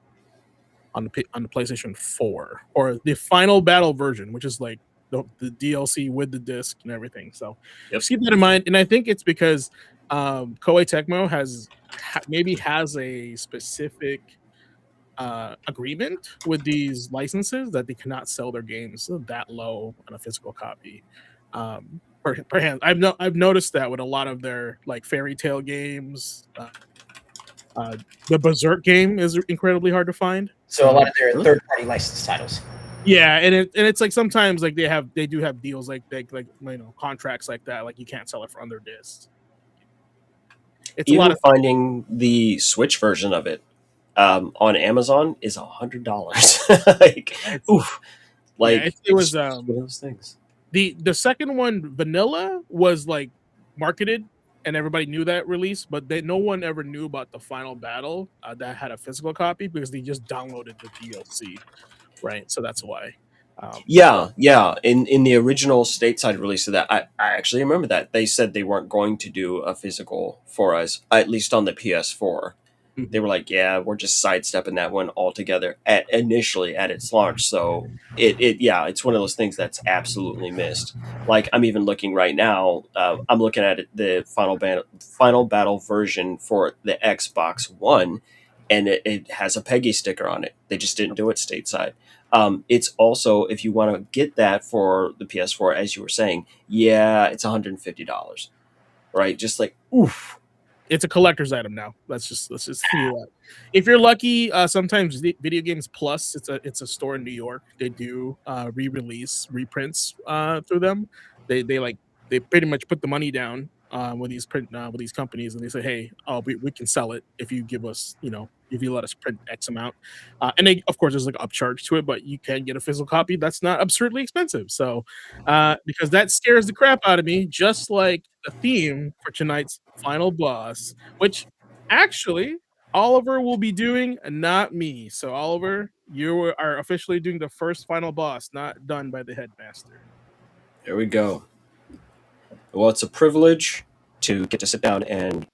S5: on the PlayStation 4, or the Final Battle version, which is like the DLC with the disc and everything. So just keep that in mind. And I think it's because Koei Tecmo maybe has a specific agreement with these licenses that they cannot sell their games that low on a physical copy. Per hand. I've noticed that with a lot of their like Fairy Tail games. The Berserk game is incredibly hard to find.
S4: So a lot of their third-party licensed titles.
S5: Yeah, and it's like sometimes like they do have deals like contracts like that. Like you can't sell it for under disc. It's
S1: Even
S5: a lot of
S1: finding the Switch version of it on Amazon is $100. Like, oof. Like,
S5: yeah, it was
S1: one of those things.
S5: The second one, Vanilla, was like marketed and everybody knew that release, but no one ever knew about the Final Battle that had a physical copy because they just downloaded the DLC, right? So that's why.
S1: Yeah. In the original stateside release of that, I actually remember that they said they weren't going to do a physical for us, at least on the PS4. They were like, "Yeah, we're just sidestepping that one altogether." Initially at its launch, so it's one of those things that's absolutely missed. Like I'm even looking right now. I'm looking at the Final Battle version for the Xbox One, and it has a PEGI sticker on it. They just didn't do it stateside. It's also, if you want to get that for the PS4, as you were saying, it's $150, right? Just like oof.
S5: It's a collector's item now. Let's just do that. If you're lucky, sometimes Video Games Plus, it's a store in New York. They do re-release reprints through them. They pretty much put the money down with these companies, and they say, hey, we can sell it if you give us, if you let us print X amount. And they, of course, there's like upcharge to it, but you can get a physical copy that's not absurdly expensive. So because that scares the crap out of me, just like the theme for tonight's final boss, which actually Oliver will be doing, not me. So Oliver, you are officially doing the first final boss, not done by the headmaster.
S1: There we go. Well, it's a privilege to get to sit down and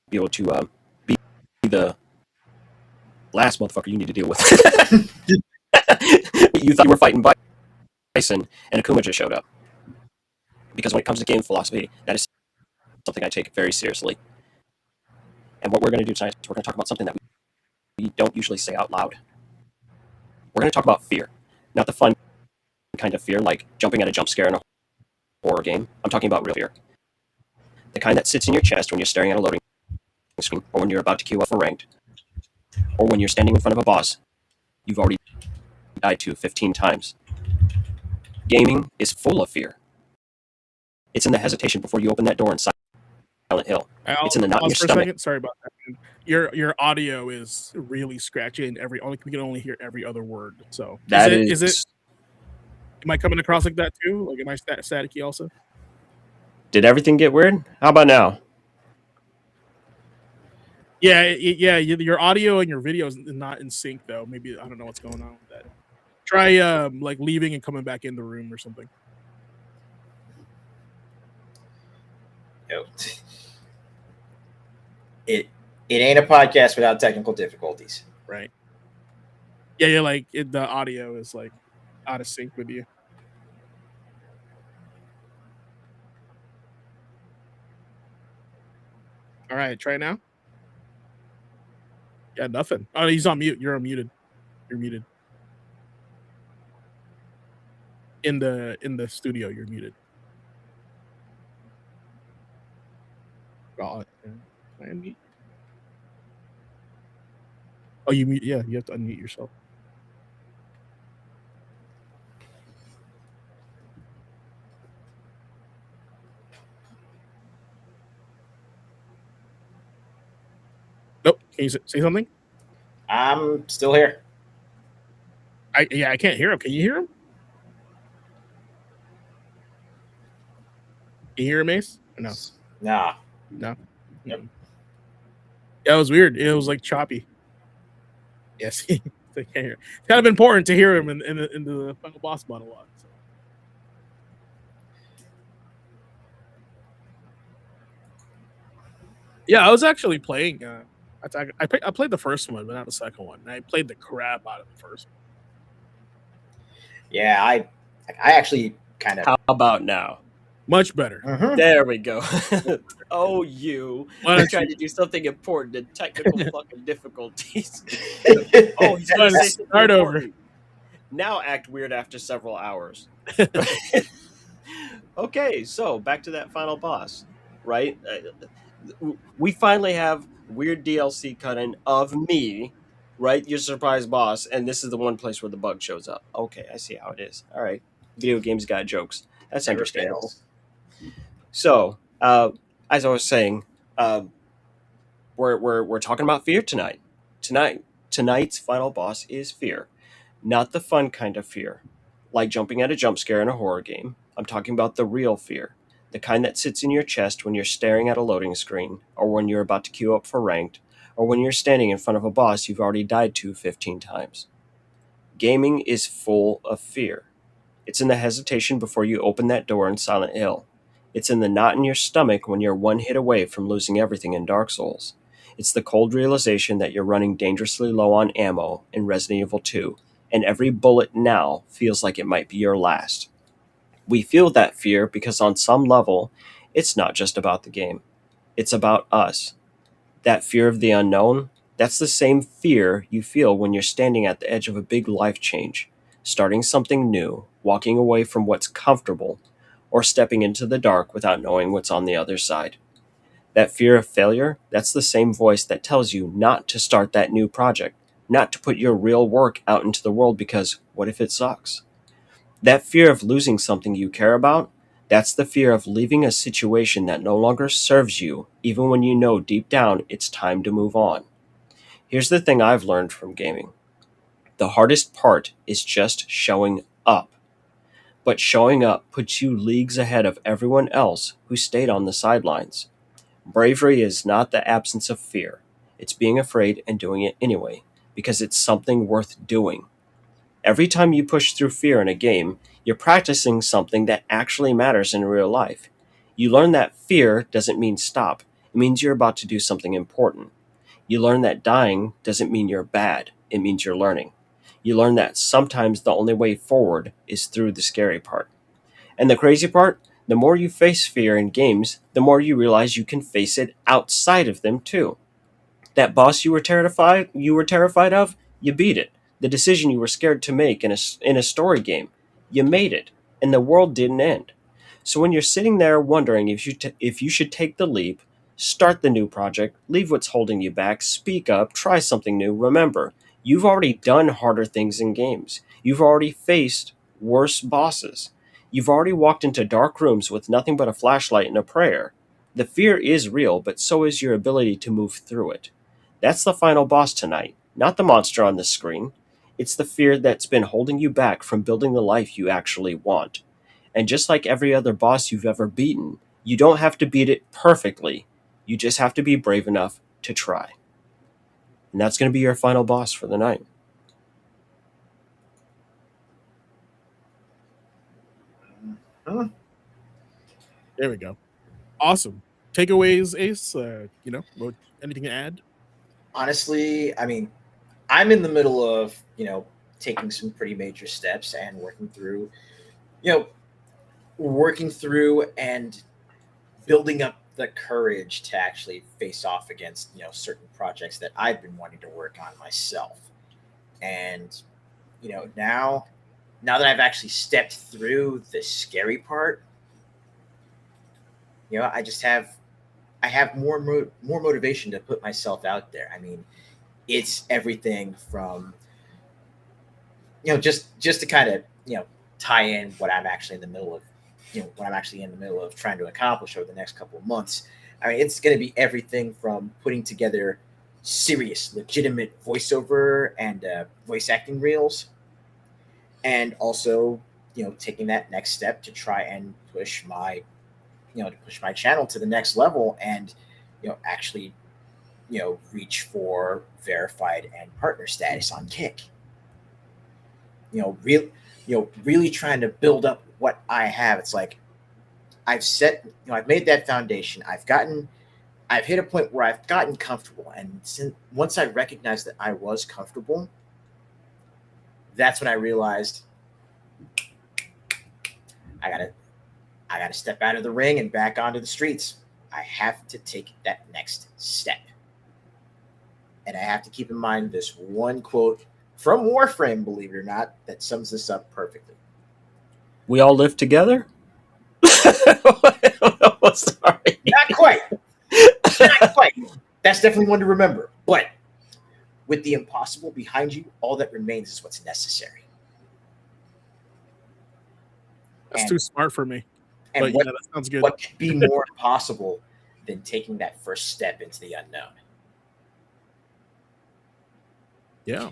S1: be able to be the last motherfucker you need to deal with. You thought you were fighting Bison, and Akuma just showed up. Because when it comes to game philosophy, that is something I take very seriously. And what we're going to do tonight is we're going to talk about something that we don't usually say out loud. We're going to talk about fear. Not the fun kind of fear, like jumping at a jump scare in a horror game. I'm talking about real fear. The kind that sits in your chest when you're staring at a loading screen, or when you're about to queue up for ranked, or when you're standing in front of a boss you've already died to 15 times. Gaming is full of fear. It's in the hesitation before you open that door in Silent Hill. It's in the knot in your stomach.
S5: Sorry about that. Your audio is really scratchy, and we can only hear every other word. So is it? Am I coming across like that too? Like, am I staticky also?
S1: Did everything get weird? How about now?
S5: Yeah. Your audio and your video is not in sync though. Maybe I don't know what's going on with that. Try like leaving and coming back in the room or something.
S4: It ain't a podcast without technical difficulties.
S5: Right. Yeah, like the audio is like out of sync with you. All right, try now. Yeah, nothing. Oh, he's on mute. You're unmuted. You're muted. In the studio, you're muted. Oh, can I unmute? Oh, you mute? Yeah, you have to unmute yourself. Nope. Can you say something?
S4: I'm still here.
S5: I can't hear him. Can you hear him? Can you hear him, Ace? Or no.
S4: Nah.
S5: No.
S4: Yep.
S5: Yeah, it was weird. It was like choppy. Yes, I can't hear. It's kind of important to hear him in the final boss monologue. So. Yeah, I was actually playing. I played the first one, but not the second one. And I played the crap out of the first one.
S4: Yeah, I actually kind of.
S1: How about now?
S5: Much better.
S1: There we go. Oh, you.
S5: Why
S1: I'm
S5: don't
S1: trying
S5: you-
S1: to do something important and technical fucking difficulties.
S4: Mm-hmm.
S1: Oh, he's
S5: Gotta
S1: going to say something
S5: start over.
S1: important. Now act weird after several hours. Okay, so back to that final boss, right? We finally have weird DLC cut-in of me, right? Your surprise boss, and this is the one place where the bug shows up. Okay, I see how it is. All right, video games got jokes. That's
S4: Never
S1: understandable.
S4: fails.
S1: So, as I was saying, we're talking about fear tonight. Tonight's final boss is fear, not the fun kind of fear, like jumping at a jump scare in a horror game. I'm talking about the real fear, the kind that sits in your chest when you're staring at a loading screen, or when you're about to queue up for ranked, or when you're standing in front of a boss you've already died to 15 times. Gaming is full of fear. It's in the hesitation before you open that door in Silent Hill. It's in the knot in your stomach when you're one hit away from losing everything in Dark Souls. It's the cold realization that you're running dangerously low on ammo in Resident Evil 2, and every bullet now feels like it might be your last. We feel that fear because on some level, it's not just about the game. It's about us. That fear of the unknown, that's the same fear you feel when you're standing at the edge of a big life change, starting something new, walking away from what's comfortable, or stepping into the dark without knowing what's on the other side. That fear of failure, that's the same voice that tells you not to start that new project, not to put your real work out into the world because what if it sucks? That fear of losing something you care about, that's the fear of leaving a situation that no longer serves you, even when you know deep down it's time to move on. Here's the thing I've learned from gaming. The hardest part is just showing up. But showing up puts you leagues ahead of everyone else who stayed on the sidelines. Bravery is not the absence of fear. It's being afraid and doing it anyway, because it's something worth doing. Every time you push through fear in a game, you're practicing something that actually matters in real life. You learn that fear doesn't mean stop, it means you're about to do something important. You learn that dying doesn't mean you're bad, it means you're learning. You learn that sometimes the only way forward is through the scary part. And the crazy part, the more you face fear in games, the more you realize you can face it outside of them too. That boss you were terrified of, you beat it. The decision you were scared to make in a story game, you made it, and the world didn't end. So when you're sitting there wondering if you should take the leap, start the new project, leave what's holding you back, speak up, try something new, remember, you've already done harder things in games. You've already faced worse bosses. You've already walked into dark rooms with nothing but a flashlight and a prayer. The fear is real, but so is your ability to move through it. That's the final boss tonight, not the monster on the screen. It's the fear that's been holding you back from building the life you actually want. And just like every other boss you've ever beaten, you don't have to beat it perfectly. You just have to be brave enough to try. And that's going to be your final boss for the night.
S5: There we go. Awesome. Takeaways, Ace. Anything to add?
S4: Honestly, I mean, I'm in the middle of, taking some pretty major steps and working through and building up the courage to actually face off against, certain projects that I've been wanting to work on myself. And, now that I've actually stepped through the scary part, I have more motivation to put myself out there. I mean, it's everything from, just to kind of, tie in what I'm actually in the middle of, what I'm actually in the middle of trying to accomplish over the next couple of months. I mean, it's going to be everything from putting together serious, legitimate voiceover and voice acting reels, and also, taking that next step to try and push my channel to the next level, and actually, reach for verified and partner status on Kick. Really trying to build up what I have. It's like I've made that foundation. I've hit a point where I've gotten comfortable, and once I recognized that I was comfortable, that's when I realized I gotta step out of the ring and back onto the streets. I have to take that next step, and I have to keep in mind this one quote from Warframe, believe it or not, that sums this up perfectly.
S1: We all live together. Sorry.
S4: Not quite. Not quite. That's definitely one to remember. But with the impossible behind you, all that remains is what's necessary.
S5: That's too smart for me.
S4: And
S5: But
S4: what,
S5: yeah, that sounds good.
S4: what could be more impossible than taking that first step into the unknown?
S5: Yeah.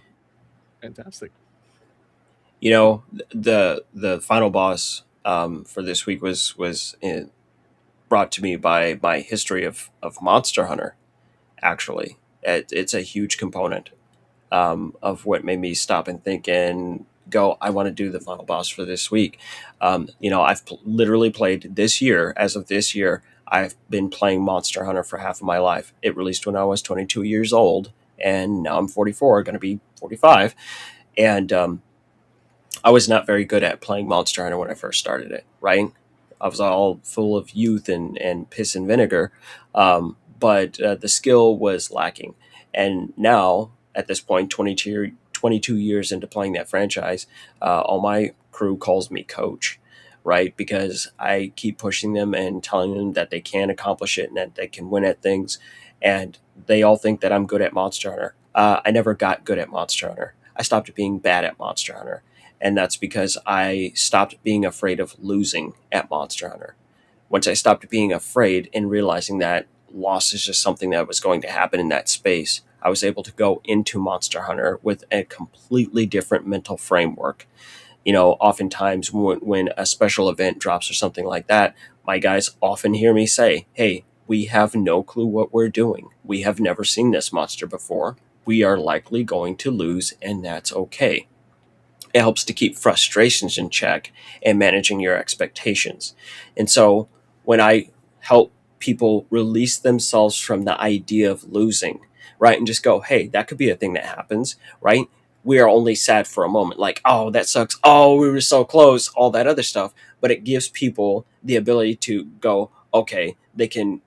S5: Fantastic.
S1: You know, the final boss for this week was brought to me by my history of Monster Hunter. Actually, it's a huge component of what made me stop and think and go, I want to do the final boss for this week. I've literally played this year. As of this year, I've been playing Monster Hunter for half of my life. It released when I was 22 years old, and now I'm 44, going to be 45. And I was not very good at playing Monster Hunter when I first started it, right? I was all full of youth and piss and vinegar, but the skill was lacking. And now, at this point, 22 years into playing that franchise, all my crew calls me coach, right? Because I keep pushing them and telling them that they can accomplish it and that they can win at things. And they all think that I'm good at Monster Hunter. I never got good at Monster Hunter. I stopped being bad at Monster Hunter. And that's because I stopped being afraid of losing at Monster Hunter. Once I stopped being afraid and realizing that loss is just something that was going to happen in that space, I was able to go into Monster Hunter with a completely different mental framework. Oftentimes when a special event drops or something like that, my guys often hear me say, hey, we have no clue what we're doing. We have never seen this monster before. We are likely going to lose, and that's okay. It helps to keep frustrations in check and managing your expectations. And so when I help people release themselves from the idea of losing, right, and just go, hey, that could be a thing that happens, right? We are only sad for a moment, like, oh, that sucks. Oh, we were so close, all that other stuff. But it gives people the ability to go, okay, they can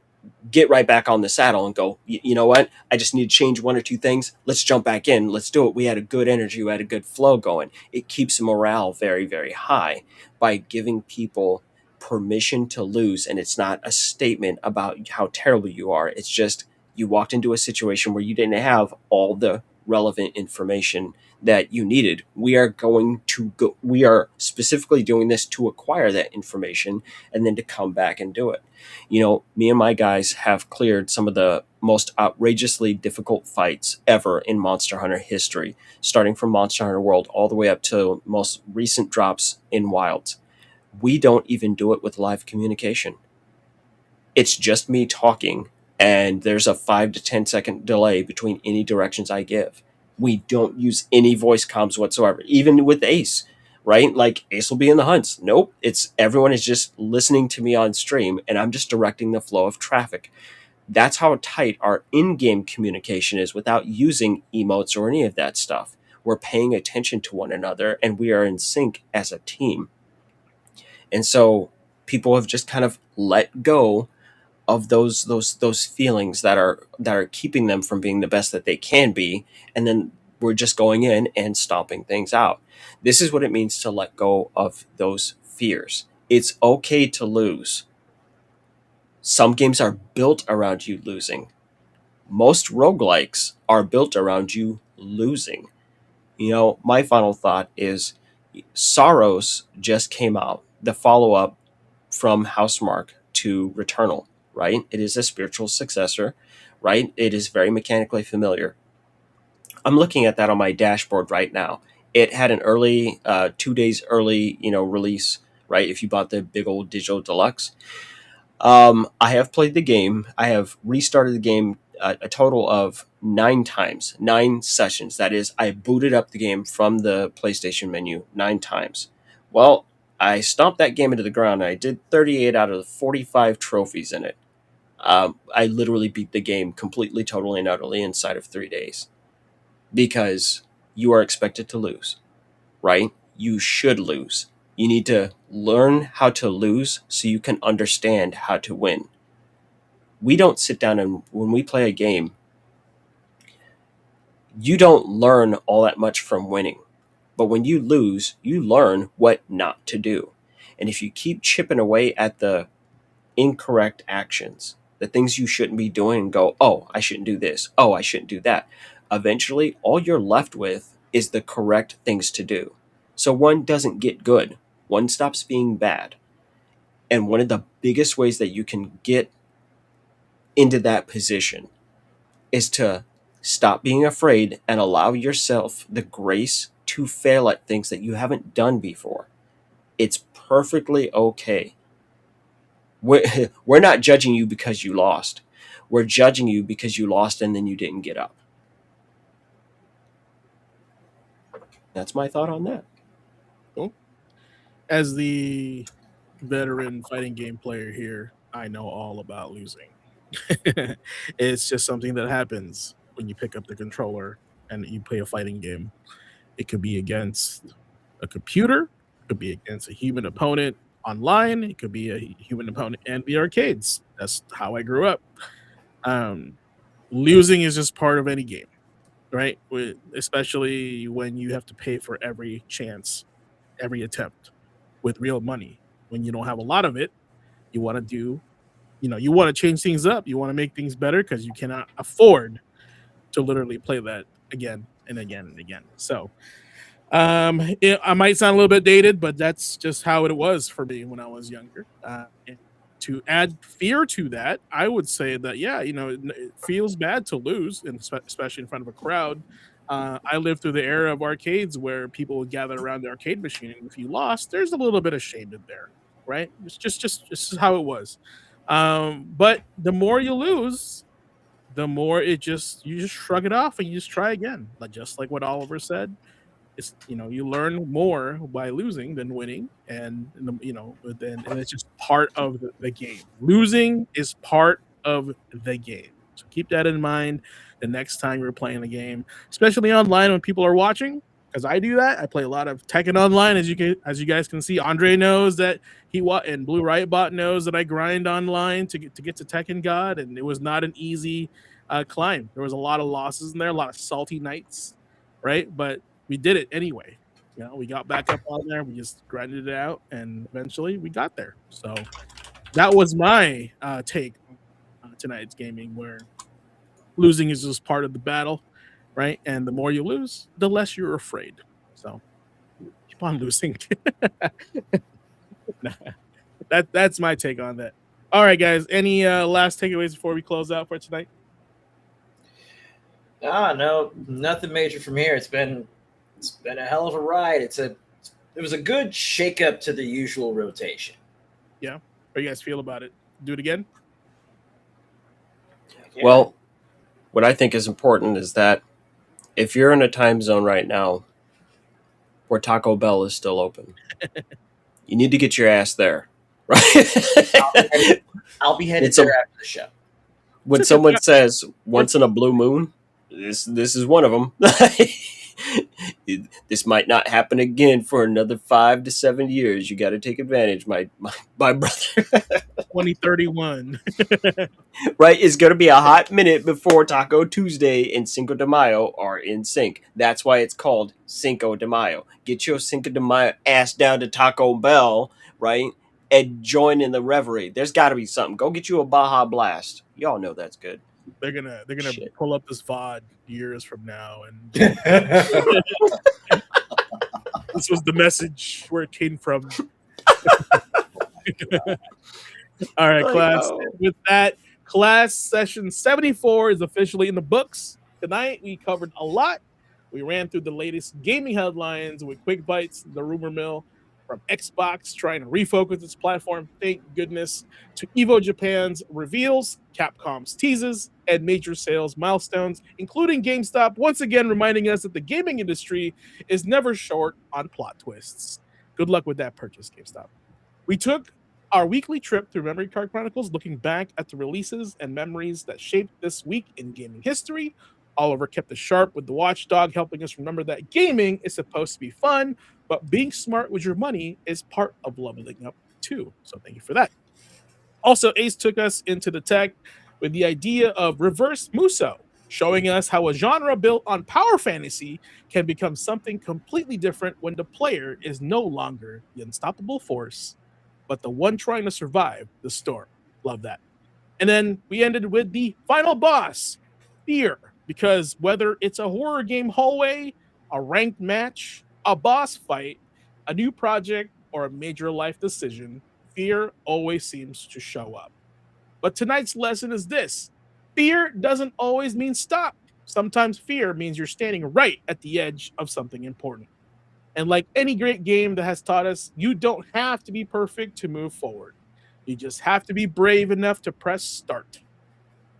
S1: get right back on the saddle and go, you know what? I just need to change one or two things. Let's jump back in. Let's do it. We had a good energy. We had a good flow going. It keeps morale very, very high by giving people permission to lose. And it's not a statement about how terrible you are. It's just you walked into a situation where you didn't have all the relevant information that you needed. We are specifically doing this to acquire that information and then to come back and do it. Me and my guys have cleared some of the most outrageously difficult fights ever in Monster Hunter history, starting from Monster Hunter World all the way up to most recent drops in Wilds. We don't even do it with live communication. It's just me talking, and there's a 5 to 10 second delay between any directions I give. We don't use any voice comms whatsoever, even with Ace, right? Like Ace will be in the hunts. Nope. Everyone is just listening to me on stream, and I'm just directing the flow of traffic. That's how tight our in-game communication is without using emotes or any of that stuff. We're paying attention to one another, and we are in sync as a team. And so people have just kind of let go of those feelings that are keeping them from being the best that they can be, and then we're just going in and stomping things out. This is what it means to let go of those fears. It's okay to lose. Some games are built around you losing. Most roguelikes are built around you losing. My final thought is Sorrows just came out, the follow up from Housemark to Returnal, right? It is a spiritual successor, right? It is very mechanically familiar. I'm looking at that on my dashboard right now. It had an early, 2 days early, release, right? If you bought the big old digital deluxe. I have played the game. I have restarted the game a total of 9 times, 9 sessions. That is, I booted up the game from the PlayStation menu 9 times. Well, I stomped that game into the ground. And I did 38 out of the 45 trophies in it. I literally beat the game completely, totally, and utterly inside of 3 days because you are expected to lose, right? You should lose. You need to learn how to lose so you can understand how to win. We don't sit down and when we play a game, you don't learn all that much from winning. But when you lose, you learn what not to do. And if you keep chipping away at the incorrect actions, the things you shouldn't be doing, and go, oh, I shouldn't do this. Oh, I shouldn't do that. Eventually, all you're left with is the correct things to do. So one doesn't get good. One stops being bad. And one of the biggest ways that you can get into that position is to stop being afraid and allow yourself the grace to fail at things that you haven't done before. It's perfectly okay. We're not judging you because you lost. We're judging you because you lost and then you didn't get up. That's my thought on that.
S5: As the veteran fighting game player here, I know all about losing. It's just something that happens when you pick up the controller and you play a fighting game. It could be against a computer, it could be against a human opponent online, it could be a human opponent in the arcades. That's how I grew up. Losing is just part of any game, right? Especially when you have to pay for every chance, every attempt with real money. When you don't have a lot of it, you want to do, you want to change things up. You want to make things better because you cannot afford to literally play that again and again and again. So I might sound a little bit dated, but that's just how it was for me when I was younger. And to add fear to that, I would say that, yeah, it feels bad to lose, and especially in front of a crowd. I lived through the era of arcades where people would gather around the arcade machine, and if you lost, there's a little bit of shame in there, right? It's just how it was. But the more you lose, the more you just shrug it off and you just try again. Just like what Oliver said, it's you learn more by losing than winning, and then it's just part of the game. Losing is part of the game, so keep that in mind the next time you're playing the game, especially online when people are watching. Because I do that. I play a lot of Tekken online, as you guys can see. Andre knows that and Blue Riot Bot knows that I grind online to get to Tekken God, and it was not an easy climb. There was a lot of losses in there, a lot of salty nights, right? But we did it anyway. We got back up on there. We just grinded it out, and eventually we got there. So that was my take on tonight's gaming, where losing is just part of the battle, right? And the more you lose, the less you're afraid. So keep on losing. That's my take on that. All right, guys. Any last takeaways before we close out for tonight?
S4: No, nothing major from here. It's been a hell of a ride. It was a good shakeup to the usual rotation.
S5: Yeah. How do you guys feel about it? Do it again?
S1: Yeah. Well, what I think is important is that if you're in a time zone right now where Taco Bell is still open, you need to get your ass there, right?
S4: I'll be headed there after the show.
S1: When someone says once in a blue moon, this is one of them. This might not happen again for another 5 to 7 years. You got to take advantage, my brother.
S5: 2031.
S1: Right? It's going to be a hot minute before Taco Tuesday and Cinco de Mayo are in sync. That's why it's called Cinco de Mayo. Get your Cinco de Mayo ass down to Taco Bell, right? And join in the reverie. There's got to be something. Go get you a Baja Blast. Y'all know that's good.
S5: They're gonna
S1: Shit.
S5: pull up this VOD years from now, and this was the message where it came from. All right,
S1: I
S5: class.
S1: know.
S5: With that, class session 74 is officially in the books. Tonight we covered a lot. We ran through the latest gaming headlines with quick bites, the rumor mill, from Xbox trying to refocus its platform, thank goodness, to Evo Japan's reveals, Capcom's teases, and major sales milestones, including GameStop once again reminding us that the gaming industry is never short on plot twists. Good luck with that purchase, GameStop. We took our weekly trip through Memory Card Chronicles, looking back at the releases and memories that shaped this week in gaming history. Oliver kept us sharp with the watchdog, helping us remember that gaming is supposed to be fun, but being smart with your money is part of leveling up too. So thank you for that. Also, Ace took us into the tech with the idea of reverse Muso, showing us how a genre built on power fantasy can become something completely different when the player is no longer the unstoppable force, but the one trying to survive the storm. Love that. And then we ended with the final boss, Fear, because whether it's a horror game hallway, a ranked match, a boss fight, a new project, or a major life decision, fear always seems to show up. But tonight's lesson is this: fear doesn't always mean stop. Sometimes fear means you're standing right at the edge of something important. And like any great game that has taught us, you don't have to be perfect to move forward. You just have to be brave enough to press start.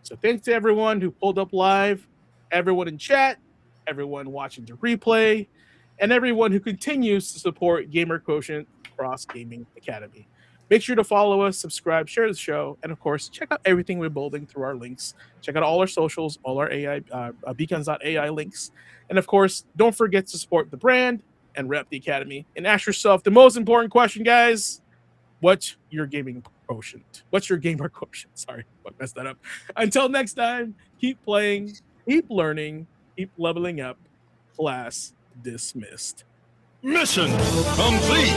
S5: So thanks to everyone who pulled up live, everyone in chat, everyone watching the replay, and everyone who continues to support Gamer Quotient Cross Gaming Academy. Make sure to follow us, subscribe, share the show, and of course, check out everything we're building through our links. Check out all our socials, all our AI, beacons.ai links. And of course, don't forget to support the brand and rep the Academy. And ask yourself the most important question, guys. What's your gaming quotient? What's your gamer quotient? Sorry, I messed that up. Until next time, keep playing, keep learning, keep leveling up. Class dismissed.
S7: Mission complete.